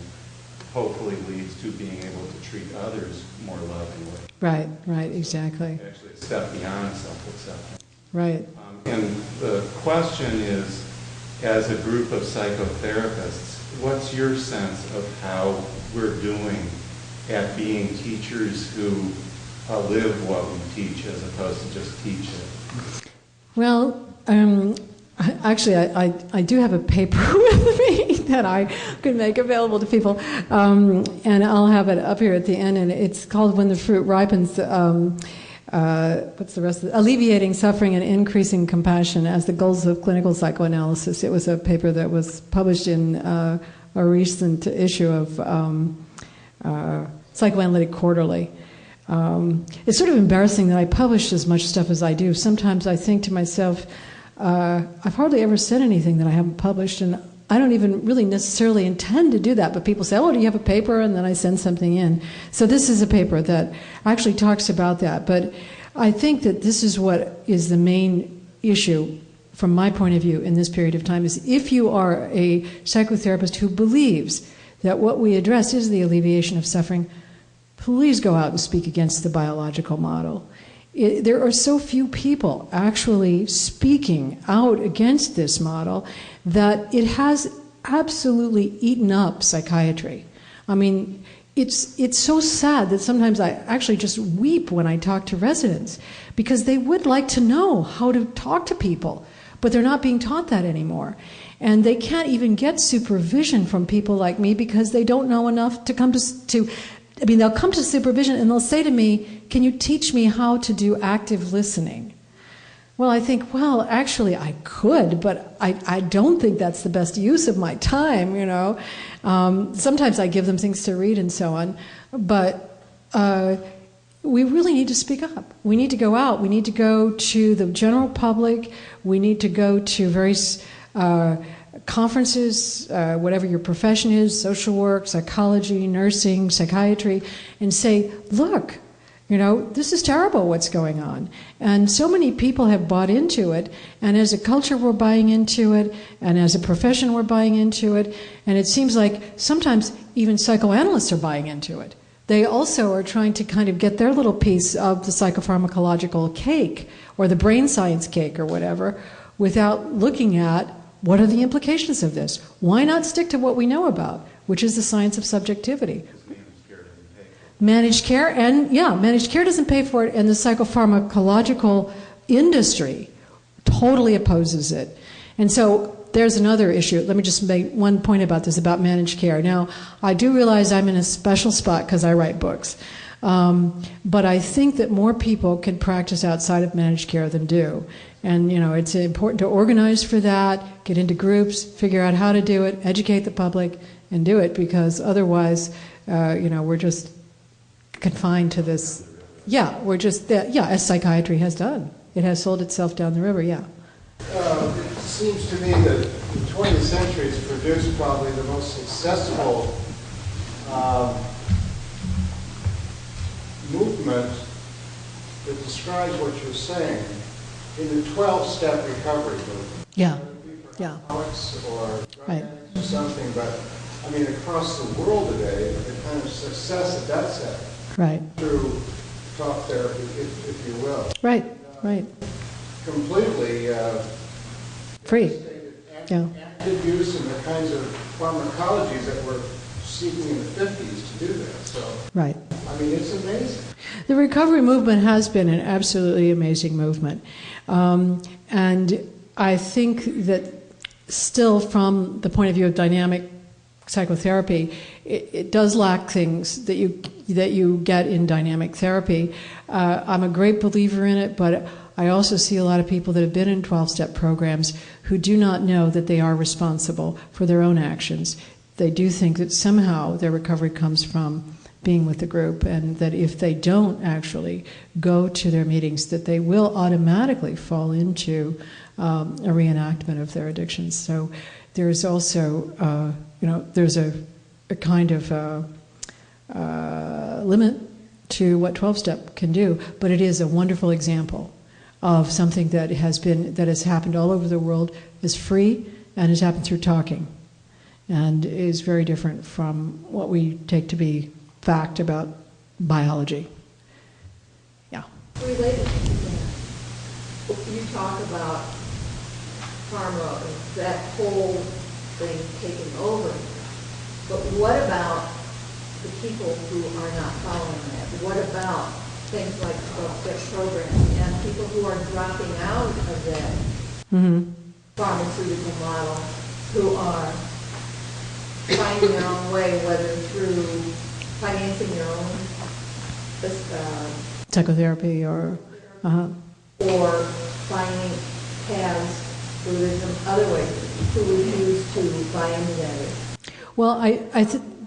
hopefully leads to being able to treat others more lovingly. Right, exactly. Actually, a step beyond self-acceptance. Right. And the question is, as a group of psychotherapists, what's your sense of how we're doing at being teachers who live what we teach as opposed to just teach it? Well, actually, I do have a paper with me that I could make available to people, and I'll have it up here at the end, and it's called When the Fruit Ripens. What's the rest of it? Alleviating Suffering and Increasing Compassion as the Goals of Clinical Psychoanalysis. It was a paper that was published in a recent issue of Psychoanalytic Quarterly. It's sort of embarrassing that I publish as much stuff as I do. Sometimes I think to myself, I've hardly ever said anything that I haven't published, and I don't even really necessarily intend to do that, but people say, oh, do you have a paper? And then I send something in. So this is a paper that actually talks about that. But I think that this is what is the main issue from my point of view in this period of time, is if you are a psychotherapist who believes that what we address is the alleviation of suffering, please go out and speak against the biological model. There are so few people actually speaking out against this model that it has absolutely eaten up psychiatry. I mean, it's so sad that sometimes I actually just weep when I talk to residents, because they would like to know how to talk to people, but they're not being taught that anymore. And they can't even get supervision from people like me because they don't know enough to come to I mean, they'll come to supervision and they'll say to me, can you teach me how to do active listening? Well, I think, well, actually I could, but I don't think that's the best use of my time, Sometimes I give them things to read and so on, but we really need to speak up. We need to go out. We need to go to the general public. We need to go to various conferences, whatever your profession is, social work, psychology, nursing, psychiatry, and say, look, this is terrible what's going on. And so many people have bought into it, and as a culture we're buying into it, and as a profession we're buying into it, and it seems like sometimes even psychoanalysts are buying into it. They also are trying to kind of get their little piece of the psychopharmacological cake, or the brain science cake, or whatever, without looking at what are the implications of this? Why not stick to what we know about, which is the science of subjectivity? Managed care, and managed care doesn't pay for it, and the psychopharmacological industry totally opposes it. And so there's another issue. Let me just make one point about this, about managed care. Now, I do realize I'm in a special spot because I write books. But I think that more people can practice outside of managed care than do. And, it's important to organize for that, get into groups, figure out how to do it, educate the public, and do it, because otherwise, we're just confined to this. Yeah, we're just, as psychiatry has done. It has sold itself down the river, yeah. It seems to me that the 20th century has produced probably the most successful movement that describes what you're saying in the 12-step recovery movement. Yeah, yeah. Alex or Right. or something, but I mean, across the world today, the kind of success that that's had Right, through talk therapy, if you will, right, right. completely Free. Yeah. active use and the kinds of pharmacologies that were seeking in the 50s to do that. So, Right. I mean, it's amazing. The recovery movement has been an absolutely amazing movement. And I think that still from the point of view of dynamic psychotherapy, it does lack things that you get in dynamic therapy. I'm a great believer in it, but I also see a lot of people that have been in 12-step programs who do not know that they are responsible for their own actions. They do think that somehow their recovery comes from being with the group, and that if they don't actually go to their meetings, that they will automatically fall into a reenactment of their addictions. So there's also, there's a kind of limit to what 12-step can do, but it is a wonderful example of something that has happened all over the world, is free, and has happened through talking, and is very different from what we take to be fact about biology. Yeah. Related to that, you talk about pharma, that whole thing taking over, but what about the people who are not following that? What about things like that program and people who are dropping out of that pharmaceutical model, who are finding their own way, whether through financing their own Psychotherapy or finding paths, Buddhism, other ways, who refuse to buy into that? Well,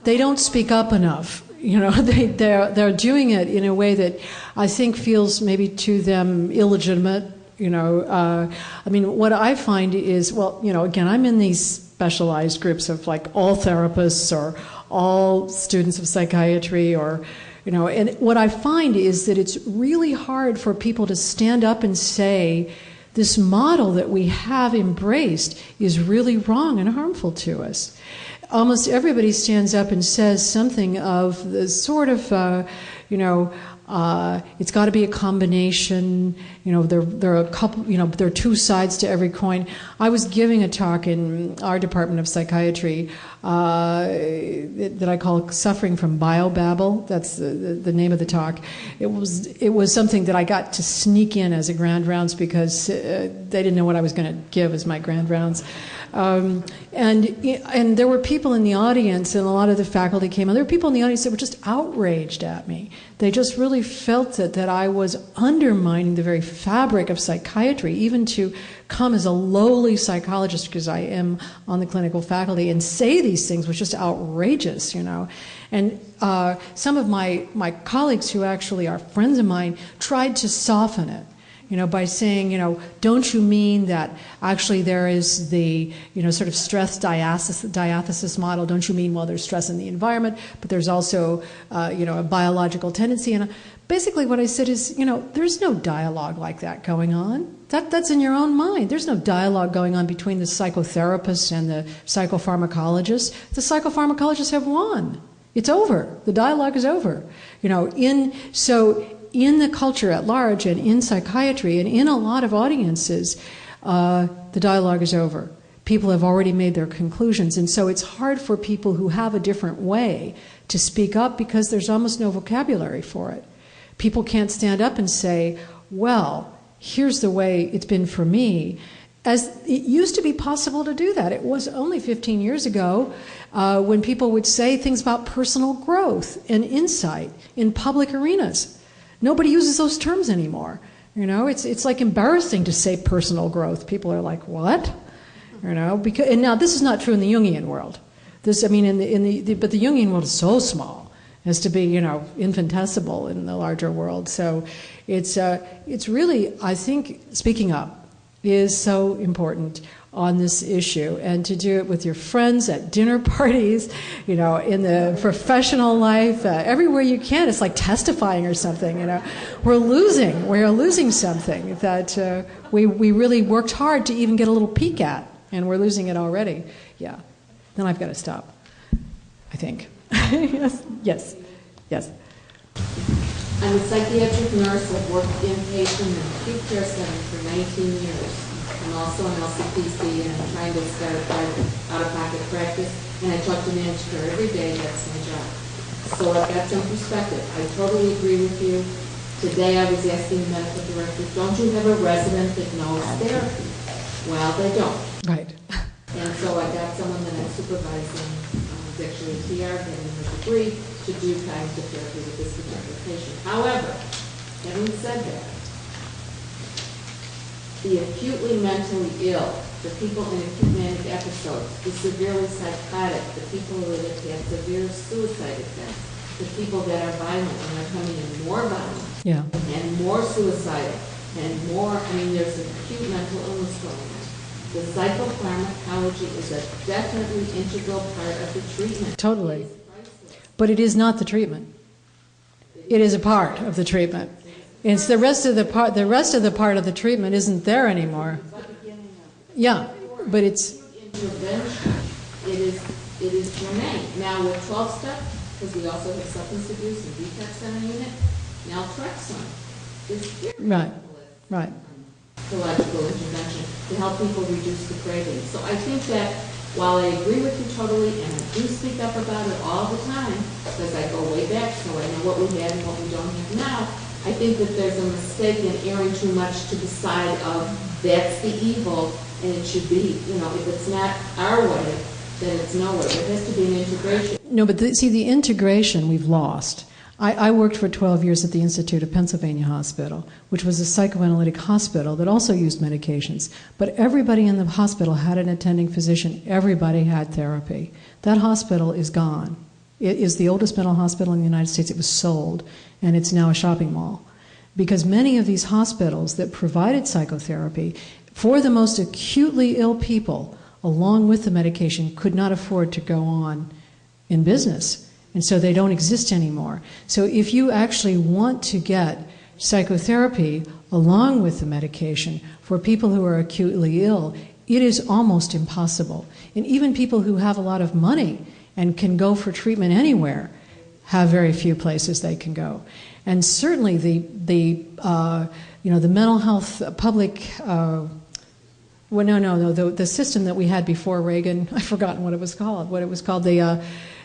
they don't speak up enough. They're doing it in a way that I think feels maybe to them illegitimate. What I find is, again, I'm in these specialized groups of like all therapists or all students of psychiatry, and what I find is that it's really hard for people to stand up and say, this model that we have embraced is really wrong and harmful to us. Almost everybody stands up and says something of the sort of, it's got to be a combination. There are a couple. There are two sides to every coin. I was giving a talk in our department of psychiatry that I call "Suffering from Biobabble." That's the name of the talk. It was something that I got to sneak in as a grand rounds because they didn't know what I was going to give as my grand rounds. And there were people in the audience, and a lot of the faculty came, and there were people in the audience that were just outraged at me. They just really felt that I was undermining the very fabric of psychiatry, even to come as a lowly psychologist, because I am on the clinical faculty, and say these things was just outrageous, And some of my colleagues who actually are friends of mine tried to soften it. By saying, don't you mean that actually there is the, sort of stress diathesis model? Don't you mean, well, there's stress in the environment, but there's also, a biological tendency? And basically what I said is, there's no dialogue like that going on. That's in your own mind. There's no dialogue going on between the psychotherapist and the psychopharmacologist. The psychopharmacologists have won. It's over. The dialogue is over. In the culture at large and in psychiatry and in a lot of audiences, the dialogue is over. People have already made their conclusions, and so it's hard for people who have a different way to speak up because there's almost no vocabulary for it. People can't stand up and say, well, here's the way it's been for me. As it used to be possible to do that. It was only 15 years ago when people would say things about personal growth and insight in public arenas. Nobody uses those terms anymore. It's like embarrassing to say personal growth. People are like, what? And now this is not true in the Jungian world. But the Jungian world is so small as to be, infinitesimal in the larger world. So it's really, I think, speaking up is so important. on this issue, and to do it with your friends at dinner parties, in the professional life, everywhere you can. It's like testifying or something, We are losing something that we really worked hard to even get a little peek at, and we're losing it already. Yeah. Then I've got to stop, I think. Yes. I'm a psychiatric nurse. I've worked inpatient and acute care setting for 19 years. I'm also an LCPC, and I'm trying to start a private out-of-pocket practice, and I talk to managed care every day. That's my job. So I've got some perspective. I totally agree with you. Today I was asking the medical director, don't you have a resident that knows therapy? Well, they don't. Right. And so I got someone that I'm supervising, who's actually a TR, getting her degree, to do cognitive therapy with this particular patient. However, having said that, the acutely mentally ill, the people in acute manic episodes, the severely psychotic, the people who have had severe suicide attempts, the people that are violent and are coming in more violent and more suicidal and more, there's an acute mental illness going on. The psychopharmacology is a definitely integral part of the treatment. Totally. But it is not the treatment. It is a part of the treatment. It's the rest of the part of the treatment isn't there anymore. Yeah, but it's intervention. It is germane. Now with 12-step, because we also have substance abuse and detox center unit, naltrexone is right. Psychological intervention to help people reduce the craving. So I think that while I agree with you totally, and I do speak up about it all the time, because I go way back, so I know what we had and what we don't have now, I think that there's a mistake in erring too much to the side of that's the evil, and it should be, if it's not our way, then it's no way. There has to be an integration. No, but the integration we've lost. I worked for 12 years at the Institute of Pennsylvania Hospital, which was a psychoanalytic hospital that also used medications. But everybody in the hospital had an attending physician. Everybody had therapy. That hospital is gone. It is the oldest mental hospital in the United States. It was sold, and it's now a shopping mall. Because many of these hospitals that provided psychotherapy for the most acutely ill people, along with the medication, could not afford to go on in business. And so they don't exist anymore. So if you actually want to get psychotherapy along with the medication for people who are acutely ill, it is almost impossible. And even people who have a lot of money and can go for treatment anywhere have very few places they can go. And certainly the mental health public, the system that we had before Reagan, I've forgotten what it was called,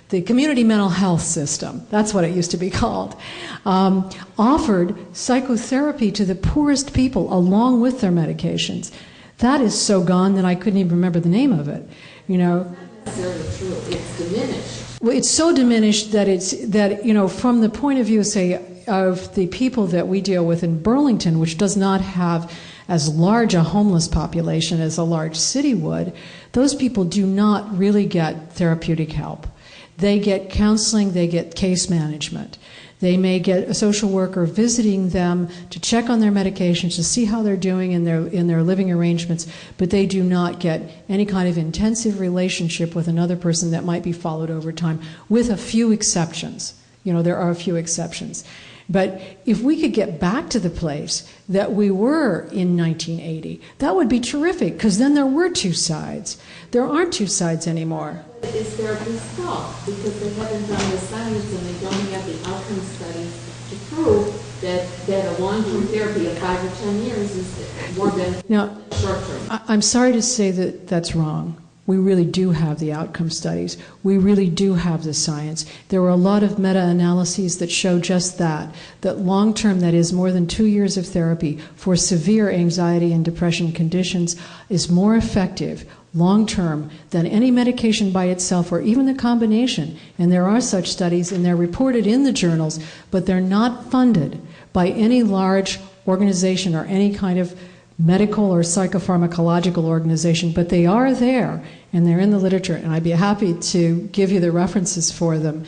the community mental health system, that's what it used to be called, offered psychotherapy to the poorest people along with their medications. That is so gone that I couldn't even remember the name of it. It's not necessarily true. It's diminished. Well, it's so diminished that from the point of view, say, of the people that we deal with in Burlington, which does not have as large a homeless population as a large city would, those people do not really get therapeutic help. They get counseling, they get case management. They may get a social worker visiting them to check on their medications, to see how they're doing in their living arrangements, but they do not get any kind of intensive relationship with another person that might be followed over time, with a few exceptions. There are a few exceptions. But if we could get back to the place that we were in 1980, that would be terrific, because then there were two sides. There aren't two sides anymore. It's therapy's fault, because they haven't done the science and they don't have the outcome studies to prove that a long-term therapy of 5 or 10 years is more beneficial than short-term. I'm sorry to say that that's wrong. We really do have the outcome studies. We really do have the science. There were a lot of meta-analyses that show just that long-term, that is more than 2 years of therapy for severe anxiety and depression conditions, is more effective long-term than any medication by itself or even the combination. And there are such studies, and they're reported in the journals, but they're not funded by any large organization or any kind of medical or psychopharmacological organization, but they are there, and they're in the literature, and I'd be happy to give you the references for them.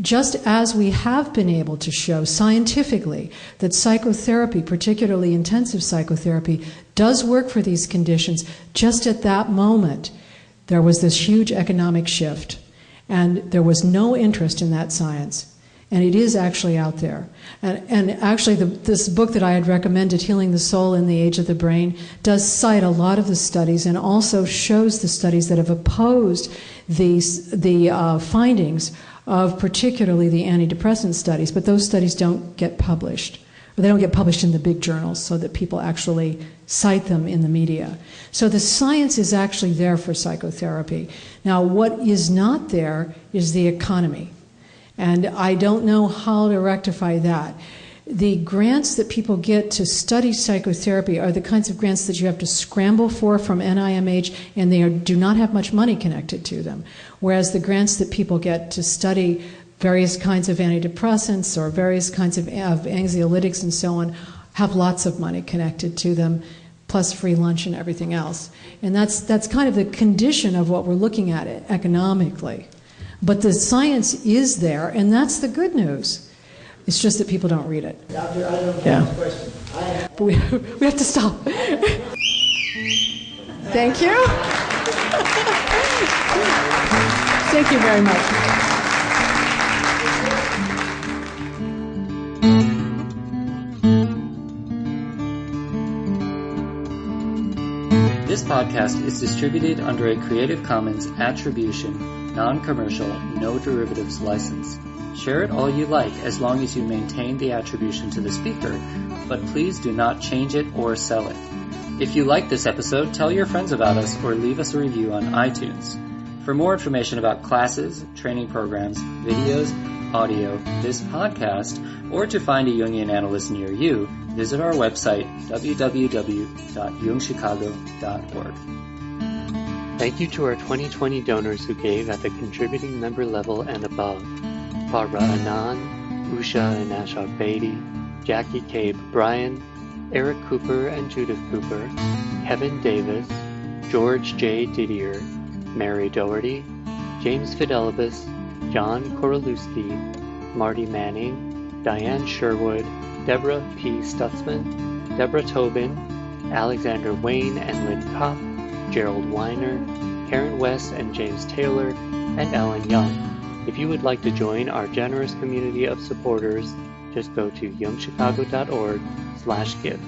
Just as we have been able to show scientifically that psychotherapy, particularly intensive psychotherapy, does work for these conditions, just at that moment, there was this huge economic shift, and there was no interest in that science. And it is actually out there. And actually, this book that I had recommended, Healing the Soul in the Age of the Brain, does cite a lot of the studies and also shows the studies that have opposed the findings of particularly the antidepressant studies. But those studies don't get published. Or they don't get published in the big journals so that people actually cite them in the media. So the science is actually there for psychotherapy. Now, what is not there is the economy. And I don't know how to rectify that. The grants that people get to study psychotherapy are the kinds of grants that you have to scramble for from NIMH, and they do not have much money connected to them. Whereas the grants that people get to study various kinds of antidepressants or various kinds of anxiolytics and so on have lots of money connected to them, plus free lunch and everything else. And that's kind of the condition of what we're looking at economically. But the science is there, and that's the good news. It's just that people don't read it. Doctor, I don't have a question. But we have to stop. Thank you. Thank you very much. This podcast is distributed under a Creative Commons Attribution, Non-Commercial, No Derivatives license. Share it all you like as long as you maintain the attribution to the speaker, but please do not change it or sell it. If you like this episode, tell your friends about us or leave us a review on iTunes. For more information about classes, training programs, videos, audio, this podcast, or to find a Jungian analyst near you, visit our website, www.jungchicago.org. Thank you to our 2020 donors who gave at the contributing member level and above: Barbara Anand, Usha and Ashok Beatty, Jackie Cabe Bryan, Eric Cooper and Judith Cooper, Kevin Davis, George J. Didier, Mary Doherty, James Fidelibus, John Korolewski, Marty Manning, Diane Sherwood, Deborah P. Stutzman, Deborah Tobin, Alexander Wayne and Lynn Kopp, Gerald Weiner, Karen West and James Taylor, and Ellen Young. If you would like to join our generous community of supporters, just go to youngchicago.org/give.